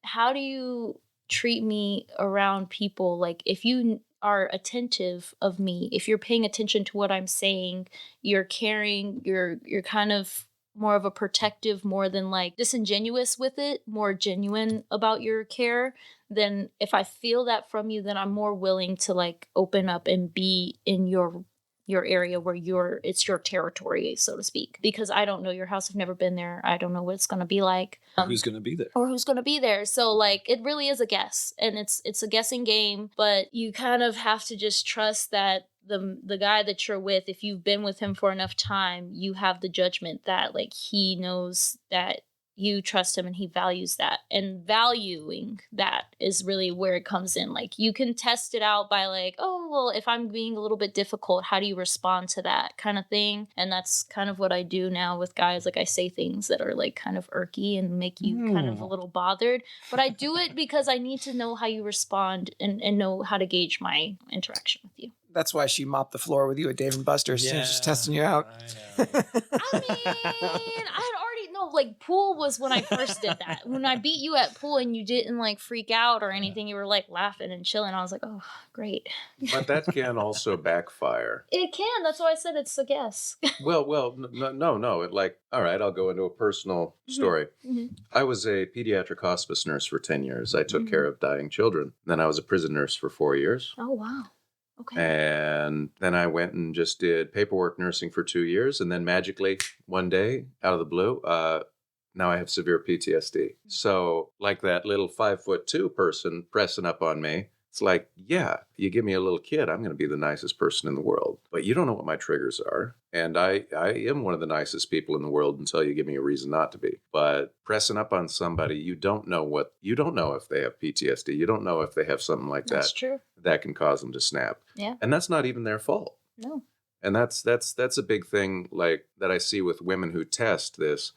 how do you treat me around people? Like, if you are attentive of me, if you're paying attention to what I'm saying, you're caring, you're kind of more of a protective, more than like disingenuous with it, more genuine about your care, then if I feel that from you, then I'm more willing to like open up and be in your your area where it's your territory, so to speak, because I don't know your house. I've never been there. I don't know what it's going to be like. Who's going to be there? Or who's going to be there. So like, it really is a guess, and it's a guessing game, but you kind of have to just trust that the guy that you're with, if you've been with him for enough time, you have the judgment that like he knows that you trust him and he values that, and valuing that is really where it comes in. Like, you can test it out by like, oh, well, if I'm being a little bit difficult, how do you respond to that kind of thing? And that's kind of what I do now with guys. Like, I say things that are like kind of irky and make you kind of a little bothered, but I do it because I need to know how you respond and know how to gauge my interaction with you. That's why she mopped the floor with you at Dave and Buster's. She was just testing you out. I mean, I had already know, like, pool was when I first did that. When I beat you at pool and you didn't like freak out or anything, you were like laughing and chilling. I was like, oh, great. But that can also backfire. It can. That's why I said it's a guess. No. It like, all right, I'll go into a personal story. I was a pediatric hospice nurse for 10 years. I took care of dying children. Then I was a prison nurse for 4 years. Oh, wow. Okay. And then I went and just did paperwork nursing for 2 years. And then magically, one day, out of the blue, now I have severe PTSD. So like that little 5'2" person pressing up on me, it's like, yeah, you give me a little kid, I'm going to be the nicest person in the world. But you don't know what my triggers are. And I am one of the nicest people in the world until you give me a reason not to be. But pressing up on somebody, you don't know if they have PTSD. You don't know if they have something like that. That's true. That can cause them to snap. Yeah. And that's not even their fault. No. And that's a big thing, like, that I see with women who test this,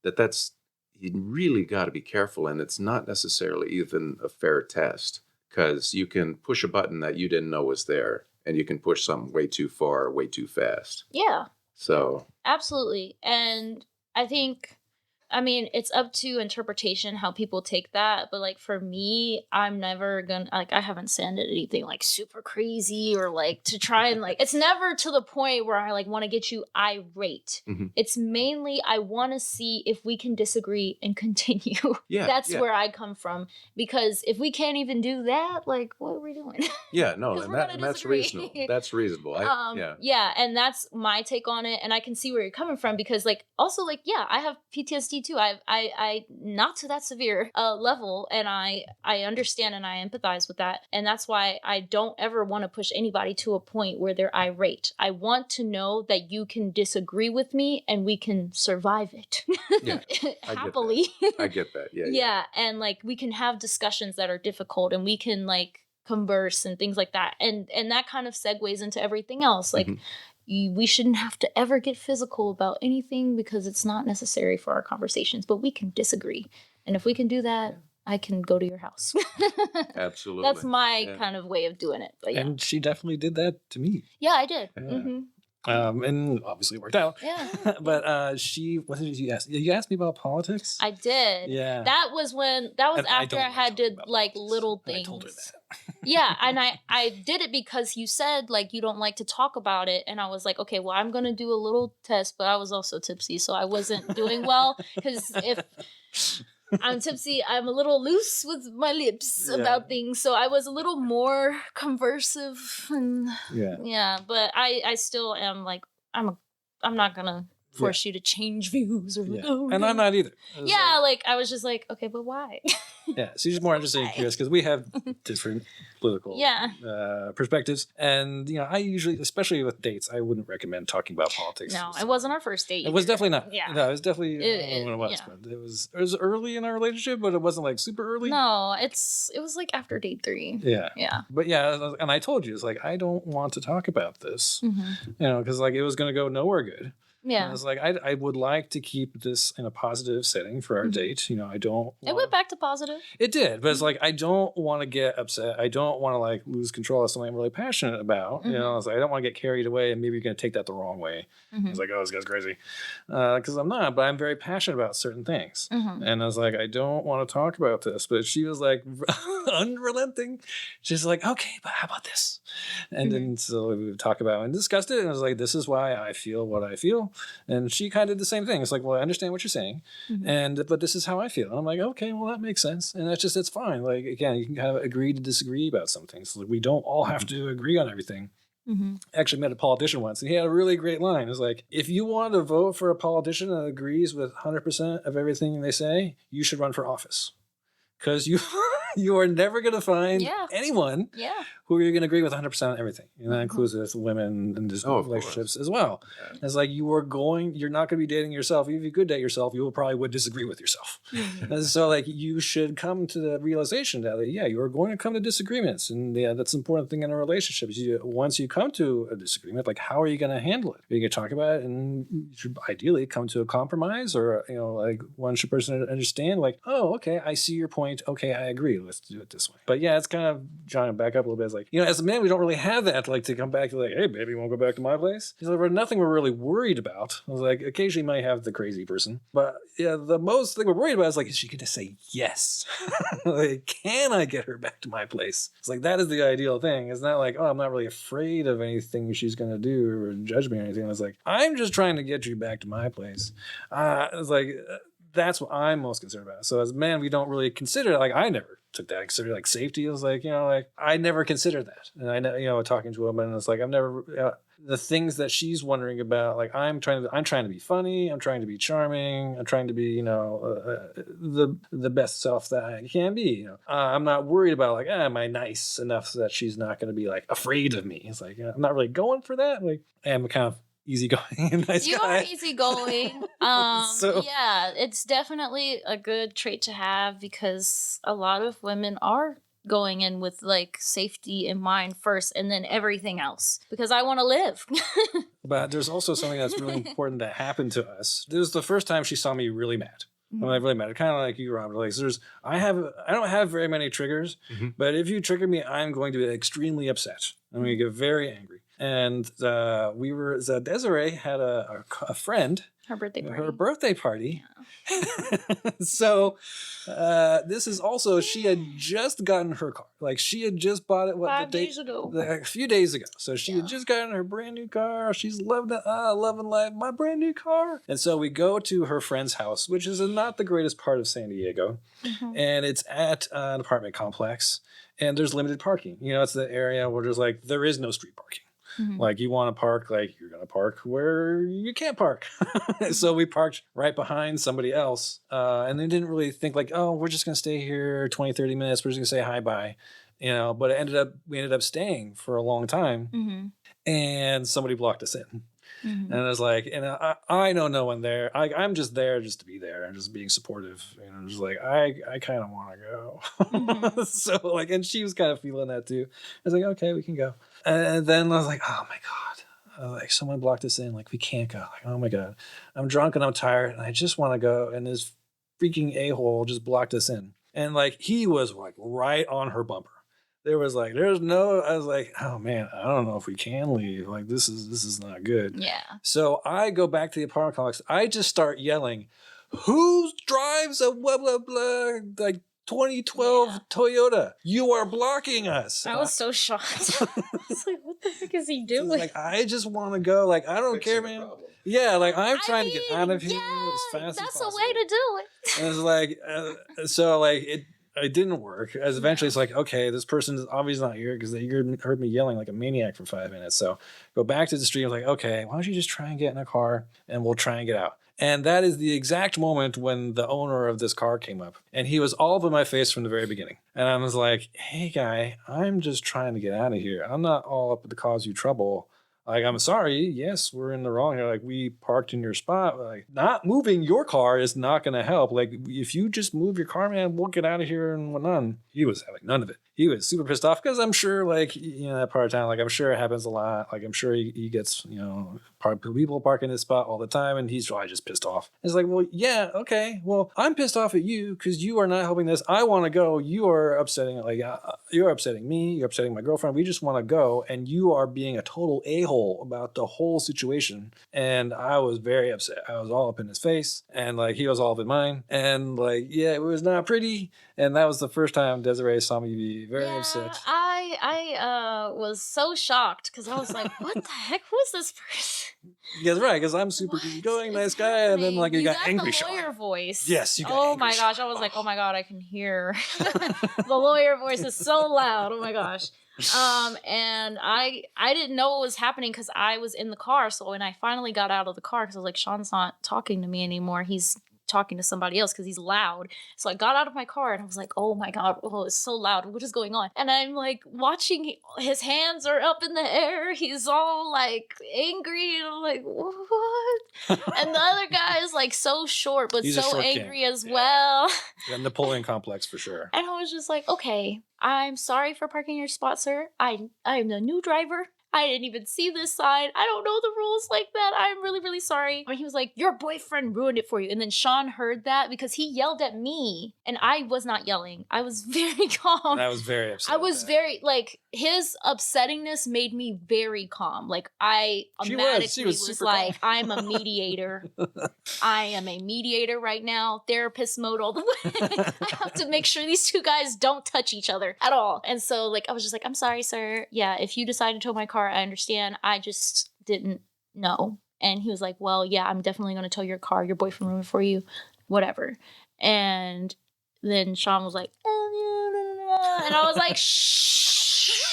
that's, you really got to be careful. And it's not necessarily even a fair test, because you can push a button that you didn't know was there, and you can push something way too far, way too fast. Yeah. So. Absolutely. And I think, I mean, it's up to interpretation how people take that. But like, for me, I'm never gonna, like, I haven't said anything like super crazy or like to try and like, it's never to the point where I like want to get you irate. Mm-hmm. It's mainly, I want to see if we can disagree and continue. Yeah. That's where I come from. Because if we can't even do that, like, what are we doing? Yeah, no, 'Cause and we're gonna that's disagree. reasonable. That's reasonable. Yeah, and that's my take on it, and I can see where you're coming from, because like, also like, yeah, I have PTSD too. I not to that severe level, and I understand and I empathize with that, and that's why I don't ever want to push anybody to a point where they're irate. I want to know that you can disagree with me and we can survive it. Yeah, happily. I get that. Yeah. Yeah, and like, we can have discussions that are difficult, and we can like converse and things like that, and that kind of segues into everything else. Like, we shouldn't have to ever get physical about anything, because it's not necessary for our conversations, but we can disagree, and if we can do that, I can go to your house. Absolutely. That's my kind of way of doing it. But yeah. And she definitely did that to me. Yeah, I did. Yeah. Mm-hmm. And obviously it worked out. Yeah. But what did you ask? You asked me about politics? I did. Yeah. That was And after I had to like politics. little things. I told her that. Yeah, and I did it because you said like you don't like to talk about it, and I was like, okay, well, I'm gonna do a little test, but I was also tipsy, so I wasn't doing well, because if I'm tipsy, I'm a little loose with my lips about things, so I was a little more conversive, and but I still am like, I'm not gonna force you to change views or and I'm not either. Like I was just like, okay, but why? Yeah, so she's just more interested and curious, because we have different political perspectives, and I usually, especially with dates, I wouldn't recommend talking about politics. No, it wasn't our first date. It was definitely not. Yeah, no, it was definitely when it was. But it was early in our relationship, but it wasn't like super early. No, it was like after date 3. Yeah. But yeah, and I told you, it's like, I don't want to talk about this, because like it was going to go nowhere good. Yeah. And I was like, I would like to keep this in a positive setting for our date. I don't. It went back to positive. It did, but it's like, I don't want to get upset. I don't want to like lose control of something I'm really passionate about. It's like, I don't want to get carried away, and maybe you're going to take that the wrong way. It's like, oh, this guy's crazy, because I'm not. But I'm very passionate about certain things, and I was like, I don't want to talk about this. But she was like unrelenting. She's like, okay, but how about this? And then so we would talk about and discussed it, and I was like, this is why I feel what I feel. And she kind of did the same thing. It's like, well, I understand what you're saying, but this is how I feel. And I'm like, okay, well, that makes sense. And it's fine. Like, again, you can kind of agree to disagree about some things. Like, we don't all have to agree on everything. Actually met a politician once, and he had a really great line. It was like, if you want to vote for a politician that agrees with 100% of everything they say, you should run for office. Because you are never going to find anyone who you're going to agree with 100% on everything. And that includes with women and just relationships as well. Yeah. It's like you're not going to be dating yourself. Even if you could date yourself, you would disagree with yourself. And so like you should come to the realization that you are going to come to disagreements. And that's an important thing in a relationship. Once you come to a disagreement, like how are you going to handle it? You can talk about it, and you should ideally come to a compromise, or like one should person understand like, oh, okay, I see your point. Okay, I agree. Let's do it this way. But yeah, it's kind of John, back up a little bit. It's like, as a man, we don't really have that, like to come back to like, hey, baby, you want to go back to my place? He's like, there's nothing we're really worried about. I was like, occasionally you might have the crazy person. But yeah, the most thing we're worried about is like, is she going to say yes? Like, can I get her back to my place? It's like, that is the ideal thing. It's not like, oh, I'm not really afraid of anything she's going to do or judge me or anything. It's like, I'm just trying to get you back to my place. It's like, that's what I'm most concerned about. So as a man, we don't really consider, like, I never took that, consider like safety. It was like, like I never considered that. And I know, talking to a woman, it's like, I've never, the things that she's wondering about, like I'm trying to be funny. I'm trying to be charming. I'm trying to be, the best self that I can be. I'm not worried about like, am I nice enough so that she's not going to be like afraid of me? It's like, I'm not really going for that. Like I'm kind of easygoing and nice you guy. are easygoing. Yeah, it's definitely a good trait to have, because a lot of women are going in with like safety in mind first and then everything else, because I want to live. But there's also something that's really important that happened to us. This was the first time she saw me really mad. When I really mad, kind of like you, Robert. Like, I don't have very many triggers, but if you trigger me, I'm going to be extremely upset. I'm going to get very angry. And Desiree had a friend. Her birthday party. Yeah. So this is also, she had just gotten her car. Like she had just bought it a few days ago. So she had just gotten her brand new car. She's loving life, my brand new car. And so we go to her friend's house, which is not the greatest part of San Diego. And it's at an apartment complex. And there's limited parking. It's the area where there is no street parking. Like you want to park, like you're going to park where you can't park. So we parked right behind somebody else. And they didn't really think like, oh, we're just going to stay here 20, 30 minutes. We're just going to say hi, bye. But we ended up staying for a long time. And somebody blocked us in. And I was like, and I know no one there. I'm just there just to be there and just being supportive. And I'm just like, I kind of want to go. So like, and she was kind of feeling that too. I was like, okay, we can go. And then I was like, oh my God, like someone blocked us in. Like we can't go. Like, oh my God, I'm drunk and I'm tired and I just want to go. And this freaking a-hole just blocked us in. And like, he was like right on her bumper. I was like, oh man, I don't know if we can leave. Like, this is not good. Yeah. So I go back to the apartment complex. I just start yelling, who drives a blah, blah, blah, like 2012 Toyota? You are blocking us. I was so shocked. I was like, what the heck is he doing? Like, I just want to go. Like, I don't care, man. Yeah, like I'm trying to get out of here as fast as possible. That's a way to do it. And it's like, so like it didn't work. As eventually it's like, okay, this person is obviously not here because they heard me yelling like a maniac for 5 minutes. So go back to the street. I'm like, okay, why don't you just try and get in a car and we'll try and get out. And that is the exact moment when the owner of this car came up, and he was all up in my face from the very beginning. And I was like, hey guy, I'm just trying to get out of here. I'm not all up to cause you trouble. Like, I'm sorry. Yes, we're in the wrong here. Like, we parked in your spot. Like, not moving your car is not going to help. Like, if you just move your car, man, we'll get out of here and whatnot. He was having none of it. He was super pissed off because I'm sure, like, that part of town, like, I'm sure it happens a lot. Like, I'm sure he gets, people park in his spot all the time, and he's probably just pissed off. It's like, well, yeah, okay. Well, I'm pissed off at you because you are not helping this. I want to go. You are upsetting, you're upsetting me. You're upsetting my girlfriend. We just want to go, and you are being a total a-hole about the whole situation. And I was very upset. I was all up in his face, and, like, he was all up in mine. And, like, yeah, it was not pretty. And that was the first time Desiree saw me be very upset. I was so shocked because I was like, what the heck? Who is this person? Yeah, that's right, because I'm super easygoing, nice guy, and then like you got angry the lawyer voice. Yes, you got Oh angry my gosh, I was like, oh my God, I can hear. The lawyer voice is so loud. Oh my gosh. And I didn't know what was happening because I was in the car. So when I finally got out of the car, because I was like, Sean's not talking to me anymore. He's talking to somebody else because he's loud. So I got out of my car and I was like, oh my God, oh, it's so loud. What is going on? And I'm like watching, his hands are up in the air. He's all like angry. And I'm like, what? And the other guy is like so short, but He's a so short angry king. as well. Yeah, Napoleon complex for sure. And I was just like, okay, I'm sorry for parking your spot, sir. I'm the new driver. I didn't even see this sign. I don't know the rules like that. I'm really, really sorry. And he was like, your boyfriend ruined it for you. And then Sean heard that because he yelled at me and I was not yelling. I was very calm. I was very upset. I was very, like, his upsettingness made me very calm. Like, I automatically was like, I'm a mediator. I am a mediator right now. Therapist mode all the way. I have to make sure these two guys don't touch each other at all. And so, like, I was just like, I'm sorry, sir. Yeah, if you decide to tow my car, I understand. I just didn't know. And he was like, well, yeah, I'm definitely going to tow your car. Your boyfriend ruined it for you. Whatever. And then Sean was like, and I was like, shh.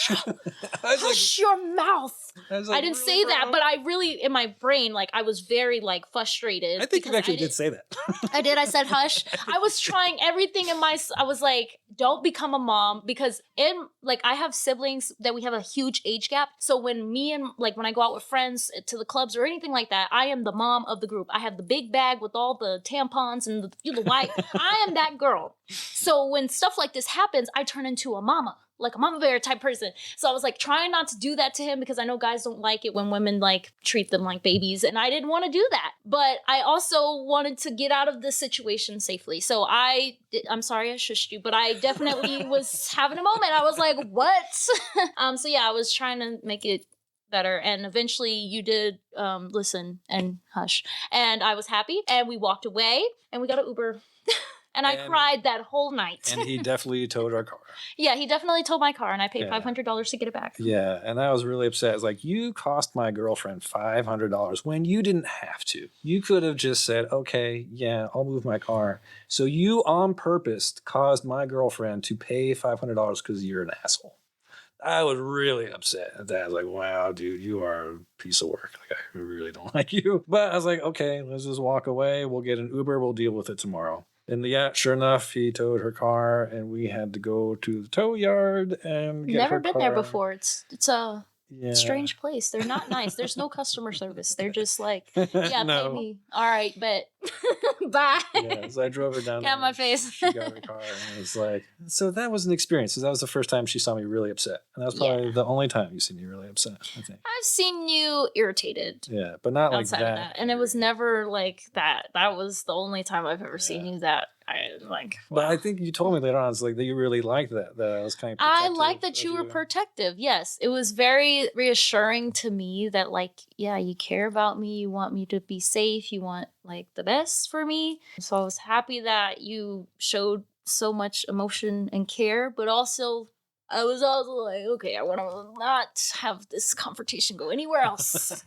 Hush your mouth. I didn't say that, but I really, in my brain, like, I was very, like, frustrated. I think you actually did say that. I did. I said, hush. I was trying everything in my, I was like, don't become a mom, because I have siblings that we have a huge age gap. So when when I go out with friends to the clubs or anything like that, I am the mom of the group. I have the big bag with all the tampons and the white. I am that girl. So when stuff like this happens, I turn into a mama. Like a mama bear type person. So I was like trying not to do that to him because I know guys don't like it when women like treat them like babies, and I didn't want to do that. But I also wanted to get out of this situation safely. So I'm sorry I shushed you, but I definitely was having a moment. I was like, what? So yeah, I was trying to make it better, and eventually you did listen and hush, and I was happy, and we walked away and we got an Uber. And I cried that whole night. And he definitely towed our car. Yeah, he definitely towed my car, and I paid $500 to get it back. Yeah, and I was really upset. It's like, you cost my girlfriend $500 when you didn't have to. You could have just said, okay, yeah, I'll move my car. So you on purpose caused my girlfriend to pay $500 because you're an asshole. I was really upset at that. I was like, wow, dude, you are a piece of work. Like, I really don't like you. But I was like, okay, let's just walk away. We'll get an Uber. We'll deal with it tomorrow. And yeah, sure enough, he towed her car, and we had to go to the tow yard and get Never her been car. there before. It's a strange place. They're not nice. There's no customer service. They're just like, yeah, No. pay me. All right, bet. Bye. Yeah, so I drove her down. Get out of my face. She got her car, and it was like, so that was an experience. So that was the first time she saw me really upset, and that was probably the only time you've seen me really upset, I think. I've seen you irritated. Yeah, but not like Outside that. of that. And it was never like that. That was the only time I've ever seen you that I like. But I think you told me later on, it's like that you really liked that I was kind of I like that you were protective. Yes. It was very reassuring to me that, like, yeah, you care about me. You want me to be safe. You want, like, the best for me. So I was happy that you showed so much emotion and care, but also I was also like, okay, I want to not have this confrontation go anywhere else.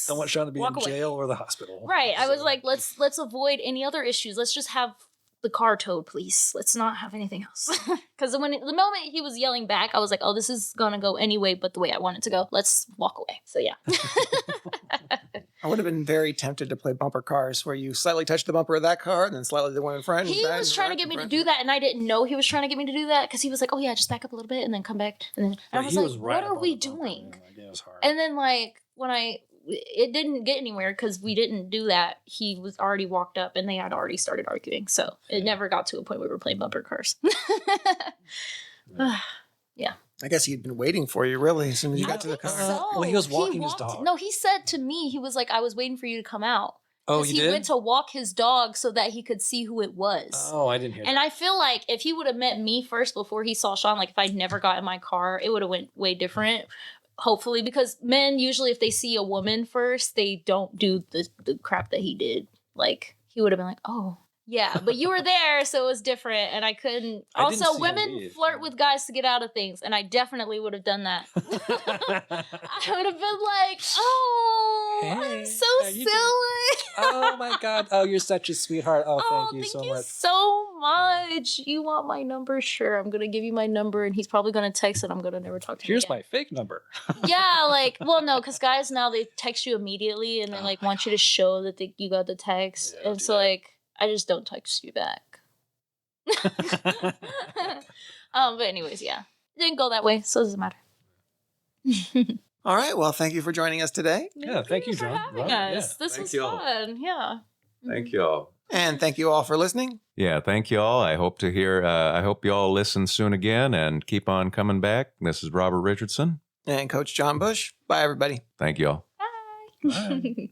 Don't want Sean to be in walk away. jail or the hospital. Right. I was like, let's avoid any other issues. Let's just have the car towed, please. Let's not have anything else. Because the moment he was yelling back, I was like, oh, this is gonna go anyway but the way I want it to go. Let's walk away. So yeah. I would have been very tempted to play bumper cars, where you slightly touch the bumper of that car and then slightly the one in front. He was trying to get me to do that, and I didn't know he was trying to get me to do that, because he was like, oh yeah, just back up a little bit and then come back. And I was like, what are we doing? It was hard. And then, like, it didn't get anywhere because we didn't do that. He was already walked up and they had already started arguing. So it never got to a point where we were playing bumper cars. Yeah. I guess he'd been waiting for you, really, as soon as you got to the car. So. Well, he was walking his dog. No, he said to me, he was like, I was waiting for you to come out. Oh, he did? went to walk his dog so that he could see who it was. Oh, I didn't hear that. And I feel like if he would have met me first before he saw Sean, like if I'd never got in my car, it would have went way different. Hopefully, because men usually, if they see a woman first, they don't do the crap that he did. Like, he would have been like, oh, yeah, but you were there, so it was different, and I couldn't. Also, women flirt with guys to get out of things, and I definitely would have done that. I would have been like, oh, hey, I'm so silly. Oh, my God. Oh, you're such a sweetheart. Oh, thank you so much. So much. You want my number? Sure, I'm gonna give you my number, and he's probably gonna text, and I'm gonna never talk to him Here's again. my fake number. Yeah, like, well, no, because guys now they text you immediately, and they like want you to show that you got the text, Yeah, and so like I just don't text you back. But anyways, yeah, it didn't go that way, so it doesn't matter. All right. Well, thank you for joining us today. Yeah, thank you, for John. having Rob, us. This Thank was y'all. fun. Yeah. Thank you all. And thank you all for listening. Yeah, thank you all. I hope to hear. I hope you all listen soon again and keep on coming back. This is Robert Richardson. And Coach John Bush. Bye, everybody. Thank you all. Bye. Bye.